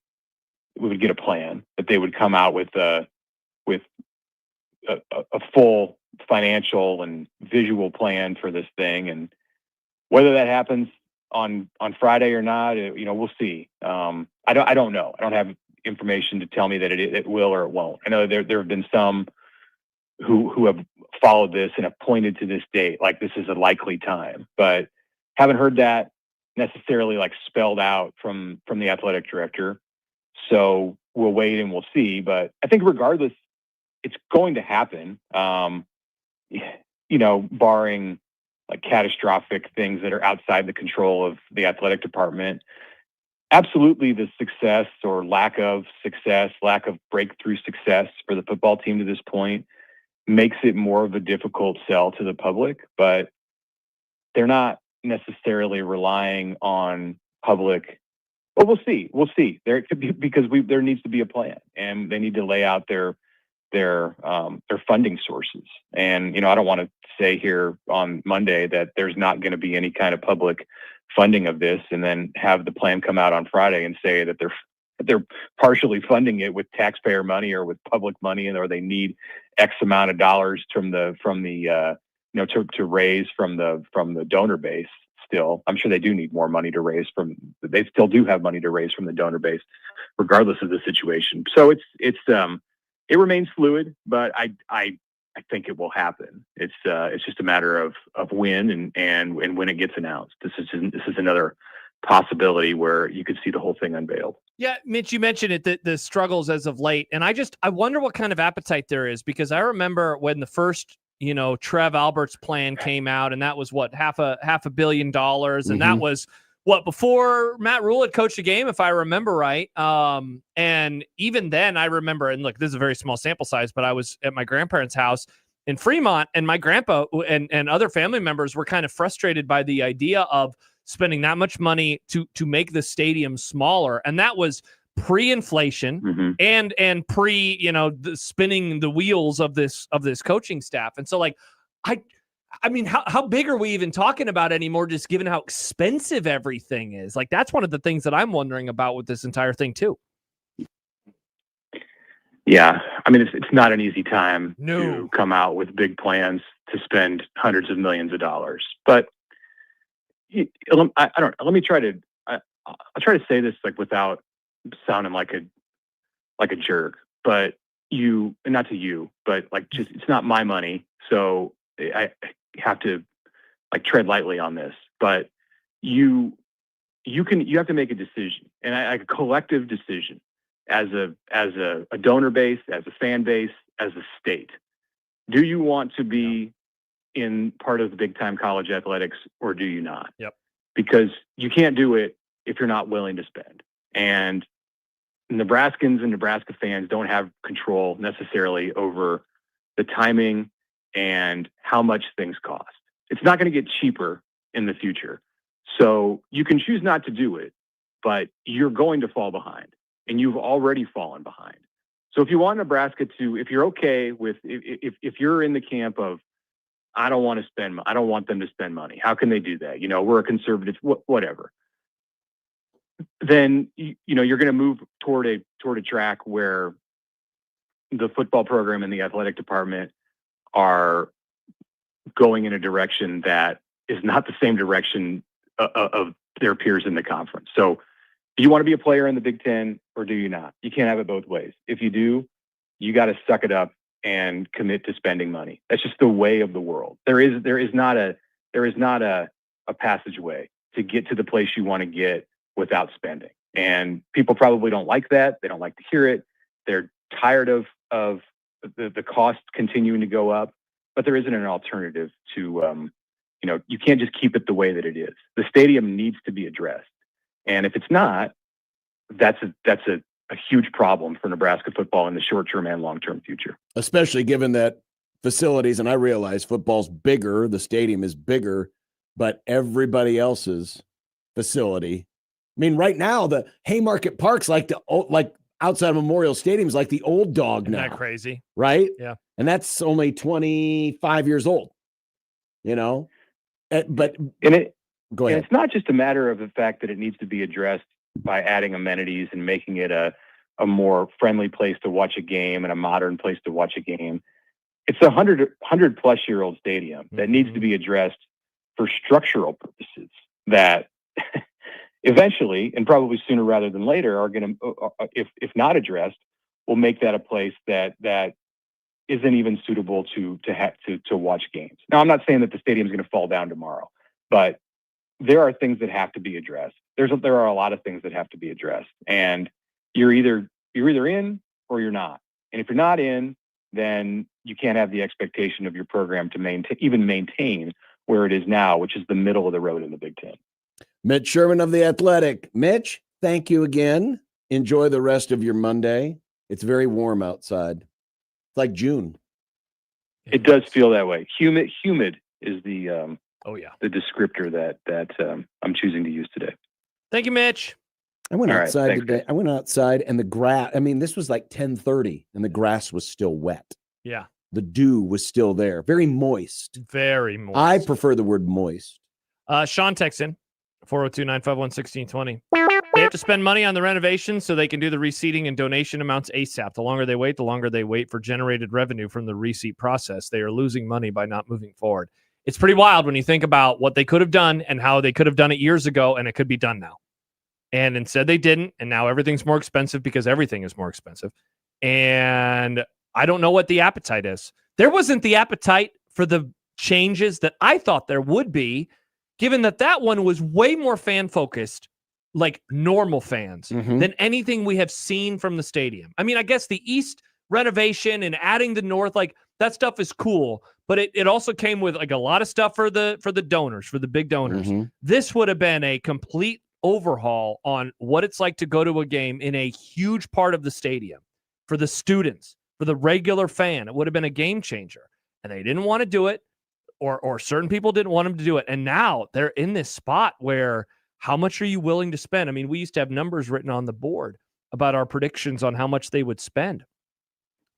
a plan, that they would come out with a full financial and visual plan for this thing, and whether that happens on Friday or not, we'll see. I don't know. I don't have information to tell me that it will or it won't. I know there have been some who have followed this and have pointed to this date like this is a likely time, but haven't heard that necessarily spelled out from the athletic director. So we'll wait and we'll see. But I think regardless, it's going to happen. Barring catastrophic things that are outside the control of the athletic department. Absolutely, the success or lack of breakthrough success for the football team to this point makes it more of a difficult sell to the public, but they're not necessarily relying on public. Well, we'll see. There could be, because there needs to be a plan, and they need to lay out their funding sources. And I don't want to say here on Monday that there's not going to be any kind of public funding of this, and then have the plan come out on Friday and say that they're partially funding it with taxpayer money or with public money, or they need X amount of dollars to raise from the donor base. Still, I'm sure they do need more money to raise they still do have money to raise from the donor base, regardless of the situation. So it remains fluid, but I think it will happen. It's just a matter of when and when it gets announced. This is another possibility where you could see the whole thing unveiled. Yeah, Mitch, you mentioned it, the struggles as of late, and I wonder what kind of appetite there is, because I remember when the first Trev Albert's plan came out, and that was what, $500 million, and that was before Matt Rule had coached a game, if I remember right. And even then, I remember, and look, this is a very small sample size, but I was at my grandparents' house in Fremont, and my grandpa and other family members were kind of frustrated by the idea of spending that much money to make the stadium smaller, and that was pre-inflation and pre the spinning the wheels of this coaching staff. And so I mean, how big are we even talking about anymore, just given how expensive everything is? That's one of the things that I'm wondering about with this entire thing too. Yeah. I mean, it's not an easy time to come out with big plans to spend hundreds of millions of dollars, but I don't know. I'll try to say this without sounding like a jerk, but not to you, but just, it's not my money. So I have to tread lightly on this, but you have to make a decision, and a collective decision as a donor base, as a fan base, as a state. Do you want to be in part of the big time college athletics, or do you not? Yep. Because you can't do it if you're not willing to spend. And Nebraskans and Nebraska fans don't have control necessarily over the timing and how much things cost. It's not going to get cheaper in the future. So you can choose not to do it, but you're going to fall behind, and you've already fallen behind. So if you want Nebraska if you're okay with, if you're in the camp of, I don't want them to spend money, how can they do that? We're a conservative, whatever. Then, you're going to move toward a track where the football program and the athletic department are going in a direction that is not the same direction of their peers in the conference. So Do you want to be a player in the Big Ten or do you not? You can't have it both ways. If you do, you got to suck it up and commit to spending money. That's just the way of the world. There is not a passageway to get to the place you want to get without spending. And people probably don't like that. They don't like to hear it. They're tired of the cost continuing to go up, but there isn't an alternative to, you can't just keep it the way that it is. The stadium needs to be addressed. And if it's not, that's a huge problem for Nebraska football in the short-term and long-term future. Especially given that facilities, and I realize football's bigger, the stadium is bigger, but everybody else's facility. I mean, right now, the Haymarket Park's like outside of Memorial Stadium is like the old dog now. Isn't that crazy? Right? Yeah. And that's only 25 years old, But go ahead. And it's not just a matter of the fact that it needs to be addressed by adding amenities and making it a more friendly place to watch a game and a modern place to watch a game. It's a 100-plus-year-old stadium that needs to be addressed for structural purposes that eventually, and probably sooner rather than later, are going to, if not addressed, will make that a place that isn't even suitable to watch games. Now, I'm not saying that the stadium is going to fall down tomorrow, but there are things that have to be addressed. There are a lot of things that have to be addressed, and you're either in or you're not. And if you're not in, then you can't have the expectation of your program to maintain where it is now, which is the middle of the road in the Big Ten. Mitch Sherman of The Athletic. Mitch, thank you again. Enjoy the rest of your Monday. It's very warm outside. It's like June. It does feel that way. Humid is the the descriptor that I'm choosing to use today. Thank you, Mitch. I went outside today. I went outside and the grass, this was like 10:30 and the grass was still wet. Yeah. The dew was still there. Very moist. Very moist. I prefer the word moist. Sean texts in 402-951-1620. They have to spend money on the renovation so they can do the reseating and donation amounts ASAP. The longer they wait for generated revenue from the reseat process. They are losing money by not moving forward. It's pretty wild when you think about what they could have done and how they could have done it years ago, and it could be done now. And instead they didn't, and now everything's more expensive because everything is more expensive. And I don't know what the appetite is. There wasn't the appetite for the changes that I thought there would be, given that one was way more fan-focused, like normal fans, than anything we have seen from the stadium. I mean, I guess the East renovation and adding the North, like that stuff is cool, but it also came with like a lot of stuff for the donors, for the big donors. This would have been a complete overhaul on what it's like to go to a game in a huge part of the stadium for the students, for the regular fan. It would have been a game changer, and they didn't want to do it, or certain people didn't want them to do it. And now they're in this spot where how much are you willing to spend? I mean, we used to have numbers written on the board about our predictions on how much they would spend.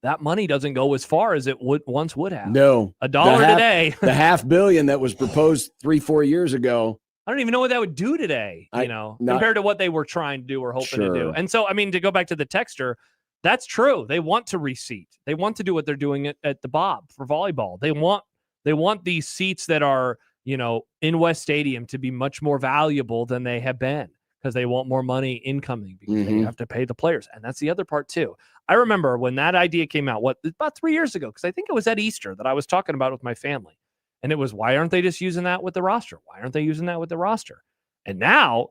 That money doesn't go as far as it once would have. No. $1 today. The $500 million that was proposed 3-4 years ago. I don't even know what that would do today, compared to what they were trying to do or hoping to do. And so, I mean, to go back to the texter, that's true. They want to reseat. They want to do what they're doing at the Bob for volleyball. They want these seats that are, in West Stadium to be much more valuable than they have been, because they want more money incoming because they have to pay the players. And that's the other part too. I remember when that idea came out, about 3 years ago, because I think it was at Easter that I was talking about it with my family. And it was, why aren't they just using that with the roster? Why aren't they using that with the roster? And now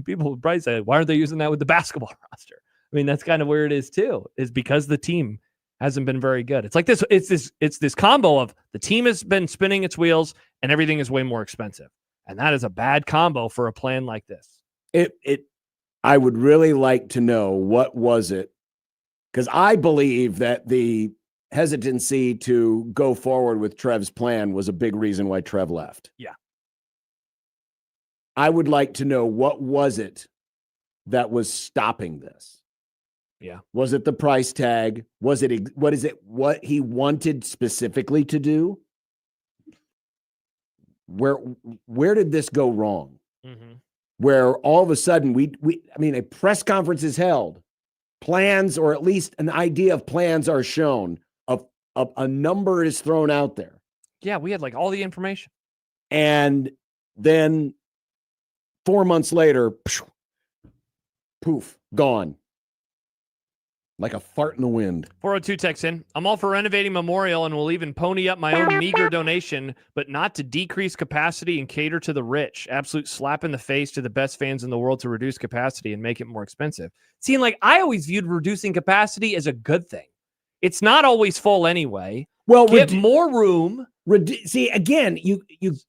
people would probably say, why aren't they using that with the basketball roster? I mean, that's kind of where it is too, is because the team hasn't been very good. It's like this, it's this combo of the team has been spinning its wheels and everything is way more expensive. And that is a bad combo for a plan like this. I would really like to know, what was it? Because I believe that the hesitancy to go forward with Trev's plan was a big reason why Trev left. Yeah. I would like to know, what was it that was stopping this? Yeah. Was it the price tag? Was it, what he wanted specifically to do? Where did this go wrong? Where all of a sudden a press conference is held, plans, or at least an idea of plans are shown, a number is thrown out there. Yeah, we had like all the information. And then 4 months later, Poof, gone. Like a fart in the wind. 402 text in. I'm all for renovating Memorial and will even pony up my own meager donation, but not to decrease capacity and cater to the rich. Absolute slap in the face to the best fans in the world to reduce capacity and make it more expensive. See, like I always viewed reducing capacity as a good thing. It's not always full anyway. Well, get more room. See, again, you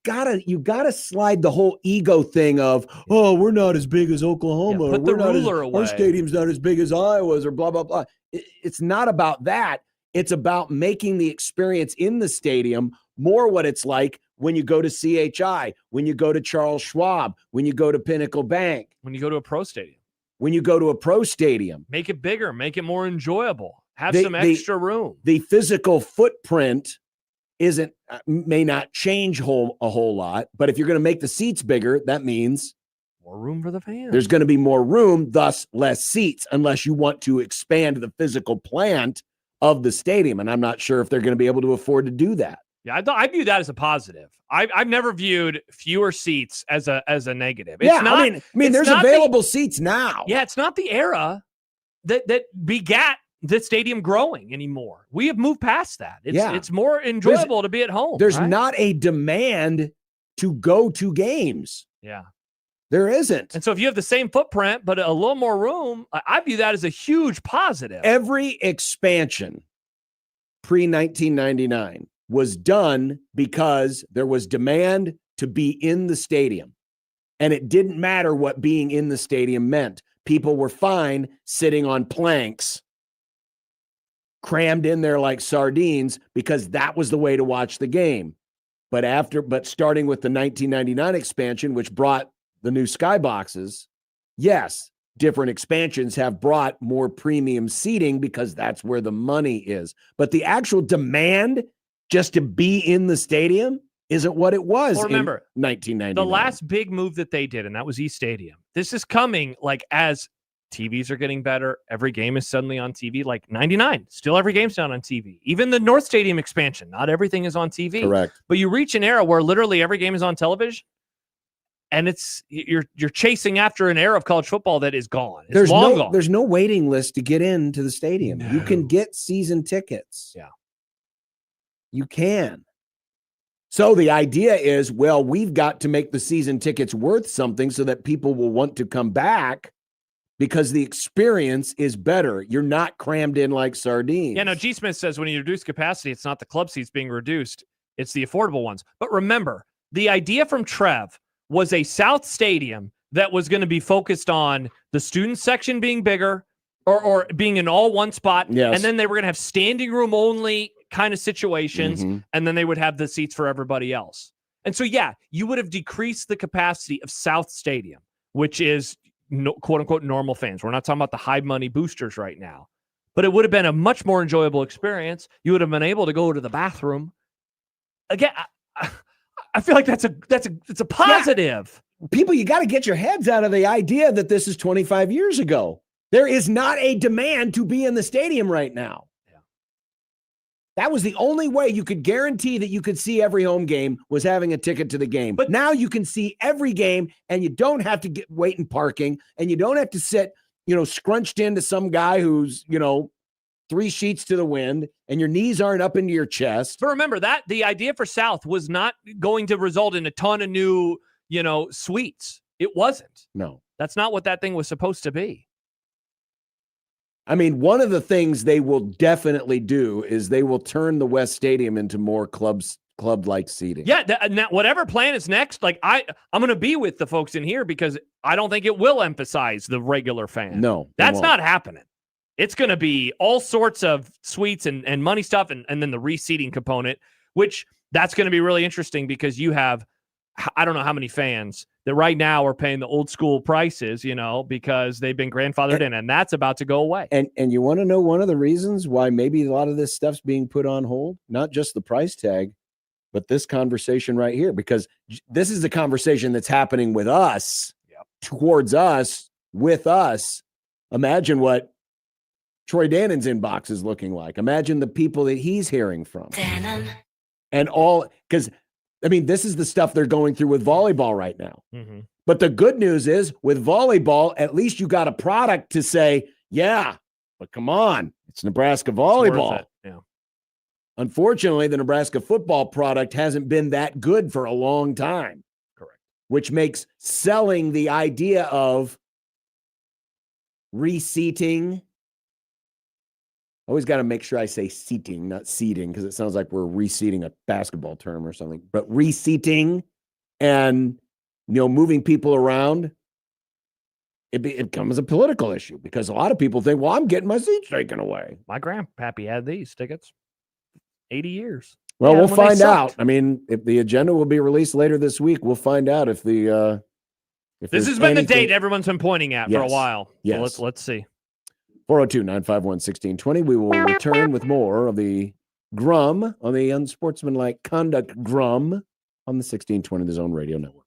gotta slide the whole ego thing of, oh, we're not as big as Oklahoma. Yeah, put the ruler away. Our stadium's not as big as Iowa's, or blah blah blah. It's not about that. It's about making the experience in the stadium more what it's like when you go to CHI, when you go to Charles Schwab, when you go to Pinnacle Bank, when you go to a pro stadium. When you go to a pro stadium, make it bigger, make it more enjoyable. Have some extra room. The physical footprint may not change a whole lot, but if you're going to make the seats bigger, that means more room for the fans. There's going to be more room, thus less seats, unless you want to expand the physical plant of the stadium. And I'm not sure if they're going to be able to afford to do that. Yeah, I view that as a positive. I've never viewed fewer seats as a negative. It's not, I mean, there's available seats now. Yeah, it's not the era that begat the stadium growing anymore. We have moved past that. It's more enjoyable to be at home. There's not a demand to go to games. Yeah. There isn't. And so if you have the same footprint, but a little more room, I view that as a huge positive. Every expansion pre-1999 was done because there was demand to be in the stadium. And it didn't matter what being in the stadium meant. People were fine sitting on planks, crammed in there like sardines, because that was the way to watch the game. But starting with the 1999 expansion, which brought the new skyboxes, yes, different expansions have brought more premium seating because that's where the money is. But the actual demand just to be in the stadium isn't what it was. Well, remember, in 1999. The last big move that they did, and that was East Stadium. This is coming like as TVs are getting better. Every game is suddenly on TV. Like 99, still every game's not on TV. Even the North Stadium expansion, not everything is on TV. Correct. But you reach an era where literally every game is on television, and you're chasing after an era of college football that is gone. It's long gone. There's no waiting list to get into the stadium. No. You can get season tickets. Yeah. You can. So the idea is, well, we've got to make the season tickets worth something so that people will want to come back because the experience is better. You're not crammed in like sardines. Yeah, no, G. Smith says when you reduce capacity, it's not the club seats being reduced, it's the affordable ones. But remember, the idea from Trev was a South Stadium that was going to be focused on the student section being bigger or being in all one spot. Yes. And then they were going to have standing room only kind of situations, and then they would have the seats for everybody else. And so, yeah, you would have decreased the capacity of South Stadium, which is quote unquote normal fans. We're not talking about the high money boosters right now, but it would have been a much more enjoyable experience. You would have been able to go to the bathroom. Again, I feel like it's a positive. Yeah. People, you got to get your heads out of the idea that this is 25 years ago. There is not a demand to be in the stadium right now. That was the only way you could guarantee that you could see every home game was having a ticket to the game. But now you can see every game, and you don't have to wait in parking, and you don't have to sit, scrunched into some guy who's, 3 sheets to the wind, and your knees aren't up into your chest. But remember that the idea for South was not going to result in a ton of new, suites. It wasn't. No. That's not what that thing was supposed to be. I mean, one of the things they will definitely do is they will turn the West Stadium into more club-like seating. Yeah, now whatever plan is next, like I'm going to be with the folks in here because I don't think it will emphasize the regular fan. No, that's not happening. It's going to be all sorts of suites and money stuff, and then the reseating component, which that's going to be really interesting because you have, I don't know how many fans that right now are paying the old school prices, because they've been grandfathered in, and that's about to go away. And you want to know one of the reasons why maybe a lot of this stuff's being put on hold? Not just the price tag, but this conversation right here, because this is the conversation that's happening with us, towards us, with us. Imagine what Troy Dannon's inbox is looking like. Imagine the people that he's hearing from. Dannon. And all, because I mean, this is the stuff they're going through with volleyball right now. Mm-hmm. But the good news is with volleyball, at least you got a product to say, yeah, but come on, it's Nebraska volleyball. It's worth it. Yeah. Unfortunately, the Nebraska football product hasn't been that good for a long time. Correct. Which makes selling the idea of reseating. Always got to make sure I say seating, not seating, because it sounds like we're reseating a basketball term or something. But reseating and moving people around, it becomes a political issue because a lot of people think, well, I'm getting my seats taken away. My grandpappy had these tickets 80 years. Well, we'll find out. I mean, if the agenda will be released later this week, we'll find out if the this has been the date everyone's been pointing at for a while. Yes. So let's see. 402-951-1620. We will return with more of the Grum on the Unsportsmanlike Conduct Grum on the 1620 The Zone Radio Network.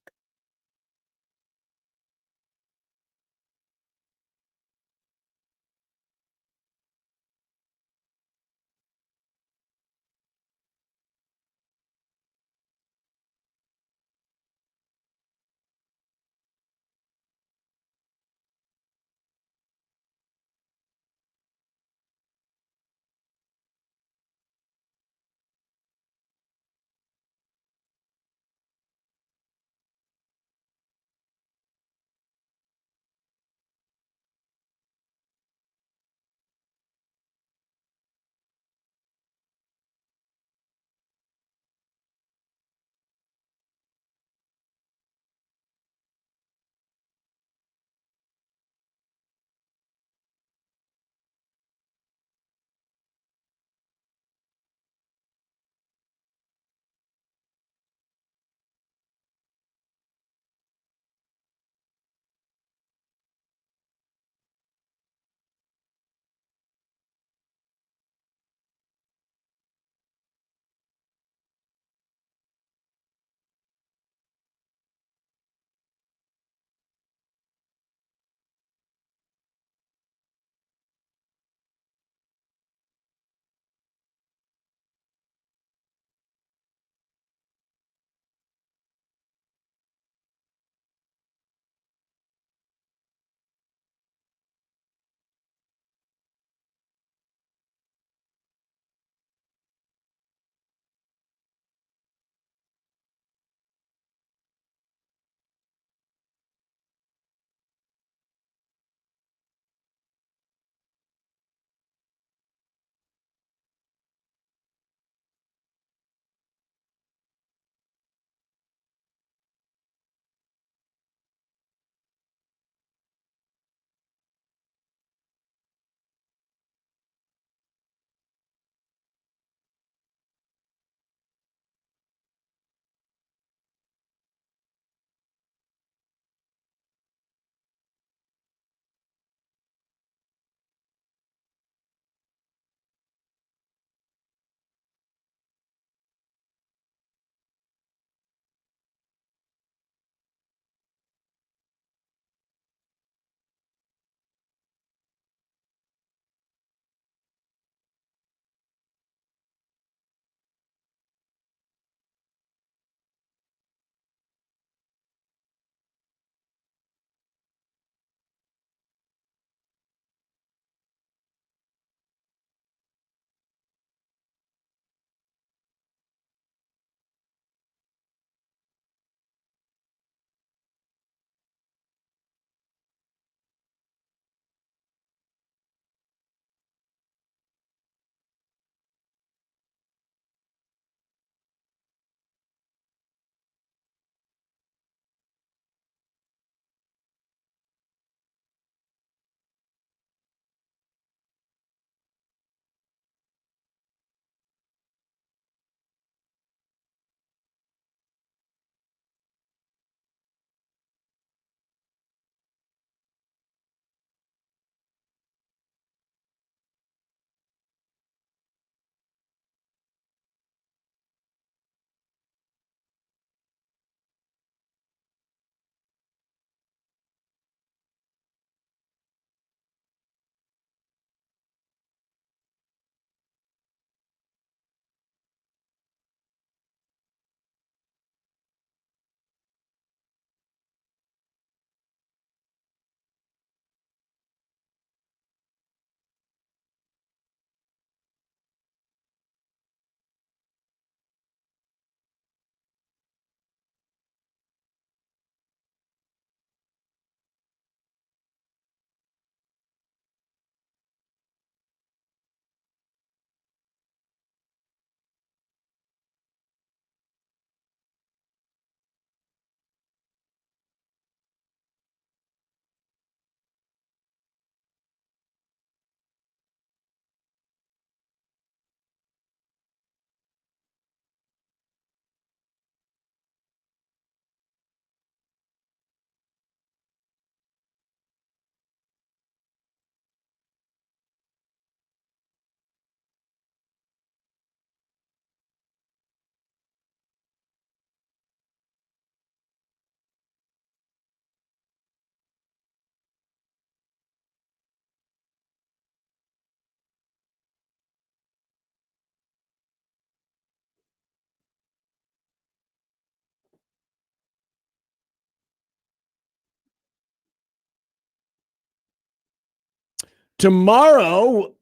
Tomorrow,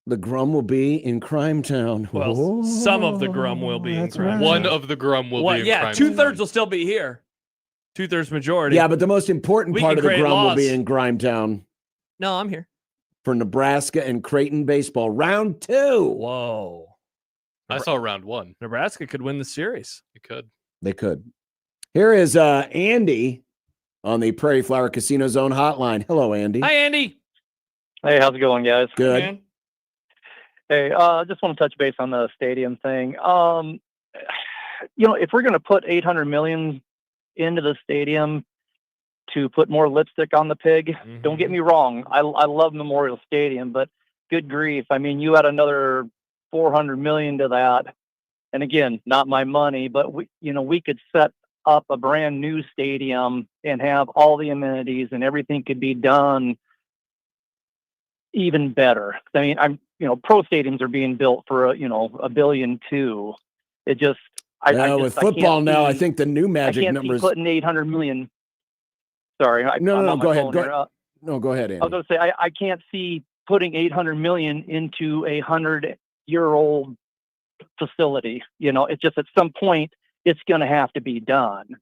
the Grum will be in Crime Town. Well, some of the Grum will be in Crime Town. One of the Grum will be in Crime Town. 2/3 will still be here. 2/3 majority. Yeah, but the most important part of the Grum will be in Crime Town. No, I'm here. For Nebraska and Creighton baseball. Round 2. Whoa. I saw round 1. Nebraska could win the series. It could. They could. Here is Andy on the Prairie Flower Casino Zone hotline. Hello, Andy. Hi, Andy. Hey, how's it going, guys? Good. Man. Hey, I just want to touch base on the stadium thing. If we're going to put $800 million into the stadium to put more lipstick on the pig, don't get me wrong. I love Memorial Stadium, but good grief. I mean, you add another $400 million to that. And again, not my money, but we could set up a brand new stadium and have all the amenities and everything could be done even better. I mean, pro stadiums are being built for $1 billion too. It just, with football now, I think the new magic numbers putting $800 million. Sorry, no, go ahead. Go ahead, Andy. I was going to say I can't see putting $800 million into a 100-year-old facility. It's just at some point it's going to have to be done.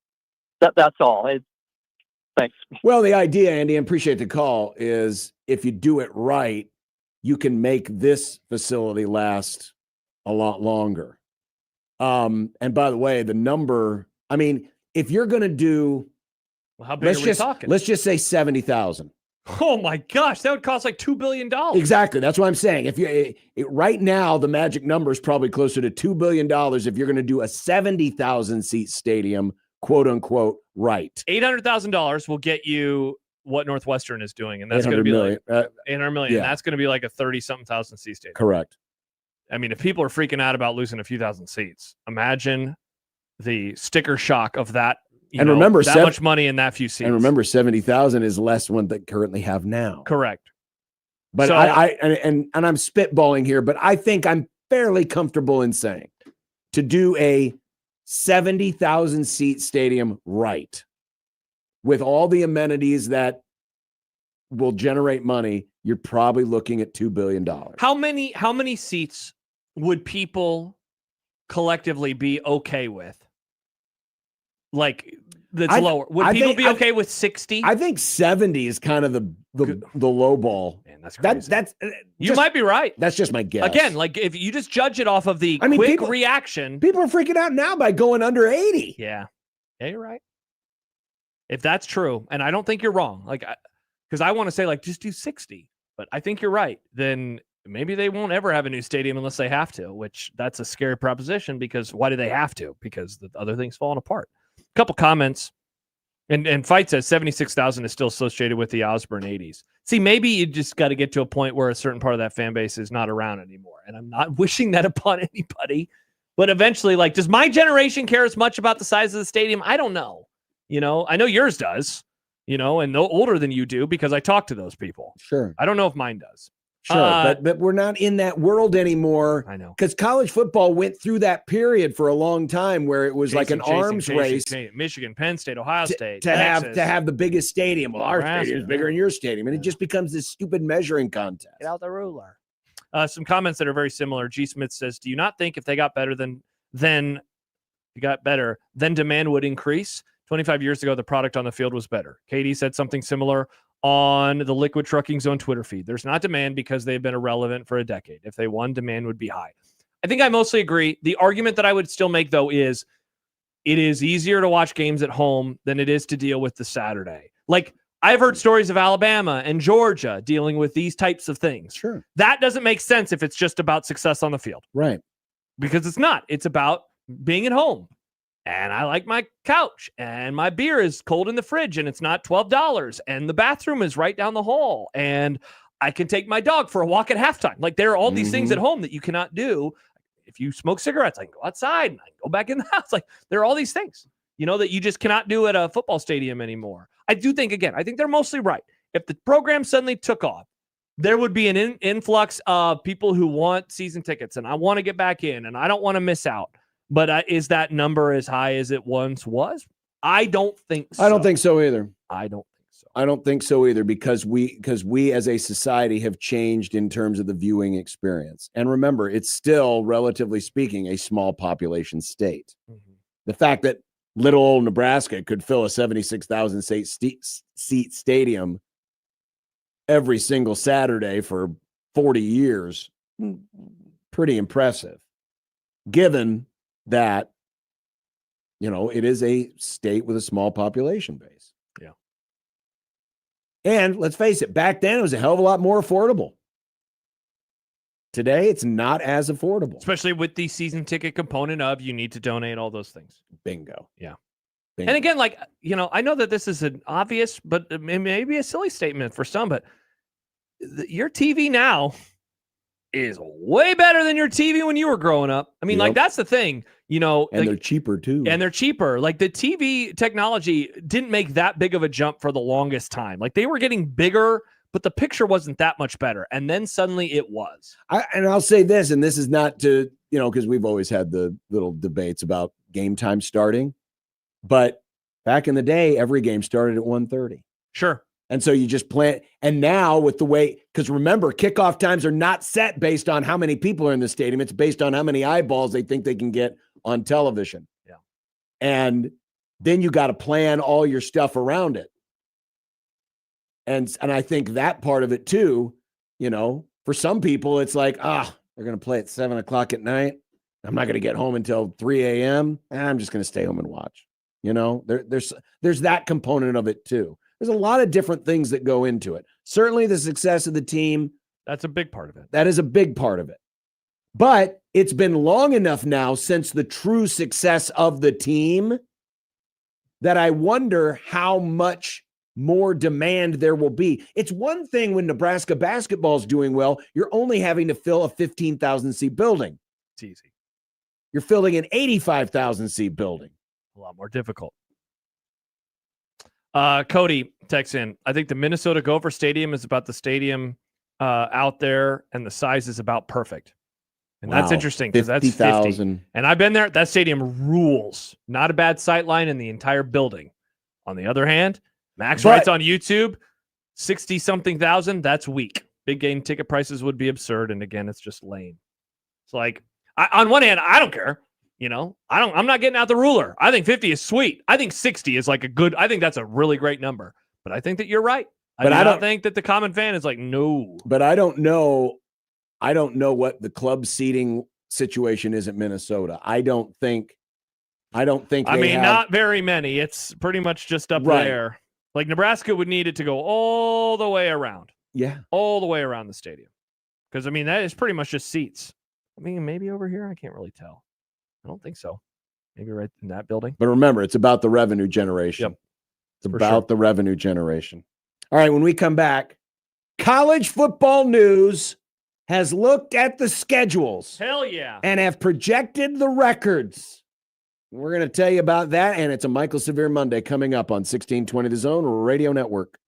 That's all. Thanks. Well, the idea, Andy, and appreciate the call, is if you do it right, you can make this facility last a lot longer. And by the way, the number, I mean, if you're going to do, well, how big are we talking? Let's just say 70,000. Oh my gosh, that would cost like $2 billion. Exactly. That's what I'm saying. If right now, the magic number is probably closer to $2 billion if you're going to do a 70,000 seat stadium, quote unquote, right. $800,000 will get you what Northwestern is doing, and that's going to be like $800 million. Yeah. And that's going to be like a 30-something thousand seat stadium. Correct. I mean, if people are freaking out about losing a few thousand seats, imagine the sticker shock of that. Remember, that much money in that few seats. And remember, 70,000 is less one that currently have now. Correct. But so, I'm spitballing here, but I think I'm fairly comfortable in saying to do a 70,000 seat stadium right, with all the amenities that will generate money, you're probably looking at $2 billion. How many seats would people collectively be okay with? Like, that's lower. Would people be okay with 60? I think 70 is kind of the low ball. Man, that's crazy. You just, might be right. That's just my guess. Again, like if you just judge it off of the quick reaction. People are freaking out now by going under 80. Yeah. Yeah, you're right. If that's true, and I don't think you're wrong, like, because I want to say, like, just do 60, but I think you're right. Then maybe they won't ever have a new stadium unless they have to, which that's a scary proposition, because why do they have to? Because the other thing's falling apart. A couple comments. And Fight says 76,000 is still associated with the Osborne 80s. See, maybe you just got to get to a point where a certain part of that fan base is not around anymore. And I'm not wishing that upon anybody. But eventually, like, does my generation care as much about the size of the stadium? I don't know. I know yours does, and no older than you do, because I talk to those people. Sure. I don't know if mine does. Sure, but we're not in that world anymore. I know. Because college football went through that period for a long time where it was like an arms race. Michigan, Penn State, Ohio State, to have the biggest stadium. Well, our stadium is bigger than your stadium, and it just becomes this stupid measuring contest. Get out the ruler. Some comments that are very similar. G. Smith says, "Do you not think if they got better, then demand would increase? 25 years ago, the product on the field was better." Katie said something similar on the Liquid Trucking Zone Twitter feed. There's not demand because they've been irrelevant for a decade. If they won, demand would be high. I think I mostly agree. The argument that I would still make, though, is it is easier to watch games at home than it is to deal with the Saturday. Like, I've heard stories of Alabama and Georgia dealing with these types of things. Sure. That doesn't make sense if it's just about success on the field. Right. Because it's not. It's about being at home. And I like my couch, and my beer is cold in the fridge, and it's not $12, and the bathroom is right down the hall, and I can take my dog for a walk at halftime. Like, there are all these things at home that you cannot do. If you smoke cigarettes, I can go outside and I can go back in the house. Like, there are all these things, that you just cannot do at a football stadium anymore. I do think, again, I think they're mostly right. If the program suddenly took off, there would be an influx of people who want season tickets, and I want to get back in, and I don't want to miss out. But is that number as high as it once was? I don't think so. I don't think so either. I don't think so. I don't think so either because we as a society have changed in terms of the viewing experience. And remember, it's still, relatively speaking, a small population state. Mm-hmm. The fact that little old Nebraska could fill a 76,000 seat stadium every single Saturday for 40 years, pretty impressive, given that, it is a state with a small population base. Yeah. And let's face it, back then it was a hell of a lot more affordable. Today, it's not as affordable. Especially with the season ticket component of you need to donate all those things. Bingo. Yeah. Bingo. And again, I know that this is an obvious, but maybe a silly statement for some, but your TV now is way better than your TV when you were growing up. I mean, that's the thing, and they're cheaper too. And they're cheaper. Like the TV technology didn't make that big of a jump for the longest time. Like they were getting bigger, but the picture wasn't that much better. And then suddenly it was. I'll say this, and this is not to, because we've always had the little debates about game time starting, but back in the day, every game started at 1:30. Sure. And so you just plan. And now with the way, because remember, kickoff times are not set based on how many people are in the stadium. It's based on how many eyeballs they think they can get on television. Yeah. And then you got to plan all your stuff around it. And I think that part of it too, for some people, it's like, they're going to play at 7:00 at night. I'm not going to get home until 3 a.m. And I'm just going to stay home and watch. There's that component of it too. There's a lot of different things that go into it. Certainly the success of the team. That's a big part of it. That is a big part of it. But it's been long enough now since the true success of the team that I wonder how much more demand there will be. It's one thing when Nebraska basketball is doing well, you're only having to fill a 15,000 seat building. It's easy. You're filling an 85,000 seat building. A lot more difficult. Cody texts in, I think the Minnesota Gopher Stadium is about the stadium out there, and the size is about perfect. And that's interesting because that's 50,000. And I've been there. That stadium rules. Not a bad sight line in the entire building. On the other hand, Max writes on YouTube, 60-something thousand, that's weak. Big game ticket prices would be absurd. And again, it's just lame. It's like, on one hand, I don't care. I'm not getting out the ruler. I think 50 is sweet. I think 60 is I think that's a really great number. But I think that you're right. I don't think that the common fan is like, no. But I don't know what the club seating situation is at Minnesota. I think not very many. It's pretty much just up there. Like Nebraska would need it to go all the way around. Yeah. All the way around the stadium. Because, that is pretty much just seats. Maybe over here, I can't really tell. I don't think so. Maybe right in that building. But remember, it's about the revenue generation. Yep. It's about the revenue generation. All right, when we come back, college football news has looked at the schedules. Hell yeah. And have projected the records. We're going to tell you about that, and it's a Michael Severe Monday coming up on 1620 The Zone Radio Network.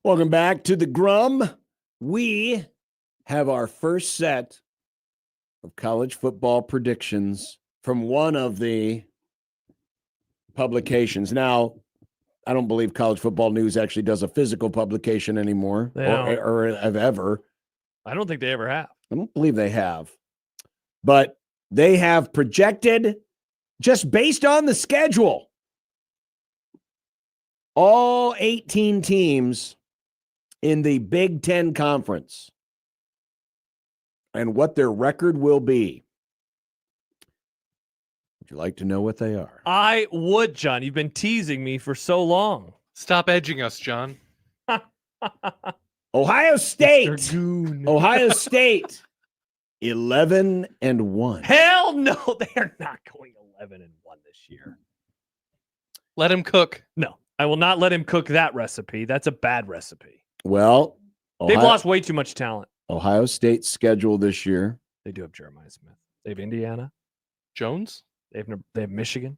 Welcome back to the Grum. We have our first set of college football predictions from one of the publications. Now, I don't believe College Football News actually does a physical publication anymore, or have ever. I don't think they ever have. I don't believe they have. But they have projected, just based on the schedule, all 18 teams in the Big Ten Conference and what their record will be. Would you like to know what they are? I would, John. You've been teasing me for so long. Stop edging us, John. Ohio State. Mr. Goon. Ohio State. 11-1. Hell no, they are not going 11-1 this year. Let him cook. No, I will not let him cook that recipe. That's a bad recipe. Well, they've lost way too much talent. Ohio State's schedule this year. They do have Jeremiah Smith. They have Indiana. Jones. They have Michigan.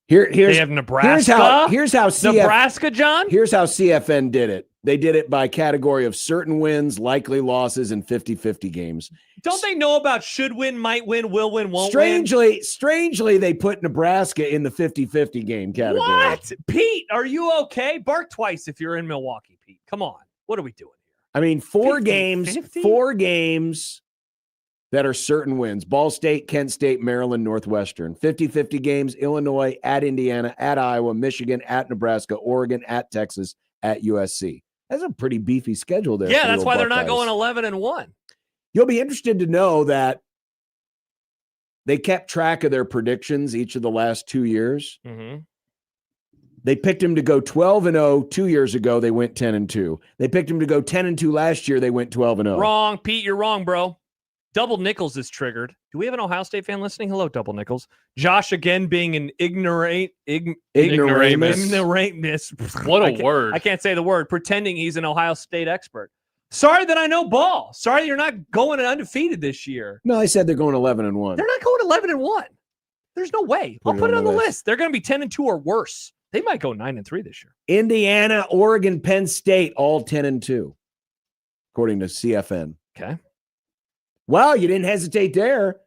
Here's they have Nebraska. Here's how Nebraska, John. Here's how CFN did it. They did it by category of certain wins, likely losses, and 50-50 games. Don't they know about should win, might win, will win, won't win? Strangely, they put Nebraska in the 50-50 game category. What? Pete, are you okay? Bark twice if you're in Milwaukee, Pete. Come on. What are we doing here? I mean, 4 50? games that are certain wins. Ball State, Kent State, Maryland, Northwestern. 50-50 games, Illinois, at Indiana, at Iowa, Michigan, at Nebraska, Oregon, at Texas, at USC. That's a pretty beefy schedule there. Yeah, that's why they're not going 11-1. You'll be interested to know that they kept track of their predictions each of the last 2 years. Mm-hmm. They picked him to go 12-0 2 years ago. They went 10-2. They picked him to go 10-2 last year. They went 12-0. Wrong, Pete. You're wrong, bro. Double Nickels is triggered. Do we have an Ohio State fan listening? Hello, Double Nickels. Josh again being an ignoramus. What a word. I can't say the word. Pretending he's an Ohio State expert. Sorry that I know ball. Sorry that you're not going undefeated this year. No, I said they're going 11-1. They're not going 11-1. There's no way. I'll put it on the list. They're going to be 10-2 or worse. They might go 9-3 this year. Indiana, Oregon, Penn State, all 10-2, according to CFN. Okay. Well, you didn't hesitate there.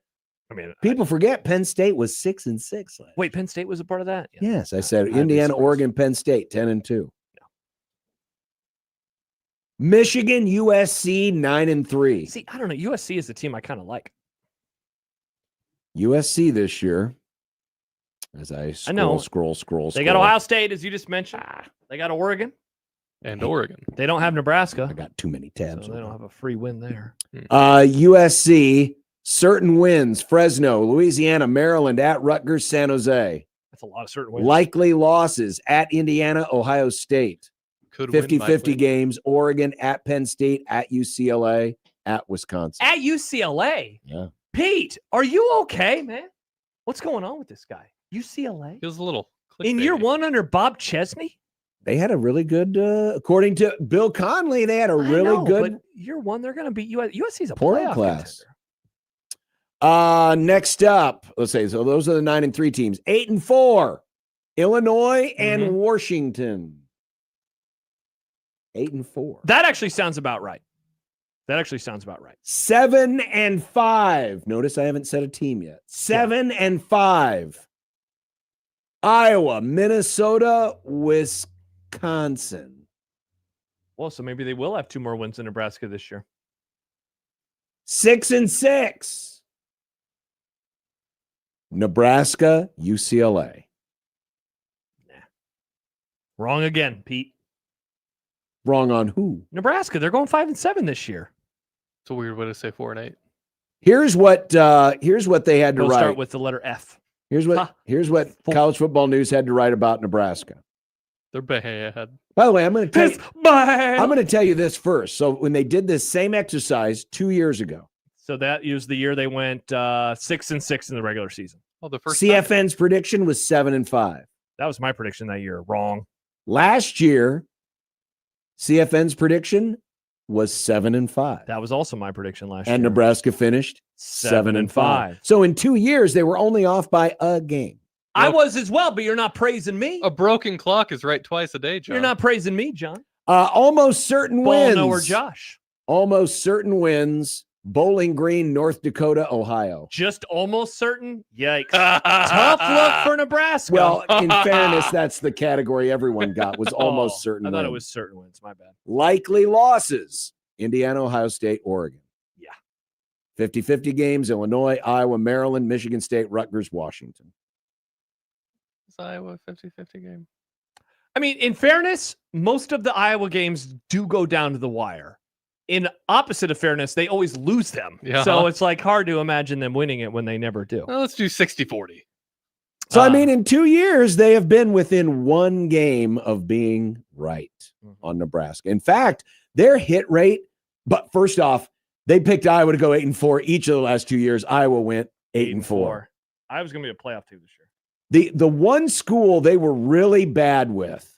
I mean, people forget Penn State was 6-6. Wait, Penn State was a part of that? Yeah. Yes, I said Indiana, Oregon, Penn State, 10-2. No. Michigan, USC, 9-3. See, I don't know. USC is the team I kind of like. USC this year, as I scroll. They got Ohio State, as you just mentioned. They got Oregon. And Oregon. They don't have Nebraska. I got too many tabs. So they don't have a free win there. USC, certain wins. Fresno, Louisiana, Maryland, at Rutgers, San Jose. That's a lot of certain wins. Likely losses at Indiana, Ohio State. 50-50 games. Oregon, at Penn State, at UCLA, at Wisconsin. At UCLA? Yeah. Pete, are you okay, man? What's going on with this guy? UCLA? Feels a little in year one under Bob Chesney? They had a really good, according to Bill Conley, they had a really good. But year one, they're going to beat USC's a portal playoff class. contender. Next up, let's say, so those are the 9-3 teams. 8-4, Illinois and Washington. 8-4. That actually sounds about right. 7-5. Notice I haven't said a team yet. 7-5. Iowa, Minnesota, Wisconsin. Well, so maybe they will have 2 more wins in Nebraska this year. 6-6. Nebraska, UCLA. Nah. Wrong again, Pete. Wrong on who? Nebraska. They're going 5-7 this year. It's a weird way to say 4-8. Here's what they had to write. Start with the letter F. Here's what College Football News had to write about Nebraska. They're bad. By the way, I'm going to tell you this first. So when they did this same exercise 2 years ago. So that was the year they went 6-6 in the regular season. Oh, the first CFN's prediction was 7-5. That was my prediction that year. Wrong. Last year, CFN's prediction was 7-5. That was also my prediction last year. And Nebraska finished 7-5. So in 2 years, they were only off by a game. I was as well, but you're not praising me. A broken clock is right twice a day, John. You're not praising me, John. Almost certain wins. Nowhere Josh. Almost certain wins. Bowling Green, North Dakota, Ohio. Just almost certain? Yikes. Tough look for Nebraska. Well, in fairness, that's the category everyone got, was almost certain I thought wins. it was certain wins. My bad. Likely losses. Indiana, Ohio State, Oregon. Yeah. 50-50 games, Illinois, Iowa, Maryland, Michigan State, Rutgers, Washington. Is Iowa 50-50 game? I mean, in fairness, most of the Iowa games do go down to the wire. In opposite of fairness, they always lose them. Yeah. So it's like hard to imagine them winning it when they never do. Well, let's do 60-40. So, I mean, in 2 years, they have been within one game of being right on Nebraska. In fact, their hit rate, but first off, they picked Iowa to go 8-4 each of the last 2 years. Iowa went 8-4. Iowa's going to be a playoff team this year. The one school they were really bad with,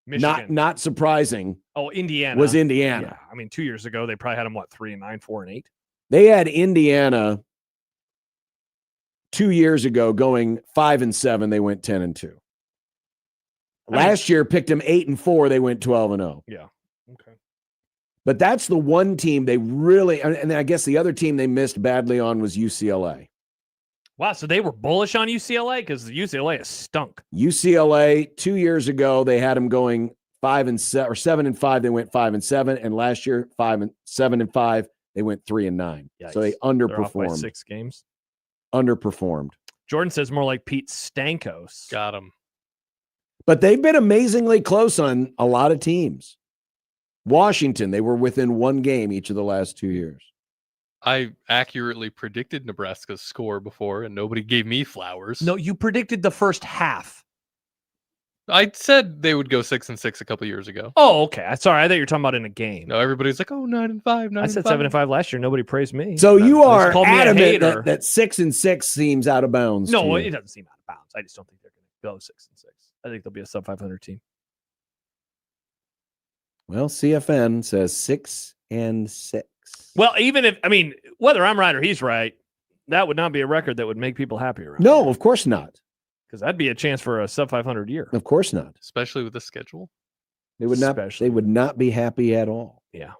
Michigan. not surprising, Indiana. was Indiana. Yeah. I mean, 2 years ago, they probably had them, 3-9, 4-8? They had Indiana 2 years ago going 5-7. They went 10-2. Last year, picked them 8-4. They went 12-0. Yeah. Okay. But that's the one team they really, and I guess the other team they missed badly on was UCLA. Wow, so they were bullish on UCLA because UCLA has stunk. UCLA 2 years ago they had them going 5-7 or 7-5. They went 5-7, and last year 7-5. They went 3-9. Yikes. So they They're off by underperformed. 6 games. Underperformed. Jordan says more like Pete Stankos. Got him. But they've been amazingly close on a lot of teams. Washington, they were within one game each of the last 2 years. I accurately predicted Nebraska's score before, and nobody gave me flowers. No, you predicted the first half. I said they would go 6-6 a couple years ago. Oh, okay. Sorry, I thought you were talking about in a game. No, everybody's like, 9-5, 9-5. I said 7-5 last year. Nobody praised me. So you are called me a adamant hater. that 6-6 seems out of bounds. No, to you. it doesn't seem out of bounds. I just don't think they're going to go 6-6. I think they'll be a sub 500 team. Well, CFN says 6-6. Well, even if, whether I'm right or he's right, that would not be a record that would make people happy around. No, of course not. Because that'd be a chance for a sub 500 year. Of course not. Especially with the schedule. They would not. Especially. They would not be happy at all. Yeah.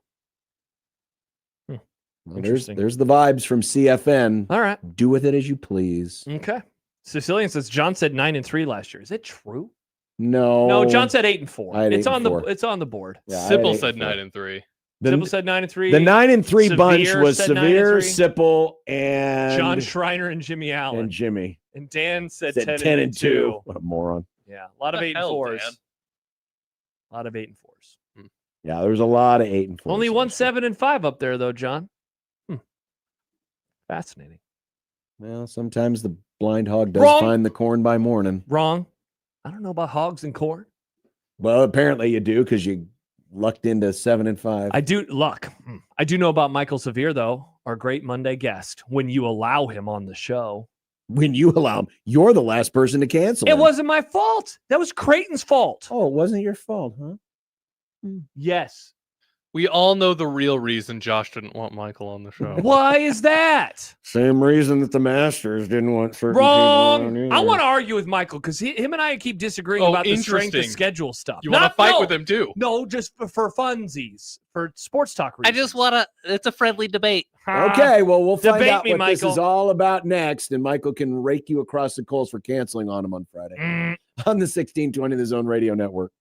Well, there's Interesting. the vibes from CFN. All right. Do with it as you please. Okay. Sicilian says John said 9-3 last year. Is it true? No. No, John said 8-4. I had It's on 8-4. it's on the board. Yeah, I had Sipple said 8-4. 9-3. Sipple said 9-3. The 9-3 bunch Severe was said Severe, 9-3. Sipple, and John Schreiner and Jimmy Allen. and Jimmy. And Dan said, Said 10-2. What a moron. Yeah. A lot of The 8 and hell, 4s. Dan? A lot of 8 and 4s. Yeah, there was a lot of 8 and 4. Only one 7-5 up there, though, John. Fascinating. Well, sometimes the blind hog does Wrong. find the corn by morning. Wrong. I don't know about hogs and corn. Well, apparently you do because you lucked into 7-5. I do luck. I do know about Michael Severe, though, our great Monday guest, when you allow him on the show. When you allow him, you're the last person to cancel. It him. wasn't my fault. That was Creighton's fault. Oh, it wasn't your fault, huh? Yes. We all know the real reason Josh didn't want Michael on the show. Why is that? Same reason that the Masters didn't want certain Wrong. people on I either. want to argue with Michael because him and I keep disagreeing about the strength of interesting. schedule stuff. You want to fight with him too? No, just for funsies, for sports talk reasons. I just want to. It's a friendly debate. Okay, well, we'll find Debate out me, what this Michael. is all about next, and Michael can rake you across the coals for canceling on him on Friday on the 1620 The Zone Radio Network.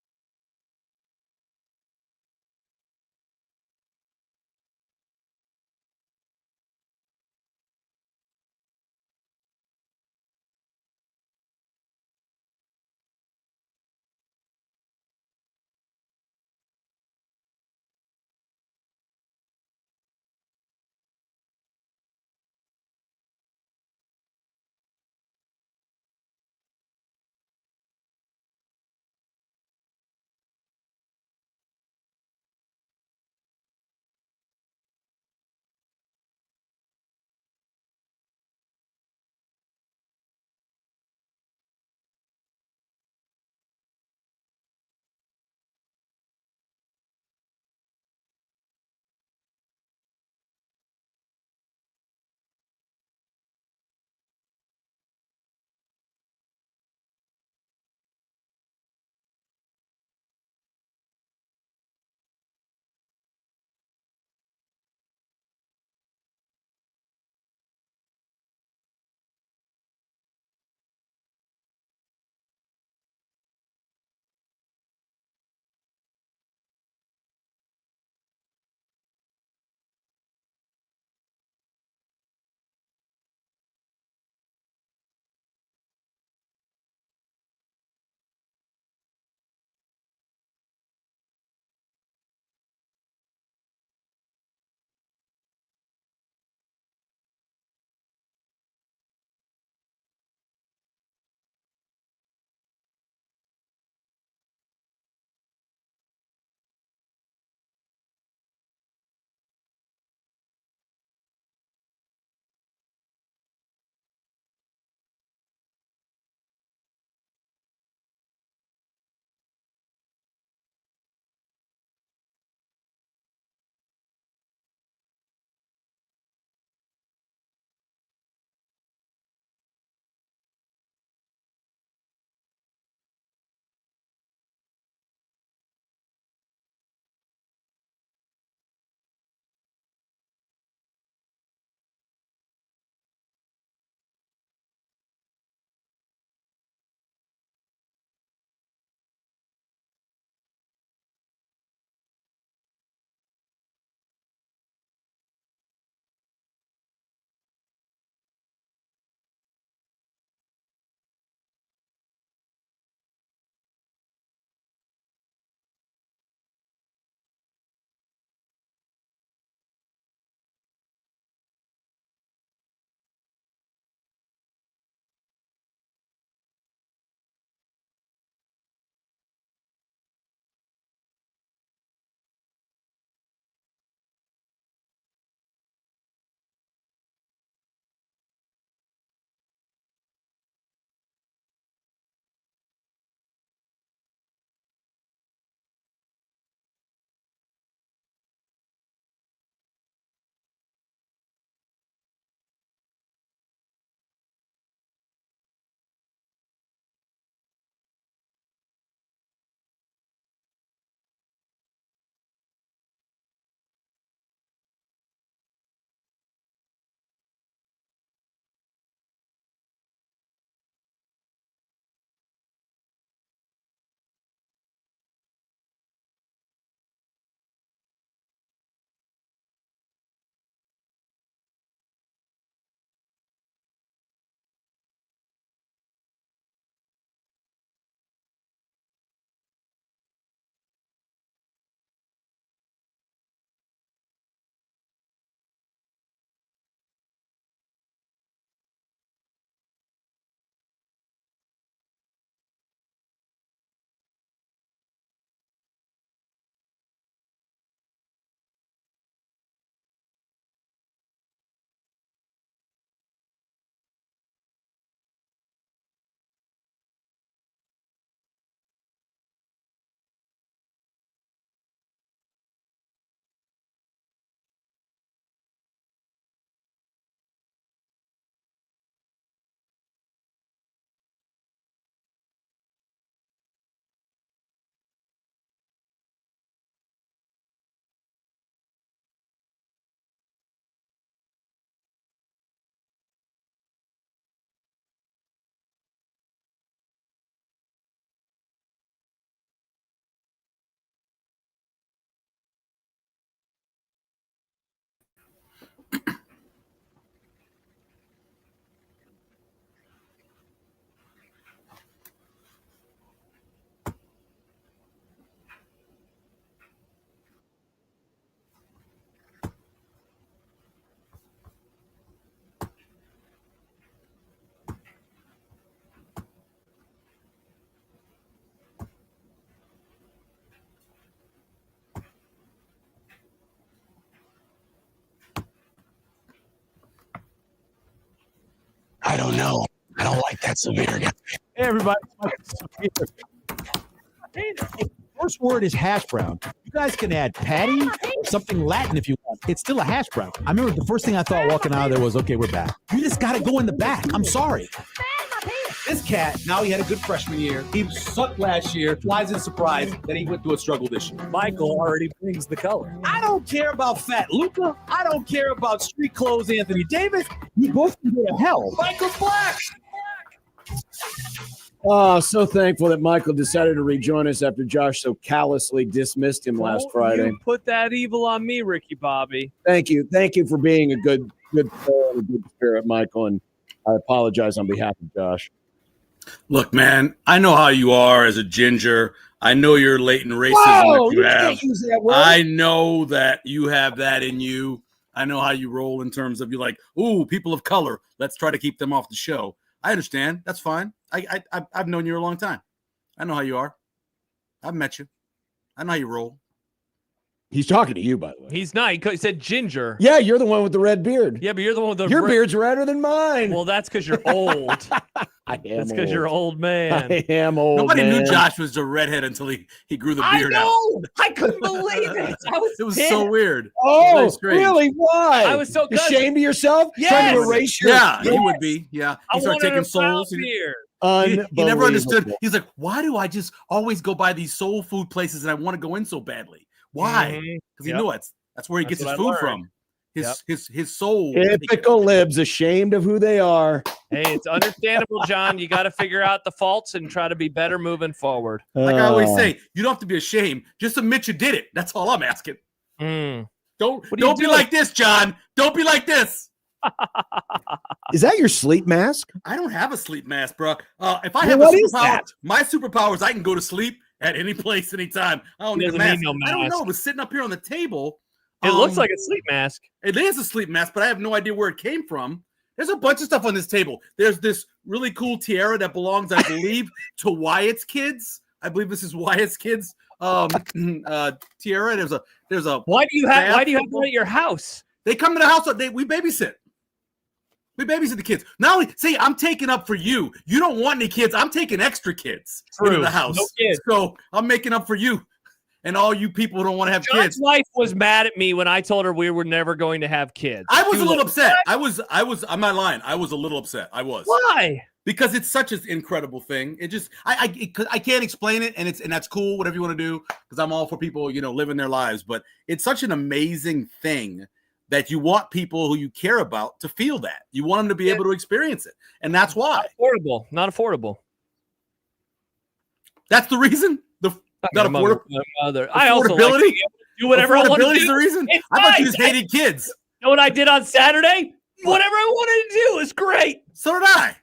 I don't know. I don't like that severe guy. Hey, everybody. First word is hash brown. You guys can add patty, something Latin if you want. It's still a hash brown. I remember the first thing I thought walking out of there was, okay, we're back. You just got to go in the back. I'm sorry. This cat, now he had a good freshman year. He sucked last year. Why is it surprised that he went through a struggle this year? Michael already brings the color. I don't care about Fat Luca. I don't care about street clothes Anthony Davis. You both can go to hell. Michael's black. Oh, so thankful that Michael decided to rejoin us after Josh so callously dismissed him last Friday. You put that evil on me, Ricky Bobby. Thank you for being a good soul and a good spirit, Michael, and I apologize on behalf of Josh. Look, man, I know how you are as a ginger. I know your latent racism that you have. Can't use that word. I know that you have that in you. I know how you roll in terms of you like, ooh, people of color. Let's try to keep them off the show. I understand. That's fine. I've known you a long time. I know how you are. I've met you. I know how you roll. He's talking to you, by the way. He's not. He said ginger. Yeah, you're the one with the red beard. Yeah, but you're the one with the Your beard's redder than mine. Well, that's because you're old. I am. That's because you're old man. I am old. Nobody man. knew Josh was a redhead until he grew the beard I out. know. I couldn't believe it. It was so weird. Oh, really? Why? I was so ashamed of yourself. Yes. Trying to erase your. Yeah, he would be. Yeah, he I started wanted taking a brown souls. beard. He never understood. He's like, why do I just always go by these soul food places and I want to go in so badly? Why? Because he knew it. That's where he gets his food from. His soul. Typical libs, ashamed of who they are. Hey, it's understandable, John. You got to figure out the faults and try to be better moving forward. Like I always say, you don't have to be ashamed. Just admit you did it. That's all I'm asking. Don't be like this, John. Don't be like this. Is that your sleep mask? I don't have a sleep mask, bro. If I have what a is superpower, that? my superpower is I can go to sleep at any place, anytime. I don't need a mask. I don't know. It was sitting up here on the table. It looks like a sleep mask. It is a sleep mask, but I have no idea where it came from. There's a bunch of stuff on this table. There's this really cool tiara that belongs, I believe, to Wyatt's kids. I believe this is Wyatt's kids. Tiara. There's a. Why do you have one at your house? They come to the house. We babysit. We babysit the kids. Not only see, I'm taking up for you. You don't want any kids. I'm taking extra kids into the house. No kids. So I'm making up for you. And all you people who don't want to have John's kids. wife was mad at me when I told her we were never going to have kids. I was a little upset. I'm not lying. I was a little upset. I was. Why? Because it's such an incredible thing. It just I can't explain it, and that's cool, whatever you want to do, because I'm all for people, living their lives. But it's such an amazing thing that you want people who you care about to feel that. You want them to be able to experience it. And that's why. Not affordable. That's the reason? Not affordable. I also like to do whatever I want to do. Affordability is the reason? I thought you just hated kids. You know what I did on Saturday? Whatever I wanted to do is great. So did I.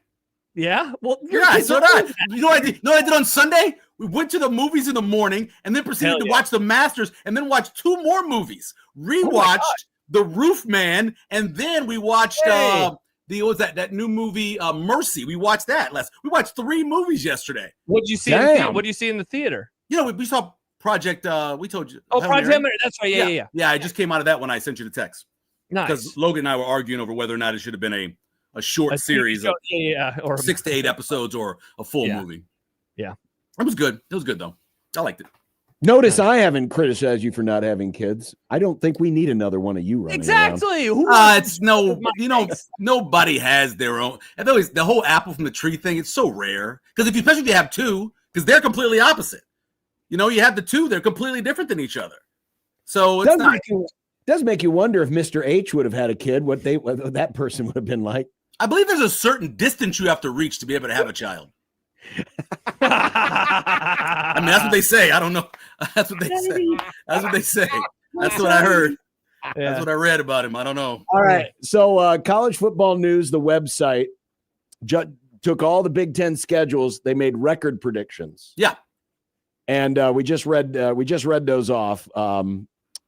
Yeah? Well, so did I. You know what I did on Sunday? We went to the movies in the morning and then proceeded to watch the Masters and then watched 2 more movies. Rewatched The Roof Man, and then we watched that new movie Mercy. We watched that we watched 3 movies yesterday. What'd you see? What do you see in the theater? We saw Project. We told you. Oh, Project Hail Mary. That's right. Yeah. I just came out of that when I sent you the text. Nice. Because Logan and I were arguing over whether or not it should have been a short series of or 6 to 8 episodes or a full movie. Yeah. It was good. It was good though. I liked it. Notice I haven't criticized you for not having kids. I don't think we need another one of you running exactly. around. It's nobody has their own. And always the whole apple from the tree thing. It's so rare because especially if you have 2, because they're completely opposite. You have the 2; they're completely different than each other. So it's does make you wonder if Mr. H would have had a kid, what that person would have been like. I believe there's a certain distance you have to reach to be able to have a child. I mean, that's what they say. I don't know. That's what they say. That's what they say. That's what I heard. Yeah. That's what I read about him. I don't know. All right. So College Football News, the website, took all the Big Ten schedules. They made record predictions. Yeah. And we just read those off.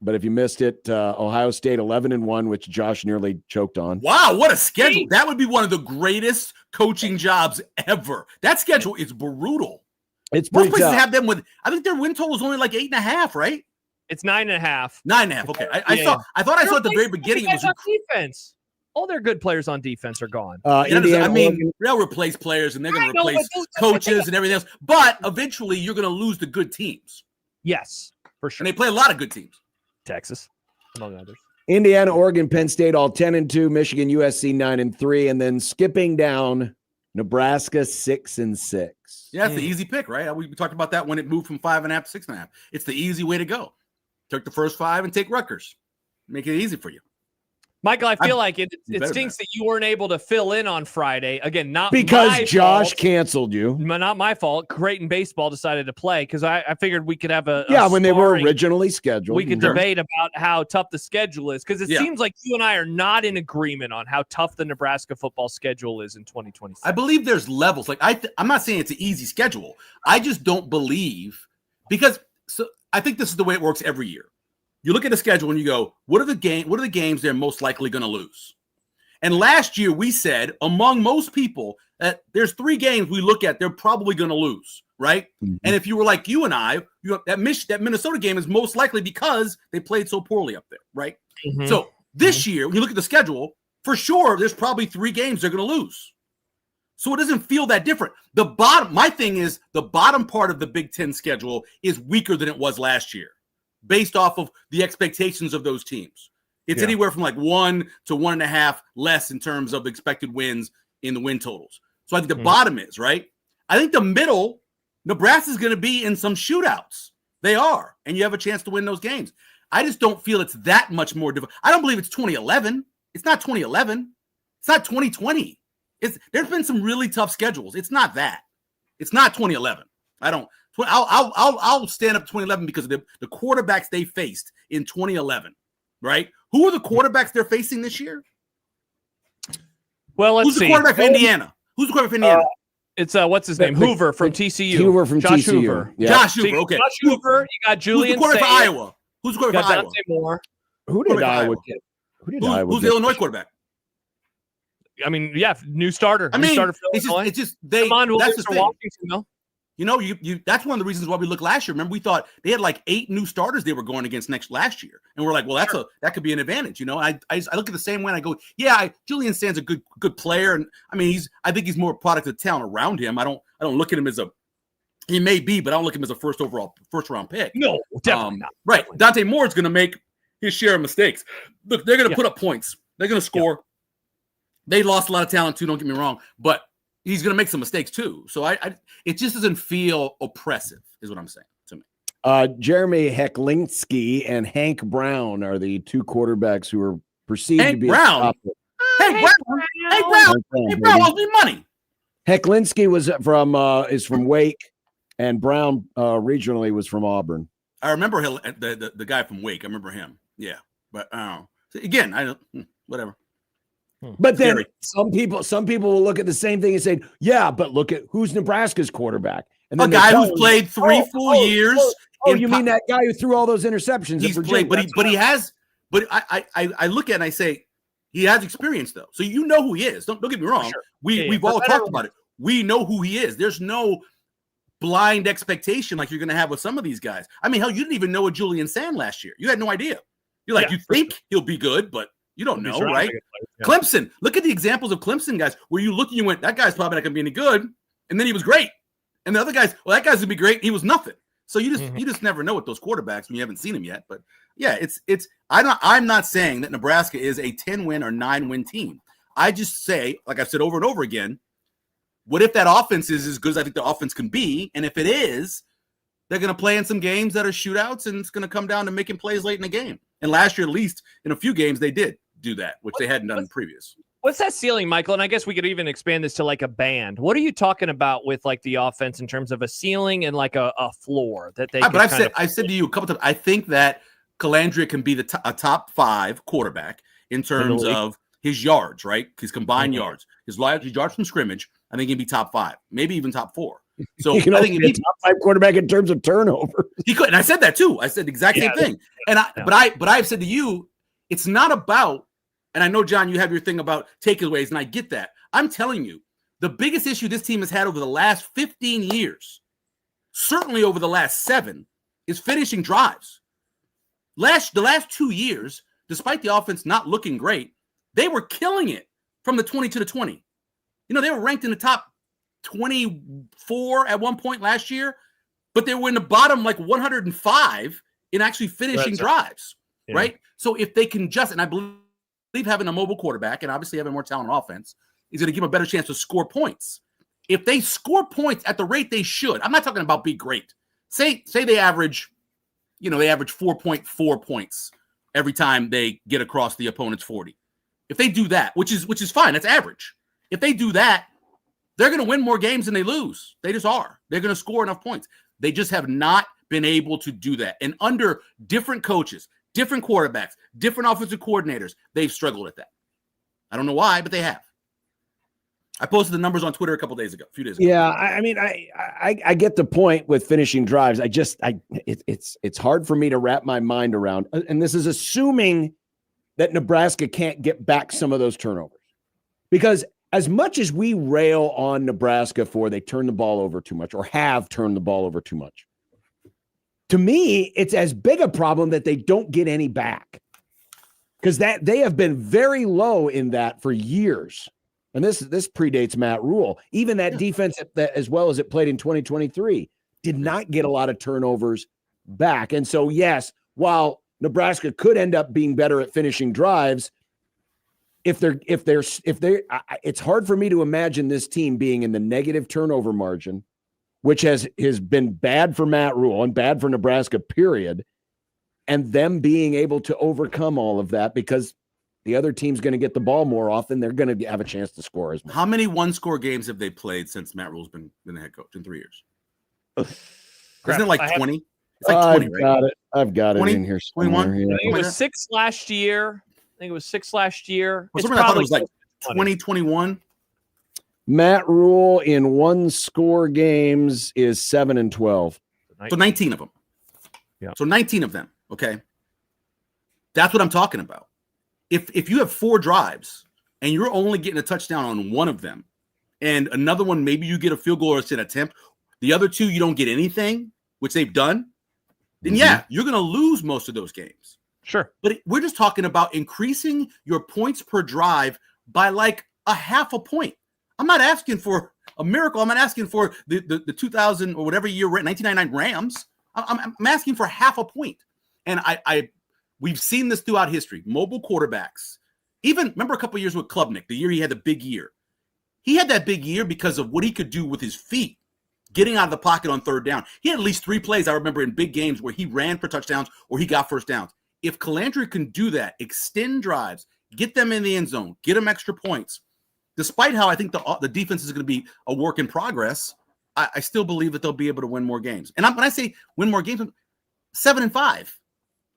But if you missed it, Ohio State 11-1, which Josh nearly choked on. Wow, what a schedule! That would be one of the greatest coaching jobs ever. That schedule is brutal. It's most pretty places tough. have them with. I think their win total is only like 8.5, right? It's 9.5. 9.5. Okay, I thought I saw at the very beginning it was on defense. all their good players on defense are gone. Indiana, Oregon. They'll replace players and they're going to replace coaches and everything else. But eventually, you're going to lose the good teams. Yes, for sure. And they play a lot of good teams. Texas, among others. Indiana, Oregon, Penn State, all 10-2. Michigan, USC 9-3, and then skipping down, Nebraska 6-6. Yeah, that's the easy pick, right? We talked about that when it moved from 5.5 to 6.5. It's the easy way to go. Take the first 5 and take Rutgers. Make it easy for you. Michael, I feel like it stinks that you weren't able to fill in on Friday. Again, not because my Josh fault. Canceled you. Not my fault. Creighton baseball decided to play because I figured we could have when they were originally scheduled. We could debate about how tough the schedule is because it seems like you and I are not in agreement on how tough the Nebraska football schedule is in 2026. I believe there's levels. Like I'm not saying it's an easy schedule. I just don't believe because I think this is the way it works every year. You look at the schedule and you go, what are the games they're most likely going to lose? And last year we said, among most people, that there's 3 games we look at they're probably going to lose, right? Mm-hmm. And if you were like you and I, that Minnesota game is most likely because they played so poorly up there, right? Mm-hmm. So this year, when you look at the schedule, for sure, there's probably 3 games they're going to lose. So it doesn't feel that different. My thing is the bottom part of the Big Ten schedule is weaker than it was last year, based off of the expectations of those teams. It's anywhere from like 1 to 1.5 less in terms of expected wins in the win totals. So I think the bottom is, right? I think the middle, Nebraska is going to be in some shootouts. They are. And you have a chance to win those games. I just don't feel it's that much more difficult. I don't believe it's 2011. It's not 2011. It's not 2020. There's been some really tough schedules. It's not that. It's not 2011. I'll stand up 2011 because of the quarterbacks they faced in 2011, right? Who are the quarterbacks they're facing this year? Well, let's see. Who's the quarterback for Indiana? Who's the quarterback for Indiana? It's what's his name? Hoover from TCU. Hoover from Josh TCU. Hoover. Yeah. Josh Hoover. Okay. Josh Hoover. You got Julian. Who's the quarterback for Iowa? Who's the quarterback for Iowa? Dante Moore. Who did Iowa get? Who's the Illinois quarterback? I mean, new starter. I mean, new starter for it's Illinois. just they. That's the thing. Washington, though. You know, you that's one of the reasons why we looked last year. Remember, we thought they had like 8 new starters they were going against last year, and we're like, well, that could be an advantage. You know, I look at the same way and I go, yeah, Julian Sand's a good player, and I mean, I think he's more a product of talent around him. I don't look at him as he may be, but I don't look at him as a first round pick. No, definitely not. Right, Dante Moore is going to make his share of mistakes. Look, they're going to put up points. They're going to score. Yeah. They lost a lot of talent too. Don't get me wrong, but he's going to make some mistakes too. So it just doesn't feel oppressive is what I'm saying to me. Jeremy Hecklinski and Hank Brown are the 2 quarterbacks who are perceived to be Brown. Hank Brown owes me money. Hecklinski is from Wake, and Brown regionally was from Auburn. I remember the guy from Wake. I remember him. Yeah. But again, I don't whatever. But then some people will look at the same thing and say, yeah, but look at who's Nebraska's quarterback. And then a guy who's played 3 full years. You mean that guy who threw all those interceptions? He's played, but he has. But I look at it and I say he has experience though, so you know who he is. Don't get me wrong. Sure. We've all talked about it. We know who he is. There's no blind expectation like you're going to have with some of these guys. I mean, hell, you didn't even know a Julian Sand last year. You had no idea. You're like, you think he'll be good, but you don't know, right? Yeah. Clemson. Look at the examples of Clemson guys where you look and you went, that guy's probably not going to be any good, and then he was great. And the other guys, well, that guy's going to be great. He was nothing. So you just never know with those quarterbacks when you haven't seen them yet. But yeah, I'm not saying that Nebraska is a 10-win or 9-win team. I just say, like I've said over and over again, what if that offense is as good as I think the offense can be? And if it is, they're going to play in some games that are shootouts, and it's going to come down to making plays late in the game. And last year, at least in a few games, they did do that, which they hadn't done in previous. What's that ceiling, Michael? And I guess we could even expand this to like a band. What are you talking about with like the offense in terms of a ceiling and like a floor that they? But I've said to you a couple times. I think that Calandria can be a top 5 quarterback in terms of his yards, right? His combined yards, his yards from scrimmage. I think he'd be top 5, maybe even top 4. So he can I think he'd be a top 5 quarterback in terms of turnover. He could, and I said that too. I said the exact same thing. And but I've said to you, it's not about. And I know, John, you have your thing about takeaways, and I get that. I'm telling you, the biggest issue this team has had over the last 15 years, certainly over the last 7, is finishing drives. The last 2 years, despite the offense not looking great, They were killing it from the 20 to the 20. You know, they were ranked in the top 24 at one point last year, but they were in the bottom like 105 in actually finishing drives, right? So if they can just, and I believe having a mobile quarterback and obviously having more talent on offense is going to give them a better chance to score points. If they score points at the rate they should, I'm not talking about be great. Say they average, they average 4.4 points every time they get across the opponent's 40. If they do that, which is fine, that's average. If they do that, they're going to win more games than they lose. They just are. They're going to score enough points. They just have not been able to do that. And under different coaches, different quarterbacks, different offensive coordinators, they've struggled at that. I don't know why, but they have. I posted the numbers on Twitter a few days ago. Yeah, I mean, I get the point with finishing drives. It's hard for me to wrap my mind around. And this is assuming that Nebraska can't get back some of those turnovers. Because as much as we rail on Nebraska for they turn the ball over too much or have turned the ball over too much, to me, it's as big a problem that they don't get any back. Because that they have been very low in that for years. And this predates Matt Rule. Even that defense, that as well as it played in 2023, did not get a lot of turnovers back. And so, yes, while Nebraska could end up being better at finishing drives, it's hard for me to imagine this team being in the negative turnover margin, which has been bad for Matt Rule and bad for Nebraska, period, and them being able to overcome all of that because the other team's going to get the ball more often. They're going to have a chance to score as much. How many one-score games have they played since Matt Rule's been the head coach in 3 years? Isn't it like 20? It's like 20, right? I've got 20? it in here. 21? I think it was 6 last year. Well, I thought it was like 2021. Matt Rule in one-score games is 7-12. So 19 of them. Yeah. So 19 of them. Okay. That's what I'm talking about. If you have 4 drives and you're only getting a touchdown on one of them, and another one, maybe you get a field goal or it's an attempt, the other 2, you don't get anything, which they've done, then yeah, you're going to lose most of those games. Sure. But we're just talking about increasing your points per drive by like a half a point. I'm not asking for a miracle. I'm not asking for the 2000 or whatever year, 1999 Rams. I'm asking for half a point. And we've seen this throughout history. Mobile quarterbacks, even remember a couple of years with Klubnik, the year he had the big year. He had that big year because of what he could do with his feet, getting out of the pocket on third down. He had at least 3 plays I remember in big games where he ran for touchdowns or he got first downs. If Calandry can do that, extend drives, get them in the end zone, get them extra points, despite how I think the defense is going to be a work in progress, I still believe that they'll be able to win more games. And when I say win more games, 7-5.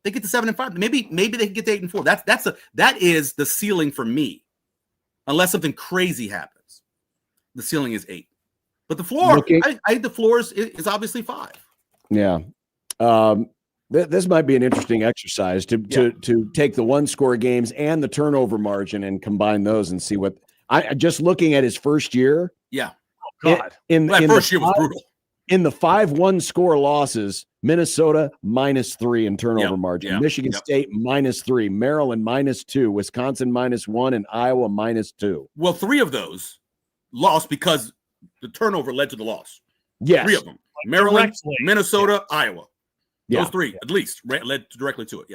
They get to 7-5. Maybe they can get to 8-4. That is the ceiling for me, unless something crazy happens. The ceiling is 8, but the floor, I think the floor is obviously 5. Yeah. This might be an interesting exercise to take the one-score games and the turnover margin and combine those and see what. Just looking at his first year. Yeah. Oh, God. That first year was brutal. In the 5 one-score losses, Minnesota -3 in turnover margin, Michigan State -3, Maryland -2, Wisconsin -1, and Iowa -2. Well, 3 of those lost because the turnover led to the loss. Yes. 3 of them. Maryland, Minnesota, Iowa. Those 3 at least led directly to it.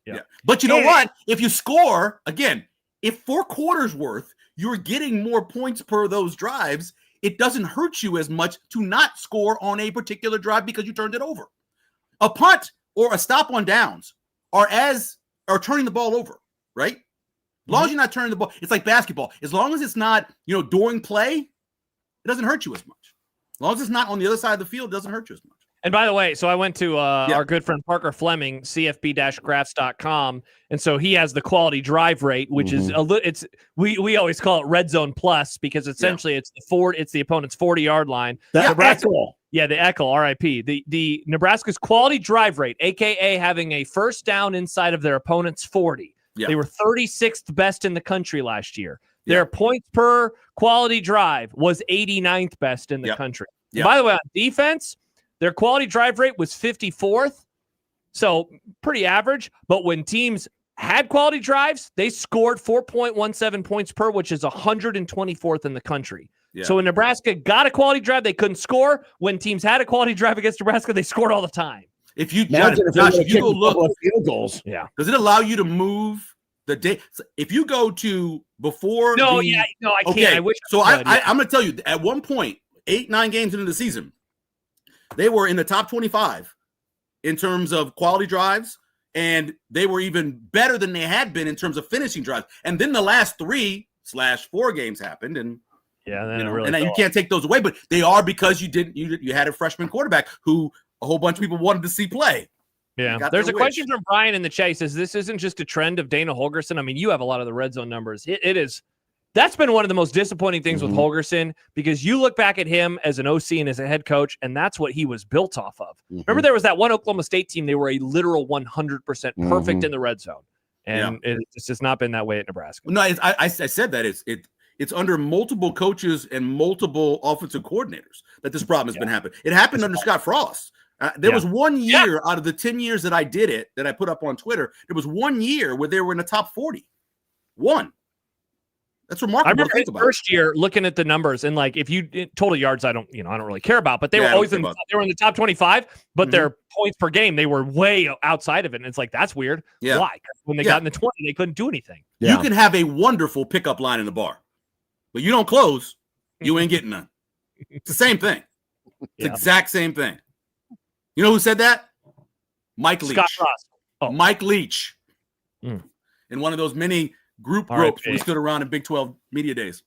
Yeah. But you know what? If you score, again, if 4 quarters worth, you're getting more points per those drives, it doesn't hurt you as much to not score on a particular drive because you turned it over. A punt or a stop on downs are turning the ball over, right? As long as you're not turning the ball, it's like basketball. As long as it's not, during play, it doesn't hurt you as much. As long as it's not on the other side of the field, it doesn't hurt you as much. And by the way, so I went to our good friend Parker Fleming, cfb-graphs.com, and so he has the quality drive rate, which is we always call it red zone plus because essentially it's the opponent's 40-yard line. The Eckel. Yeah, the Eckel, RIP. The Nebraska's quality drive rate, aka having a first down inside of their opponent's 40. Yeah. They were 36th best in the country last year. Their points per quality drive was 89th best in the country. Yeah. By the way, on defense, their quality drive rate was 54th, so pretty average. But when teams had quality drives, they scored 4.17 points per, which is 124th in the country. Yeah. So when Nebraska got a quality drive, they couldn't score. When teams had a quality drive against Nebraska, they scored all the time. If you Josh, if you go look field goals, does it allow you to move the day? If you go to before, I can't. Okay, I wish. I'm going to tell you, at one point, 8-9 games into the season, they were in the top 25 in terms of quality drives, and they were even better than they had been in terms of finishing drives. And then the last 3/4 games happened, and you can't take those away. But they are because you had a freshman quarterback who a whole bunch of people wanted to see play. Yeah. There's a question from Brian in the chat. He says, this isn't just a trend of Dana Holgorsen. I mean, you have a lot of the red zone numbers. It is. That's been one of the most disappointing things with Holgorsen, because you look back at him as an OC and as a head coach, and that's what he was built off of. Remember, there was that one Oklahoma State team. They were a literal 100% perfect in the red zone. And it's just not been that way at Nebraska. No, I said that it's under multiple coaches and multiple offensive coordinators that this problem has been happening. It happened under Scott Frost. There was 1 year out of the 10 years that I did it, that I put up on Twitter, there was 1 year where they were in the top 40. One. That's remarkable. I remember his first year looking at the numbers, and like, if you total yards, I don't really care about, but they were always in the top 25, but their points per game, they were way outside of it. And it's like, that's weird. Yeah. Why? When they got in the 20, they couldn't do anything. You can have a wonderful pickup line in the bar, but you don't close, you ain't getting none. It's the same thing. It's the exact same thing. You know who said that? Mike Leach. Scott Frost. Mike Leach. In one of those many group ropes we stood around in Big 12 media days.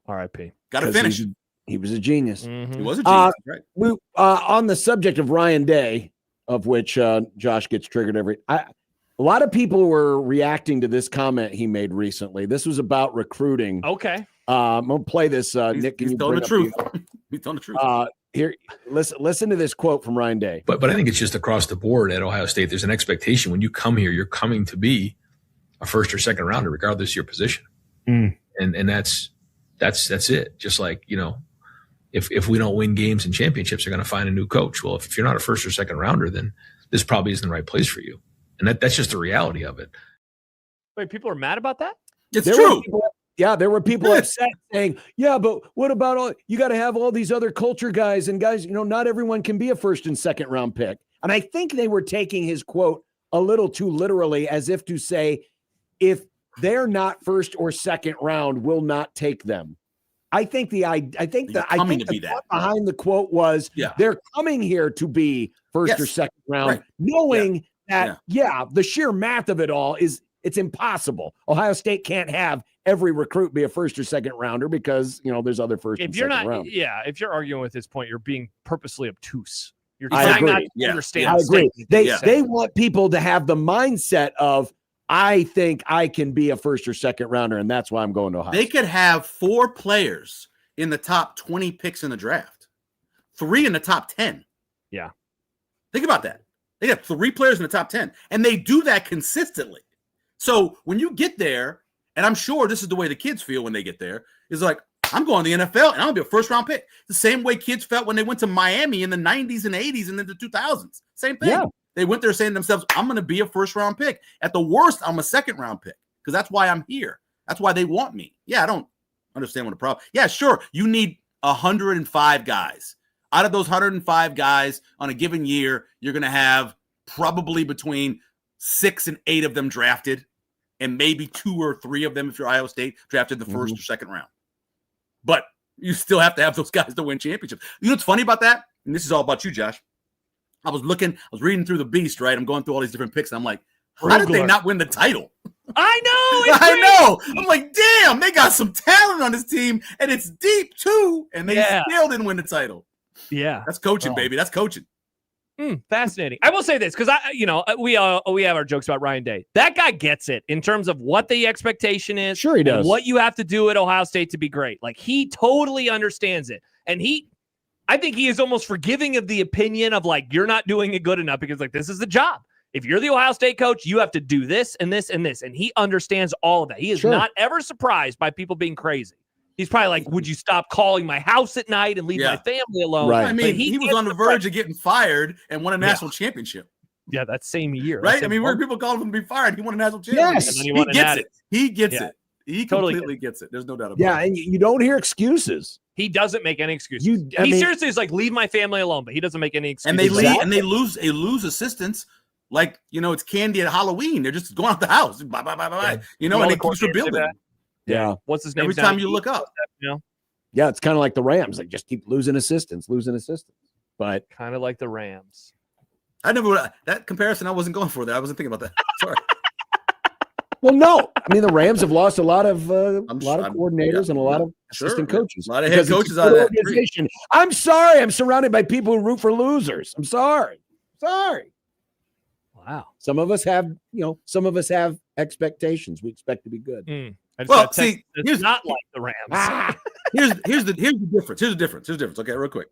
R.I.P. Got to finish. He was a genius. He was a genius, right? We on the subject of Ryan Day, of which Josh gets triggered a lot of people were reacting to this comment he made recently. This was about recruiting. Okay. I'm gonna play this. Nick, can you telling bring the truth? He's telling the truth. Here, listen to this quote from Ryan Day. But I think it's just across the board at Ohio State. There's an expectation when you come here, you're coming to be a first or second rounder, regardless of your position. And that's it. Just like, if we don't win games and championships, they're going to find a new coach. Well, if you're not a first or second rounder, then this probably isn't the right place for you. And that's just the reality of it. Wait, people are mad about that? It's true. There were people upset saying, but what about you got to have all these other culture guys, and guys, not everyone can be a first and second round pick. And I think they were taking his quote a little too literally, as if to say, if they're not first or second round, we'll not take them. I think the thought behind the quote was they're coming here to be first or second round, knowing that the sheer math of it all is it's impossible. Ohio State can't have every recruit be a first or second rounder because there's other first and second round. If you're arguing with this point, you're being purposely obtuse. You're I trying agree. not to understand. I agree. They want people to have the mindset of, I think I can be a first or second rounder, and that's why I'm going to Ohio. They could have 4 players in the top 20 picks in the draft, 3 in the top 10. Yeah. Think about that. They have 3 players in the top 10, and they do that consistently. So when you get there, and I'm sure this is the way the kids feel when they get there, is like, I'm going to the NFL, and I'm going to be a first-round pick. The same way kids felt when they went to Miami in the 90s and 80s and then the 2000s. Same thing. Yeah. They went there saying to themselves, I'm going to be a first-round pick. At the worst, I'm a second-round pick because that's why I'm here. That's why they want me. Yeah, I don't understand what the problem. Yeah, sure. You need 105 guys. Out of those 105 guys on a given year, you're going to have probably between 6 and 8 of them drafted, and maybe 2 or 3 of them, if you're Iowa State, drafted the first or second round. But you still have to have those guys to win championships. You know what's funny about that? And this is all about you, Josh. I was reading through the Beast, right? I'm going through all these different picks, and I'm like, how did they not win the title? I know. I know. I'm like, damn, they got some talent on this team, and it's deep too, and they still didn't win the title. Yeah, that's coaching, baby. That's coaching. Fascinating. I will say this because we have our jokes about Ryan Day. That guy gets it in terms of what the expectation is. Sure, he does. And what you have to do at Ohio State to be great. Like, he totally understands it, and I think he is almost forgiving of the opinion of like, you're not doing it good enough because like, this is the job. If you're the Ohio State coach, you have to do this and this and this. And he understands all of that. He is not ever surprised by people being crazy. He's probably like, would you stop calling my house at night and leave my family alone? Right. I mean, he was on the verge of getting fired and won a national championship. Yeah, that same year. Right? I mean, where people called him to be fired. He won a national championship. Yes. And then He gets it. He gets Yeah. it. He Totally completely gets it. There's no doubt about Yeah, it. and you don't hear excuses. He doesn't make any excuses. I He mean- seriously is like, leave my family alone, but he doesn't make any excuses. And they leave, and they lose assistants. Like, it's candy at Halloween. They're just going out the house. Bye, bye, bye, bye. Yeah. And they keep rebuilding. Yeah. What's his name? Every time you look up. Yeah, it's kind of like the Rams. They just keep losing assistants. But kind of like the Rams. That comparison I wasn't going for there. I wasn't thinking about that. Sorry. Well, no. I mean, the Rams have lost a lot of coordinators and a lot of assistant coaches. A lot of head because it's coaches a out of good that. organization. I'm sorry. I'm surrounded by people who root for losers. I'm sorry. Wow. Some of us have, expectations. We expect to be good. Well, see, it's not like the Rams. Here's the difference. Here's the difference. Okay, real quick.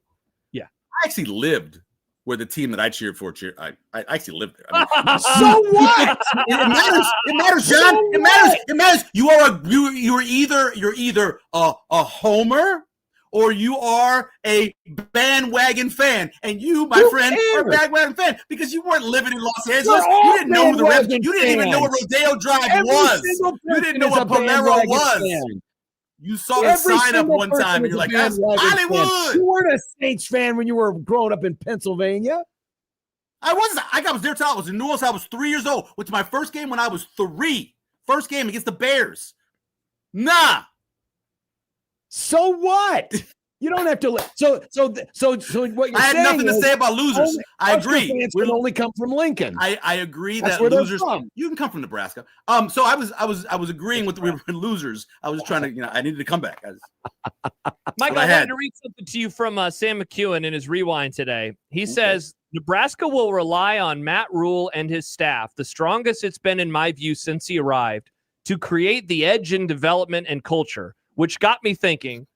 Yeah. I actually lived where the team that I cheered for I actually lived there. I mean, So what? It matters, John. It matters. You're either a homer or you are a bandwagon fan. And you, my friend, are a bandwagon fan because you weren't living in Los Angeles. You didn't know who the Rams. You didn't even know what Rodeo Drive was. You didn't know what Palmero was. You saw the sign up one time and you're like, that's Hollywood. You weren't a Saints fan when you were growing up in Pennsylvania. I was there till I was in New Orleans. I was 3 years old. Went to my first game when I was 3. First game against the Bears. Nah. So what? You don't have to. So what you're saying? I had nothing to say about losers. I agree. Fans can only come from Lincoln. I agree That's that where they're losers. from. You can come from Nebraska. So I was agreeing with the losers. I was trying to. I needed to come back. Michael, I wanted to read something to you from Sam McEwen in his rewind today. He says Nebraska will rely on Matt Rule and his staff, the strongest it's been in my view since he arrived, to create the edge in development and culture, which got me thinking.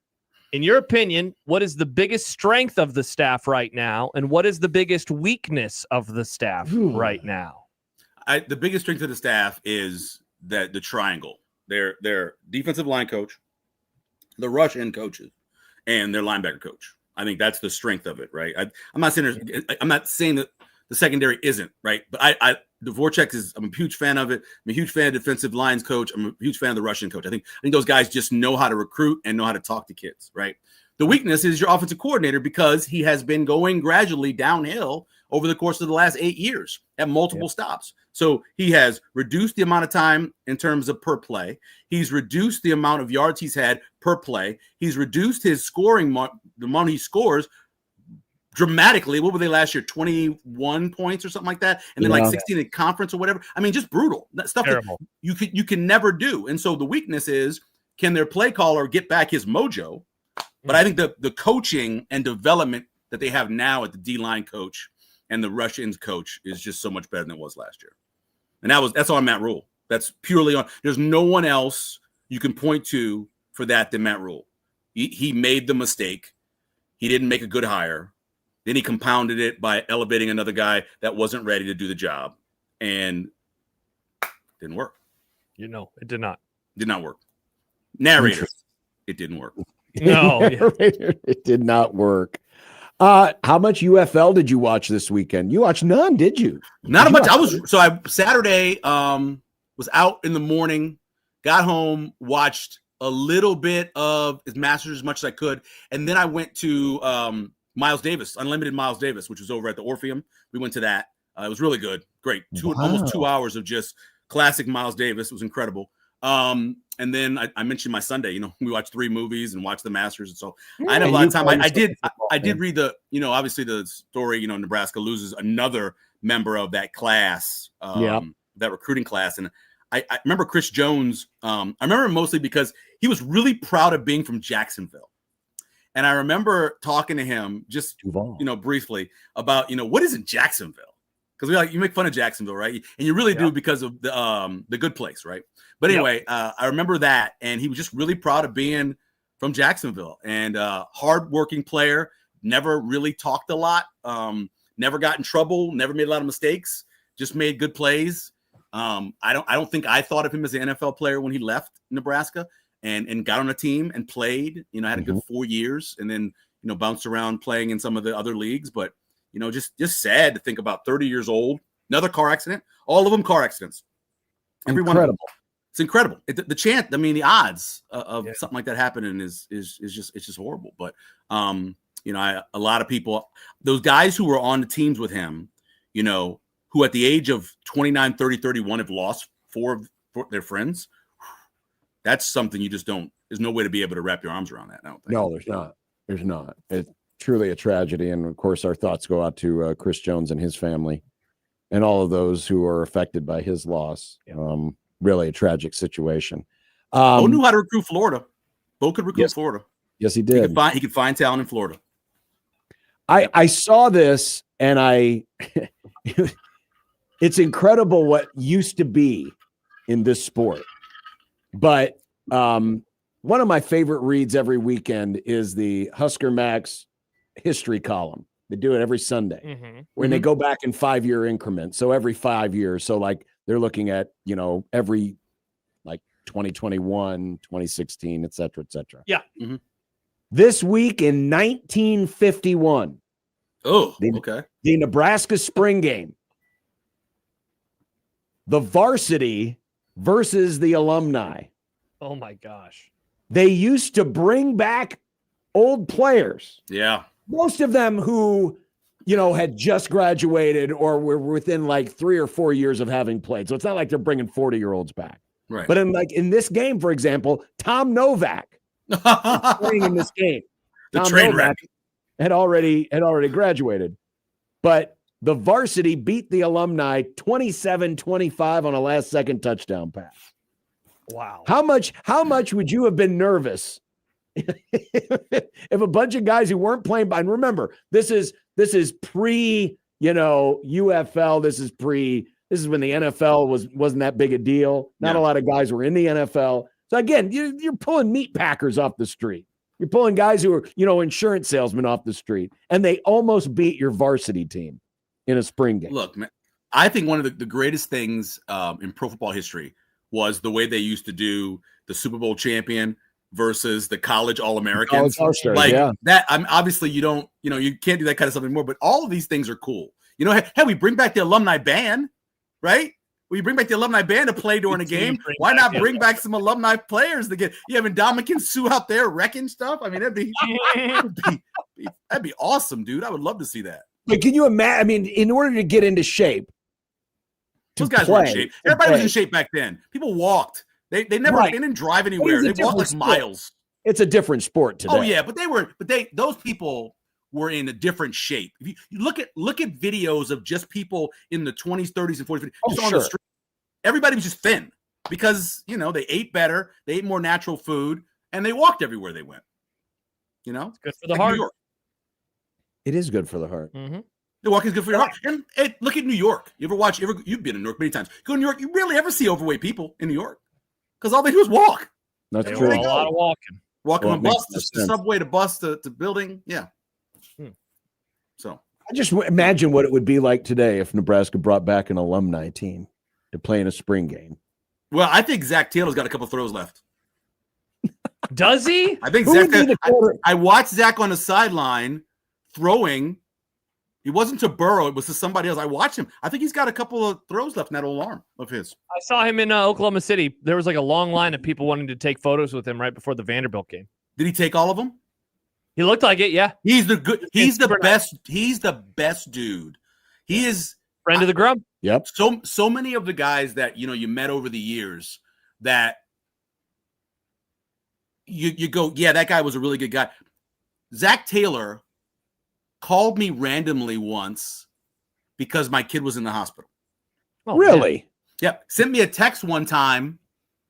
In your opinion, what is the biggest strength of the staff right now, and what is the biggest weakness of the staff right now? The biggest strength of the staff is that the triangle. Their defensive line coach, the rush end coaches, and their linebacker coach. I think that's the strength of it, right? I'm not saying that the secondary isn't, right? But Dvorak I'm a huge fan of it. I'm a huge fan of defensive lines coach. I'm a huge fan of the Russian coach. I think those guys just know how to recruit and know how to talk to kids, right? The weakness is your offensive coordinator because he has been going gradually downhill over the course of the last 8 years at multiple stops. So he has reduced the amount of time in terms of per play. He's reduced the amount of yards he's had per play. He's reduced his scoring, the amount he scores dramatically. What were they last year? 21 points or something like that, and then like 16 in conference or whatever. I mean, just brutal. That stuff that you can never do. And so the weakness is, can their play caller get back his mojo? But I think the coaching and development that they have now at the D-line coach and the rush ends coach is just so much better than it was last year. And that's on Matt Rule. That's purely on. There's no one else you can point to for that than Matt Rule. He made the mistake. He didn't make a good hire. Then he compounded it by elevating another guy that wasn't ready to do the job, and it didn't work. It did not. Did not work. Narrator, it didn't work. No, it did not work. How much UFL did you watch this weekend? You watched none, did you? Not much. I Saturday was out in the morning, got home, watched a little bit of his Masters as much as I could, and then I went to Miles Davis, Unlimited Miles Davis, which was over at the Orpheum. We went to that. It was really good. Great. Almost 2 hours of just classic Miles Davis. It was incredible. And then I mentioned my Sunday, we watched 3 movies and watched the Masters. And so I had a lot of time. I did read obviously the story, Nebraska loses another member of that class, that recruiting class. And I remember Chris Jones. I remember him mostly because he was really proud of being from Jacksonville. And I remember talking to him just, briefly about, what is in Jacksonville? Because you make fun of Jacksonville, right? And you really do because of the good place, right? But anyway, I remember that, and he was just really proud of being from Jacksonville, and hardworking player, never really talked a lot, never got in trouble, never made a lot of mistakes, just made good plays. I don't think I thought of him as an NFL player when he left Nebraska and got on a team and played. Had a good 4 years, and then bounced around playing in some of the other leagues, but. Just sad to think about 30 years old, Another car accident. All of them car accidents. Every one of them. It's incredible. The odds of something like that happening is just horrible. But a lot of people, those guys who were on the teams with him, who at the age of 29, 30, 31 have lost four of their friends. That's something you just don't. There's no way to be able to wrap your arms around that. I don't think. No, there's not. There's not. It's truly a tragedy, and of course, our thoughts go out to Chris Jones and his family, and all of those who are affected by his loss. Really a tragic situation. Bo knew how to recruit Florida. Bo could recruit Florida. Yes, he did. He could find talent in Florida. I saw this, and it's incredible what used to be in this sport. But one of my favorite reads every weekend is the Husker Max history column. They do it every Sunday when they go back in 5-year increments. So every 5 years. So like they're looking at, every like 2021, 2016, et cetera, et cetera. Yeah. This week in 1951. Oh, okay. The Nebraska spring game. The varsity versus the alumni. Oh my gosh. They used to bring back old players. Yeah. Most of them who, had just graduated or were within like 3 or 4 years of having played. So it's not like they're bringing 40-year-olds back. Right. But in this game, for example, Tom Novak playing in this game. The Tom train Novak wreck had already graduated. But the varsity beat the alumni 27-25 on a last-second touchdown pass. Wow. How much would you have been nervous if a bunch of guys who weren't playing by, and remember, this is pre, UFL, this is when the NFL wasn't that big a deal. Not a lot of guys were in the NFL. So again, you're pulling meat packers off the street. You're pulling guys who are, insurance salesmen off the street, and they almost beat your varsity team in a spring game. Look, man, I think one of the greatest things in pro football history was the way they used to do the Super Bowl champion versus the college All-Americans. That. I'm obviously you can't do that kind of stuff anymore. But all of these things are cool. Hey, we bring back the alumni band, right? Well, you bring back the alumni band to play during a game. Why not bring back some alumni players to get? You have Ndamukong Suh out there wrecking stuff. I mean, that'd be awesome, dude. I would love to see that. But can you imagine? I mean, in order to get into shape, those guys were in shape. Everybody was in shape back then. People walked. They never they didn't drive anywhere. They walked like miles. It's a different sport today. Oh yeah, but those people were in a different shape. If you look at videos of just people in the 20s, 30s, and 40s, just on the street, everybody was just thin because they ate better, they ate more natural food, and they walked everywhere they went. It's good for the heart. It is good for the heart. Mm-hmm. The walking is good for your heart. And look at New York. You've been in New York many times. Go to New York, you rarely ever see overweight people in New York because all they do is walk. That's true. A lot of walking. Walking from bus to subway to bus to building. Yeah. So I just imagine what it would be like today if Nebraska brought back an alumni team to play in a spring game. Well, I think Zach Taylor's got a couple throws left. Does he? I think I watched Zach on the sideline throwing. It wasn't to Burrow. It was to somebody else. I watched him. I think he's got a couple of throws left in that old arm of his. I saw him in Oklahoma City. There was like a long line of people wanting to take photos with him right before the Vanderbilt game. Did he take all of them? He looked like it, yeah. He's the best. He's the best dude. He is friend of the grub. Yep. So many of the guys that you met over the years that you go, yeah, that guy was a really good guy. Zach Taylor called me randomly once because my kid was in the hospital. Oh, really? Man. Yep. Sent me a text one time.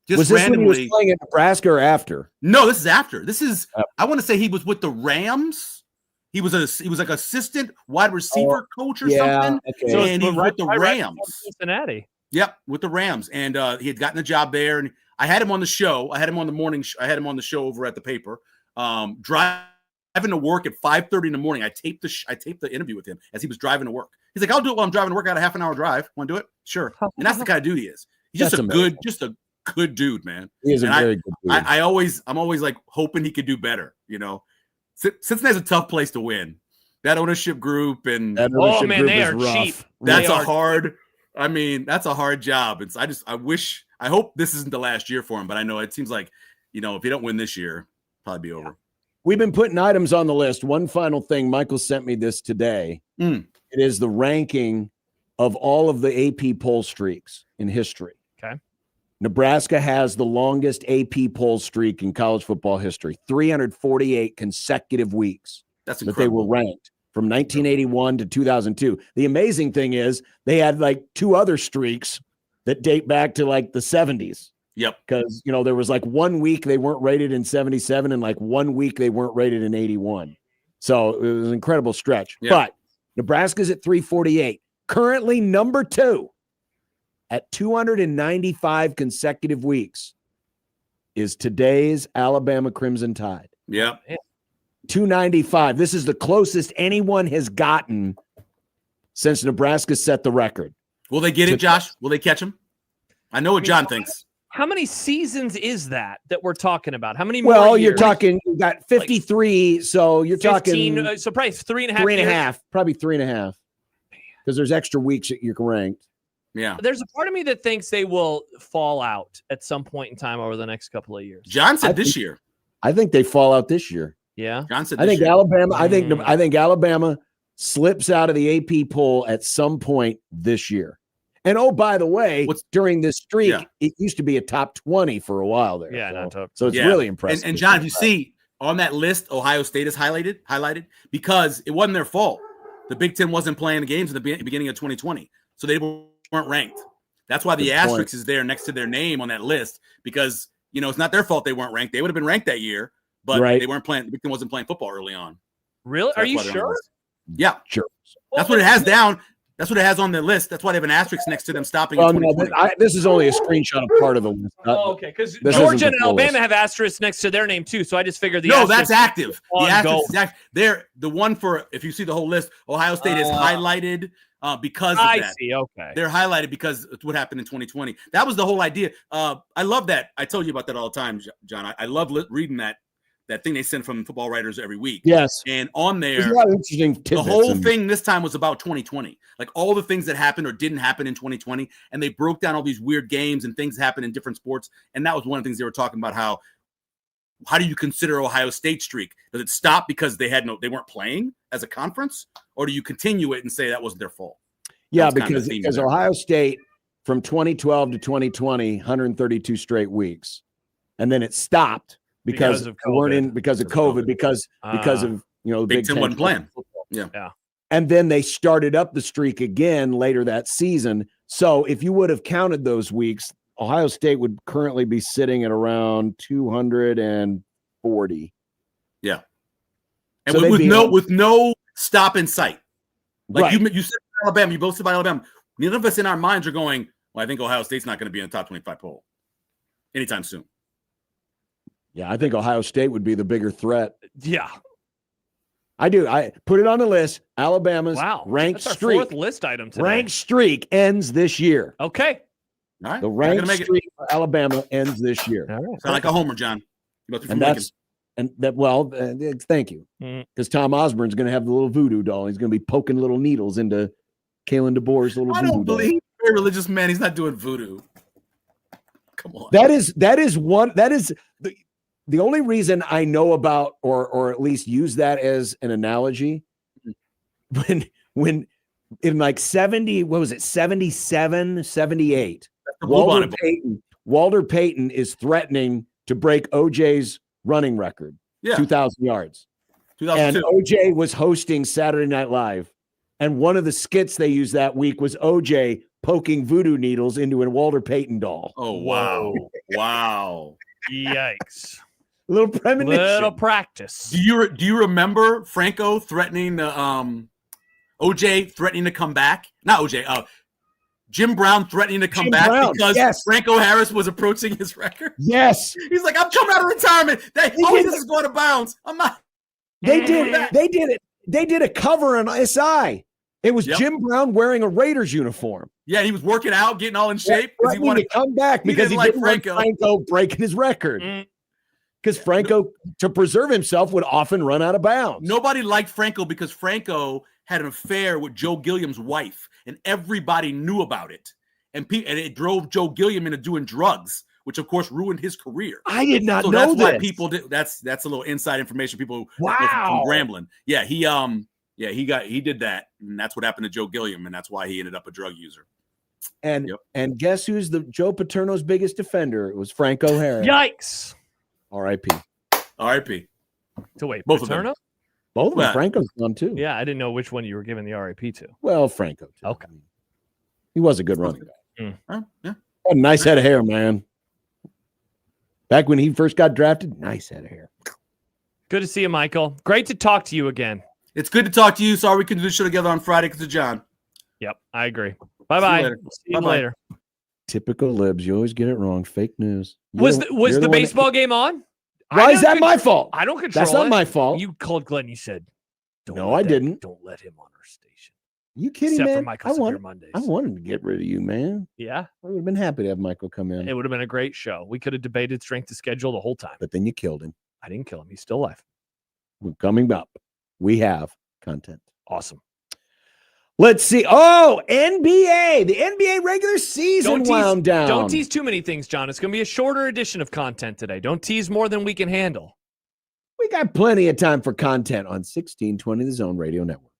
Just was this randomly. When he was playing in Nebraska or after? No, this is after. This is. I want to say he was with the Rams. He was like assistant wide receiver coach or something. Okay. So and he was with the Rams. Cincinnati. Yep, with the Rams, and he had gotten a job there. And I had him on the show. I had him on the morning. I had him on the show over at the paper. Driving to work at 5:30 in the morning. I taped the interview with him as he was driving to work. He's like, "I'll do it while I'm driving to work. I got a half an hour drive. Want to do it? Sure." And that's the kind of dude he is. He's just a good dude, man. He is a very good dude. I'm always like hoping he could do better. Cincinnati's a tough place to win. That ownership group and they are cheap. That's a hard. I mean, that's a hard job. I hope this isn't the last year for him, but I know it seems like, if you don't win this year, probably be over. We've been putting items on the list. One final thing. Michael sent me this today. It is the ranking of all of the AP poll streaks in history. Okay. Nebraska has the longest AP poll streak in college football history, 348 consecutive weeks. That's incredible. That they were ranked from 1981 to 2002. The amazing thing is they had like 2 other streaks that date back to like the 70s. Yep. Because, there was like 1 week they weren't rated in 77 and like 1 week they weren't rated in 81. So it was an incredible stretch. Yeah. But Nebraska's at 348, currently number 2 at 295 consecutive weeks is today's Alabama Crimson Tide. Yeah. 295. This is the closest anyone has gotten since Nebraska set the record. Will they get it, Josh? Will they catch him? I know what John thinks. How many seasons is that we're talking about? How many more years? You're talking, you got 53, so you're 15, talking. So probably 3.5 years. Probably 3.5. Because there's extra weeks that you're ranked. Yeah. There's a part of me that thinks they will fall out at some point in time over the next couple of years. John said this year. I think they fall out this year. Yeah. John said I think year. Alabama, I think Alabama slips out of the AP poll at some point this year. And by the way, during this streak, it used to be a top 20 for a while there. Yeah, so it's really impressive. And John, if you see on that list, Ohio State is highlighted because it wasn't their fault. The Big Ten wasn't playing the games at the beginning of 2020, so they weren't ranked. That's why the asterisk is there next to their name on that list because it's not their fault they weren't ranked. They would have been ranked that year, but they weren't playing. The Big Ten wasn't playing football early on. Really? So are you sure? Yeah, sure. That's what it has down. That's what it has on the list. That's why they have an asterisk next to them stopping. This is only a screenshot of part of the list. Okay, because Georgia and Alabama have asterisks next to their name too. So I just figured that's active. The asterisk is active. They're the one for if you see the whole list, Ohio State is highlighted because of that. I see. Okay, they're highlighted because of what happened in 2020. That was the whole idea. I love that. I tell you about that all the time, John. I love reading that thing they send from football writers every week. Yes. And on there, there's a lot of interesting tidbits. The whole thing this time was about 2020. Like all the things that happened or didn't happen in 2020. And they broke down all these weird games and things happen in different sports. And that was one of the things they were talking about how do you consider Ohio State streak? Does it stop because they weren't playing as a conference? Or do you continue it and say that wasn't their fault? Yeah, because Ohio State from 2012 to 2020, 132 straight weeks. And then it stopped. Because of COVID, because of the Big Ten wasn't playing. Yeah. And then they started up the streak again later that season. So if you would have counted those weeks, Ohio State would currently be sitting at around 240. Yeah. And so with no stop in sight. Like you said Alabama, you both said about Alabama. None of us in our minds are going, well, I think Ohio State's not going to be in the top 25 poll anytime soon. Yeah, I think Ohio State would be the bigger threat. Yeah. I do. I put it on the list. Alabama's ranked That's streak. Our fourth list item today. Ranked streak ends this year. Okay. All right. The ranked streak for Alabama ends this year. All right. Sound like a homer, John. Thank you. Because Tom Osborne's going to have the little voodoo doll. He's going to be poking little needles into Kalen DeBoer's little voodoo doll. I don't believe he's a very religious man. He's not doing voodoo. Come on. That is the only reason I know about or at least use that as an analogy when in like 77, 78, Walter Payton is threatening to break OJ's running record, 2,000 yards. 2002. And OJ was hosting Saturday Night Live. And one of the skits they used that week was OJ poking voodoo needles into a Walter Payton doll. Oh, wow. Wow. Yikes. Little premonition. Little practice. Do you remember Franco threatening OJ threatening to come back? Not OJ. Jim Brown threatening to come back because Franco Harris was approaching his record. Yes. He's like, I'm coming out of retirement. This is going to bounce. I'm not. They did it. They did a cover on SI. It was Jim Brown wearing a Raiders uniform. Yeah, he was working out, getting all in shape. He wanted to come back because he didn't like Franco breaking his record. Because Franco, to preserve himself, would often run out of bounds. Nobody liked Franco because Franco had an affair with Joe Gilliam's wife, and everybody knew about it. And it drove Joe Gilliam into doing drugs, which of course ruined his career. I did not know that's this. why people did. That's a little inside information. People from Grambling. Yeah, he did that, and that's what happened to Joe Gilliam, and that's why he ended up a drug user. And guess who's Joe Paterno's biggest defender? It was Frank O'Hara. Yikes. R.I.P. R.I.P. So wait, both Paterno? of them. Both of them. Franco's gone too. Yeah, I didn't know which one you were giving the RIP to. Well, Franco too. Okay. He was a good running back. Yeah. Had a nice head of hair, man. Back when he first got drafted, nice head of hair. Good to see you, Michael. Great to talk to you again. It's good to talk to you. Sorry we couldn't do the show together on Friday because of John. Yep, I agree. Bye-bye. See you later. Typical libs. You always get it wrong. Fake news. Was the baseball game on? Why is that my fault? I don't control That's not it. my fault. You called Glenn. You said, no, I didn't. Don't let him on our station. You kidding, Except man? for Michael Severe Mondays. I wanted to get rid of you, man. Yeah. I would have been happy to have Michael come in. It would have been a great show. We could have debated strength of schedule the whole time. But then you killed him. I didn't kill him. He's still alive. We're coming up. We have content. Awesome. Let's see. Oh, NBA. The NBA regular season wound down. Don't tease too many things, John. It's going to be a shorter edition of content today. Don't tease more than we can handle. We got plenty of time for content on 1620 The Zone Radio Network.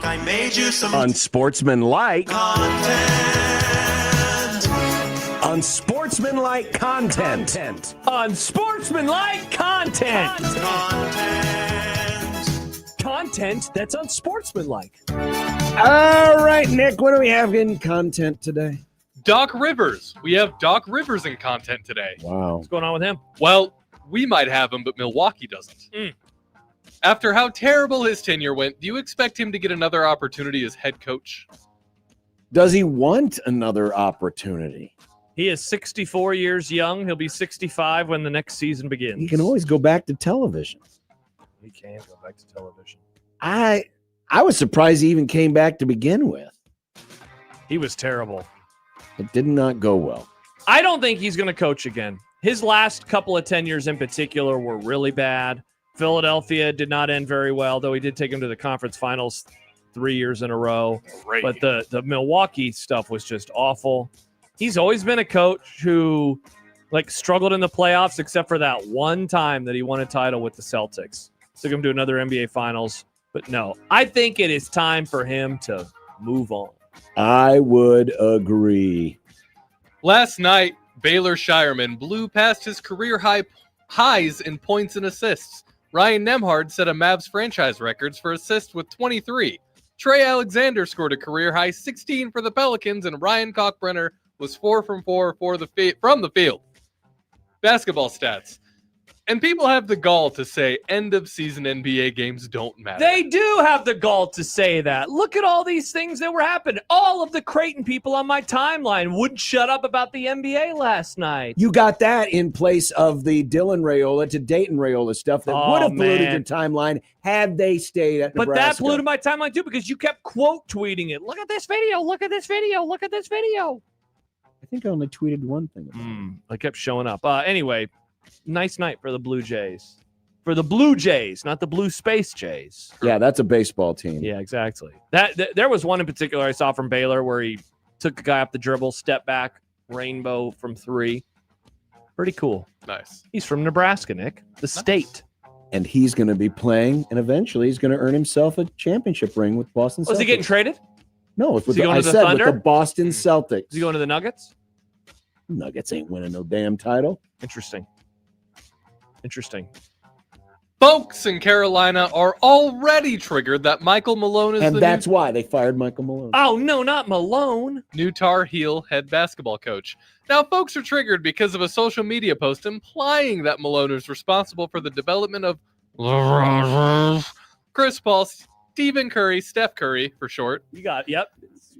I made you some Unsportsmanlike content. Unsportsmanlike content. Unsportsmanlike content. Content that's unsportsmanlike. All right, Nick, what do we have in content today? Doc Rivers. We have Doc Rivers in content today. Wow. What's going on with him? Well, we might have him, but Milwaukee doesn't. After how terrible his tenure went, do you expect him to get another opportunity as head coach? Does he want another opportunity? He is 64 years young. He'll be 65 when the next season begins. He can always go back to television. He can go back to television. I was surprised he even came back to begin with. He was terrible. It did not go well. I don't think he's going to coach again. His last couple of tenures in particular were really bad. Philadelphia did not end very well, though he did take him to the conference finals 3 years in a row. Great. But the Milwaukee stuff was just awful. He's always been a coach who struggled in the playoffs, except for that one time that he won a title with the Celtics. Took him to another NBA finals. But no, I think it is time for him to move on. I would agree. Last night, Baylor Shireman blew past his career highs in points and assists. Ryan Nembhard set a Mavs franchise records for assists with 23. Trey Alexander scored a career high 16 for the Pelicans, and Ryan Kalkbrenner was 4 from 4 from the field. Basketball stats. And people have the gall to say end-of-season NBA games don't matter. They do have the gall to say that. Look at all these things that were happening. All of the Creighton people on my timeline wouldn't shut up about the NBA last night. You got that in place of the Dylan Raiola to Dayton Raiola stuff that would have polluted your timeline had they stayed at Nebraska. But that polluted my timeline too because you kept quote tweeting it. Look at this video. Look at this video. Look at this video. I think I only tweeted one thing about it. I kept showing up. Anyway, nice night for the Blue Jays. For the Blue Jays, not the Blue Space Jays. Yeah, that's a baseball team. Yeah, exactly. There was one in particular I saw from Baylor where he took a guy off the dribble, step back, rainbow from 3. Pretty cool. Nice. He's from Nebraska, Nick, the state. And he's going to be playing, and eventually he's going to earn himself a championship ring with Boston Celtics. Was he getting traded? No, it's with he the, going I to the said Thunder? with the Boston Celtics. Is he going to the Nuggets? Nuggets ain't winning no damn title. Interesting. Folks in Carolina are already triggered that Michael Malone is And the that's why they fired Michael Malone. Oh, no, not Malone. new Tar Heel head basketball coach. Now, folks are triggered because of a social media post implying that Malone is responsible for the development of Chris Paul, Stephen Curry, Steph Curry for short. You got it. Yep.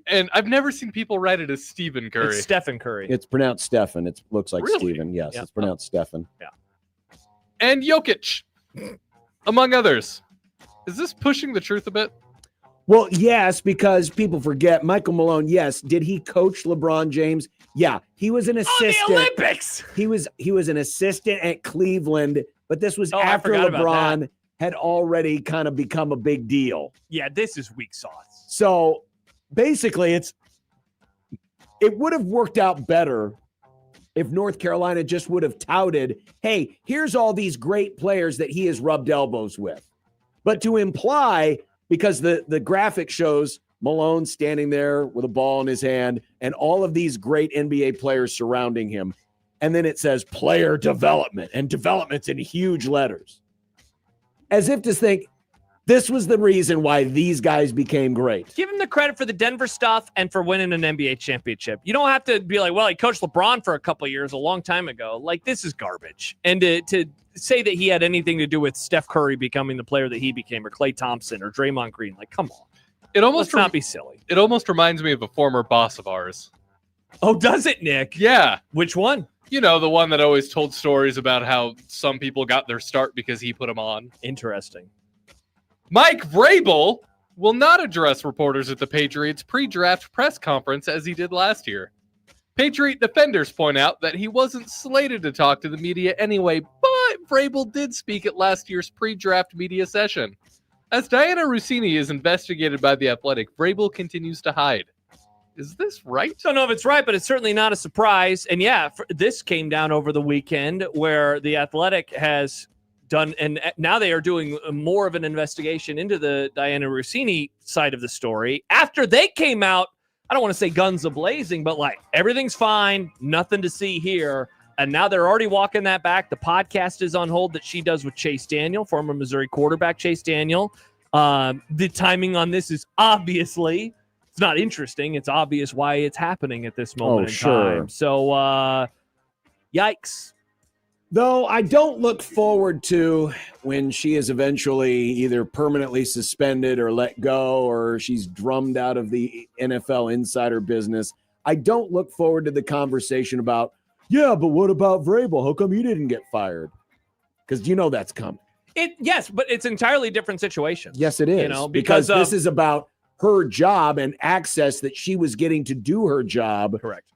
And I've never seen people write it as Stephen Curry. It's Stephen Curry. It's pronounced Stephen. It looks like Really? Stephen. Yes, Yeah. it's pronounced Stephen. Yeah. And Jokic, among others. Is this pushing the truth a bit? Well, yes, because people forget Michael Malone. Yes, did he coach LeBron James? Yeah, he was an assistant. Oh, the Olympics. He was an assistant at Cleveland, but this was I after forgot about LeBron had already kind of become a big deal. Yeah, this is weak sauce. So basically, it would have worked out better if North Carolina just would have touted, hey, here's all these great players that he has rubbed elbows with. But to imply, because the graphic shows Malone standing there with a ball in his hand and all of these great NBA players surrounding him, and then it says player development, and development's in huge letters. As if to think, this was the reason why these guys became great. Give him the credit for the Denver stuff and for winning an NBA championship. You don't have to be like, well, he coached LeBron for a couple of years a long time ago. Like, this is garbage. And to say that he had anything to do with Steph Curry becoming the player that he became, or Klay Thompson, or Draymond Green, like, come on. Let's not be silly. It almost reminds me of a former boss of ours. Oh, does it, Nick? Yeah. Which one? You know, the one that always told stories about how some people got their start because he put them on. Interesting. Mike Vrabel will not address reporters at the Patriots' pre-draft press conference as he did last year. Patriot defenders point out that he wasn't slated to talk to the media anyway, but Vrabel did speak at last year's pre-draft media session. As Diana Rossini is investigated by The Athletic, Vrabel continues to hide. Is this right? Don't know if it's right, but it's certainly not a surprise. And yeah, this came down over the weekend where The Athletic has done, and now they are doing more of an investigation into the Diana Rossini side of the story after they came out. I don't want to say guns a-blazing, but like everything's fine, nothing to see here. And now they're already walking that back. The podcast is on hold that she does with Chase Daniel, former Missouri quarterback Chase Daniel. The timing on this is obviously, it's not interesting. It's obvious why it's happening at this moment in time. So, yikes. Though I don't look forward to when she is eventually either permanently suspended or let go, or she's drummed out of the NFL insider business. I don't look forward to the conversation about, yeah, but what about Vrabel? How come you didn't get fired? Because you know that's coming. Yes, but it's entirely different situation. Yes, it is. You know, because this is about her job and access that she was getting to do her job. Correct.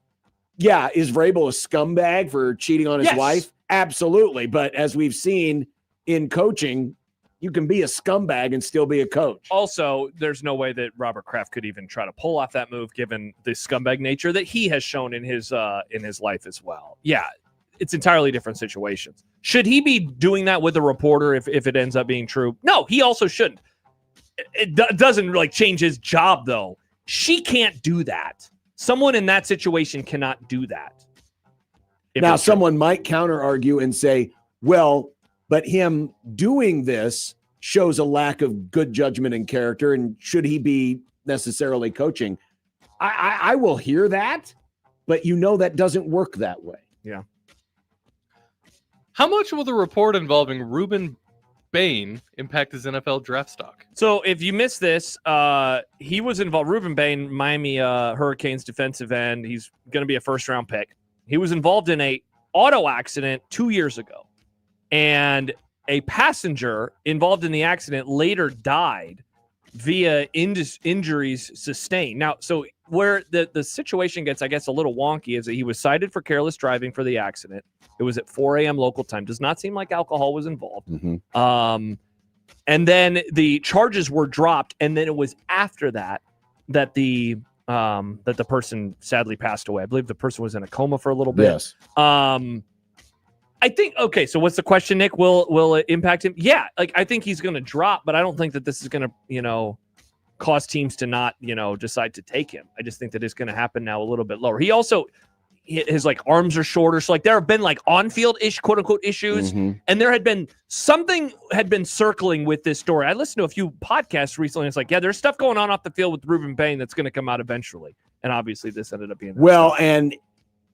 Yeah, is Vrabel a scumbag for cheating on his wife? Absolutely. But as we've seen in coaching, you can be a scumbag and still be a coach. Also, there's no way that Robert Kraft could even try to pull off that move given the scumbag nature that he has shown in his life as well. Yeah, it's entirely different situations. Should he be doing that with a reporter if it ends up being true? No, he also shouldn't. It doesn't like change his job, though. She can't do that. Someone in that situation cannot do that. Now, someone might counter argue and say, well, but him doing this shows a lack of good judgment and character, and should he be necessarily coaching? I will hear that, but you know that doesn't work that way. Yeah. How much will the report involving Ruben Bain impact his NFL draft stock? So if you missed this, he was involved. Ruben Bain, Miami Hurricanes defensive end. He's going to be a first-round pick. He was involved in a auto accident 2 years ago, and a passenger involved in the accident later died via injuries sustained. Now, so where the situation gets, I guess, a little wonky is that he was cited for careless driving for the accident. It was at 4 a.m. local time. Does not seem like alcohol was involved. Mm-hmm. And then the charges were dropped, and then it was after that the person sadly passed away. I believe the person was in a coma for a little bit. Yes. I think, okay, so what's the question, Nick? Will it impact him? Yeah, like I think he's going to drop, but I don't think that this is going to, cause teams to not, decide to take him. I just think that it's going to happen now a little bit lower. He also, his like arms are shorter. So like there have been like on-field quote unquote issues. Mm-hmm. And there had been something had been circling with this story. I listened to a few podcasts recently. And it's like, yeah, there's stuff going on off the field with Ruben Bain that's going to come out eventually. And obviously this ended up being. Well, and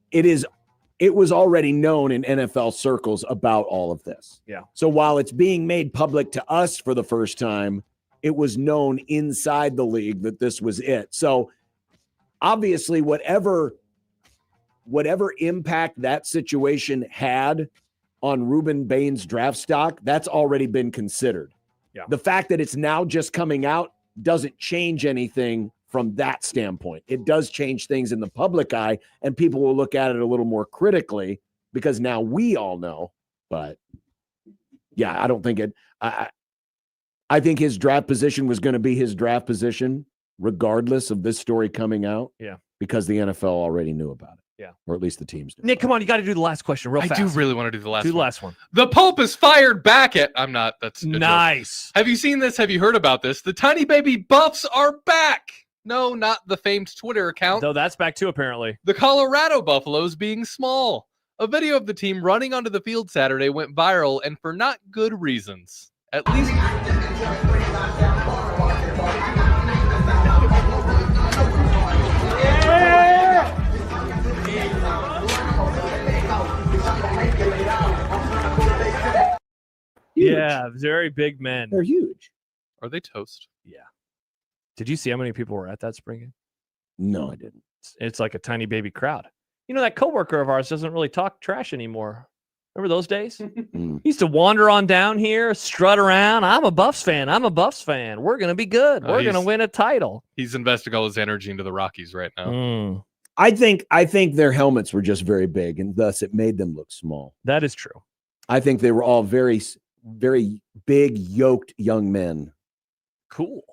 it was already known in NFL circles about all of this. Yeah. So while it's being made public to us for the first time, it was known inside the league that this was it. So obviously whatever impact that situation had on Ruben Bain's draft stock, that's already been considered. Yeah. The fact that it's now just coming out doesn't change anything from that standpoint. It does change things in the public eye, and people will look at it a little more critically because now we all know. But yeah, I don't think it. I think his draft position was going to be his draft position regardless of this story coming out. Yeah. Because the NFL already knew about it. Yeah. Or at least the teams do. Nick, come on, you got to do the last question real fast. I do really want to do the last one. Do the last one. The Pope is fired back at... I'm not. That's a nice. Joke. Have you seen this? Have you heard about this? The Tiny Baby Buffs are back. No, not the famed Twitter account. No, that's back too, apparently. The Colorado Buffaloes being small. A video of the team running onto the field Saturday went viral, and for not good reasons. At least... Yeah, very big men. They're huge. Are they toast? Yeah. Did you see how many people were at that spring game? No, I didn't. It's like a tiny baby crowd. You know, that coworker of ours doesn't really talk trash anymore. Remember those days? He used to wander on down here, strut around. I'm a Buffs fan. I'm a Buffs fan. We're going to be good. We're going to win a title. He's investing all his energy into the Rockies right now. I think their helmets were just very big, and thus it made them look small. That is true. I think they were all very, very big, yoked young men. Cool.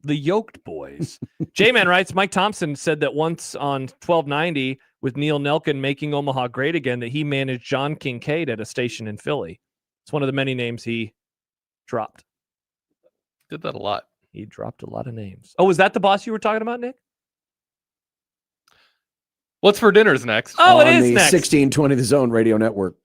The yoked boys. J-Man writes, Mike Thompson said that once on 1290 with Neil Nelkin making Omaha great again, that he managed John Kincaid at a station in Philly. It's one of the many names he dropped. Did that a lot. He dropped a lot of names. Oh, was that the boss you were talking about, Nick? What's for dinner's next? Oh, on it is the next. 1620 The Zone Radio Network.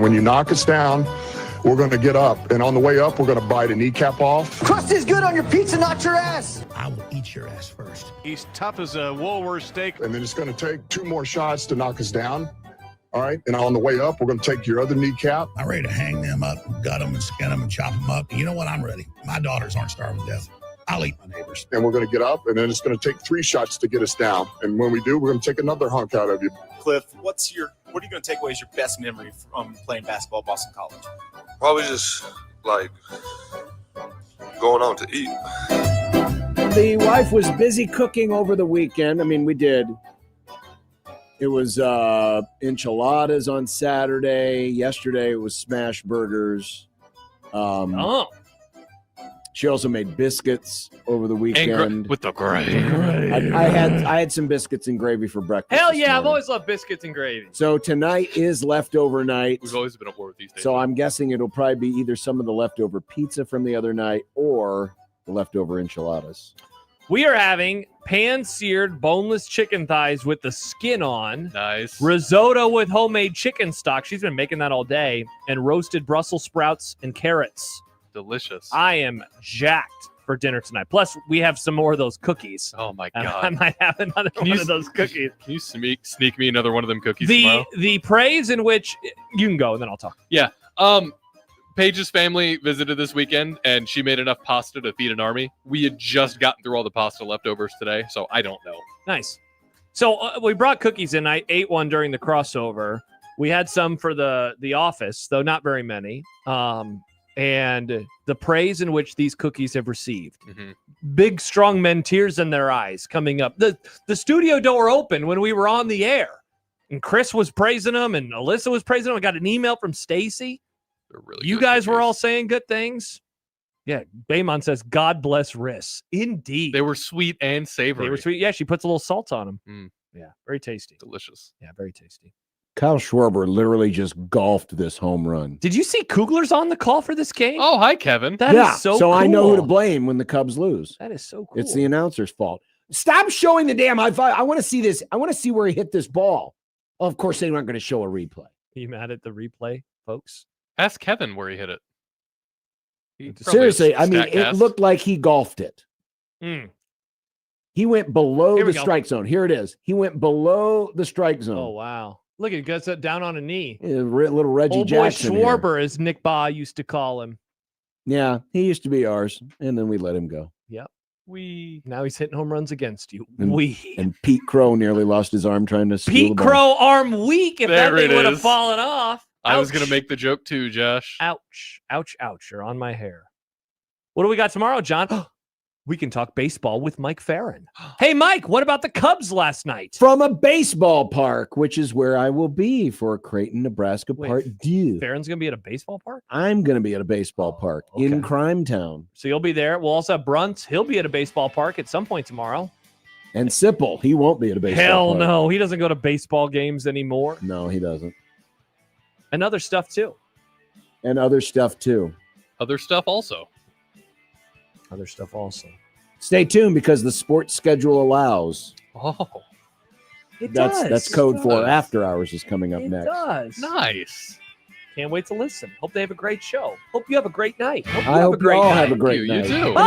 When you knock us down, we're going to get up. And on the way up, we're going to bite a kneecap off. Crust is good on your pizza, not your ass. I will eat your ass first. He's tough as a Woolworth steak. And then it's going to take 2 more shots to knock us down. All right. And on the way up, we're going to take your other kneecap. I'm ready to hang them up, gut them, and skin them, and chop them up. You know what? I'm ready. My daughters aren't starving to death. I'll eat my neighbors. And we're going to get up, and then it's going to take 3 shots to get us down. And when we do, we're going to take another hunk out of you. Cliff, what are you going to take away as your best memory from playing basketball at Boston College? Probably just like going out to eat. The wife was busy cooking over the weekend. I mean, we did. It was enchiladas on Saturday. Yesterday it was smash burgers. She also made biscuits over the weekend with the gravy. I had some biscuits and gravy for breakfast. Hell yeah, I've always loved biscuits and gravy. So tonight is leftover night. We've always been at war with these days. So I'm guessing it'll probably be either some of the leftover pizza from the other night or the leftover enchiladas. We are having pan-seared boneless chicken thighs with the skin on. Nice. Risotto with homemade chicken stock. She's been making that all day. And roasted Brussels sprouts and carrots. Delicious. I am jacked for dinner tonight. Plus, we have some more of those cookies. Oh, my God. I might have another one of those cookies. Can you sneak me another one of them cookies tomorrow? The praise in which... You can go, and then I'll talk. Yeah. Paige's family visited this weekend, and she made enough pasta to feed an army. We had just gotten through all the pasta leftovers today, so I don't know. Nice. So we brought cookies in. I ate one during the crossover. We had some for the office, though not very many. And the praise in which these cookies have received. Mm-hmm. Big, strong men, tears in their eyes coming up. The studio door opened when we were on the air. And Chris was praising them, and Alyssa was praising them. I got an email from Stacy. Really you guys were all saying good things. Yeah, Baymon says, God bless Riss. Indeed. They were sweet and savory. They were sweet. Yeah, she puts a little salt on them. Mm. Yeah, very tasty. Delicious. Yeah, very tasty. Kyle Schwarber literally just golfed this home run. Did you see Kugler's on the call for this game? Oh, hi, Kevin. That is so cool. I know who to blame when the Cubs lose. That is so cool. It's the announcer's fault. Stop showing the damn high five. I want to see this. I want to see where he hit this ball. Oh, of course, they weren't going to show a replay. Are you mad at the replay, folks? Ask Kevin where he hit it. Seriously, I mean, it looked like he golfed it. He went below the strike zone. Here it is. He went below the strike zone. Oh, wow. Look, he gets it down on a knee. Yeah, little Reggie Old Jackson. boy Schwarber, as Nick Baugh used to call him. Yeah, he used to be ours, and then we let him go. Yep. Now he's hitting home runs against you. And Pete Crow nearly lost his arm trying to steal Pete the ball. Crow arm weak if There that thing it would have is. fallen off. I was Ouch. going to make the joke too, Josh. Ouch. Ouch, ouch. You're on my hair. What do we got tomorrow, John? We can talk baseball with Mike Farron. Hey, Mike, what about the Cubs last night? From a baseball park, which is where I will be for Creighton, Nebraska Part 2. Farron's going to be at a baseball park? I'm going to be at a baseball park in Crime Town. So you'll be there. We'll also have Brunt. He'll be at a baseball park at some point tomorrow. And Sipple, he won't be at a baseball Hell park. no. He doesn't go to baseball games anymore. No, he doesn't. And other stuff, too. And other stuff, too. Other stuff also. Other stuff also. Stay tuned because the sports schedule allows. Oh. That's code for After Hours is coming up It next. does. Nice. Can't wait to listen. Hope they have a great show. Hope you have a great night. I hope you all have a great You night. too. Bye.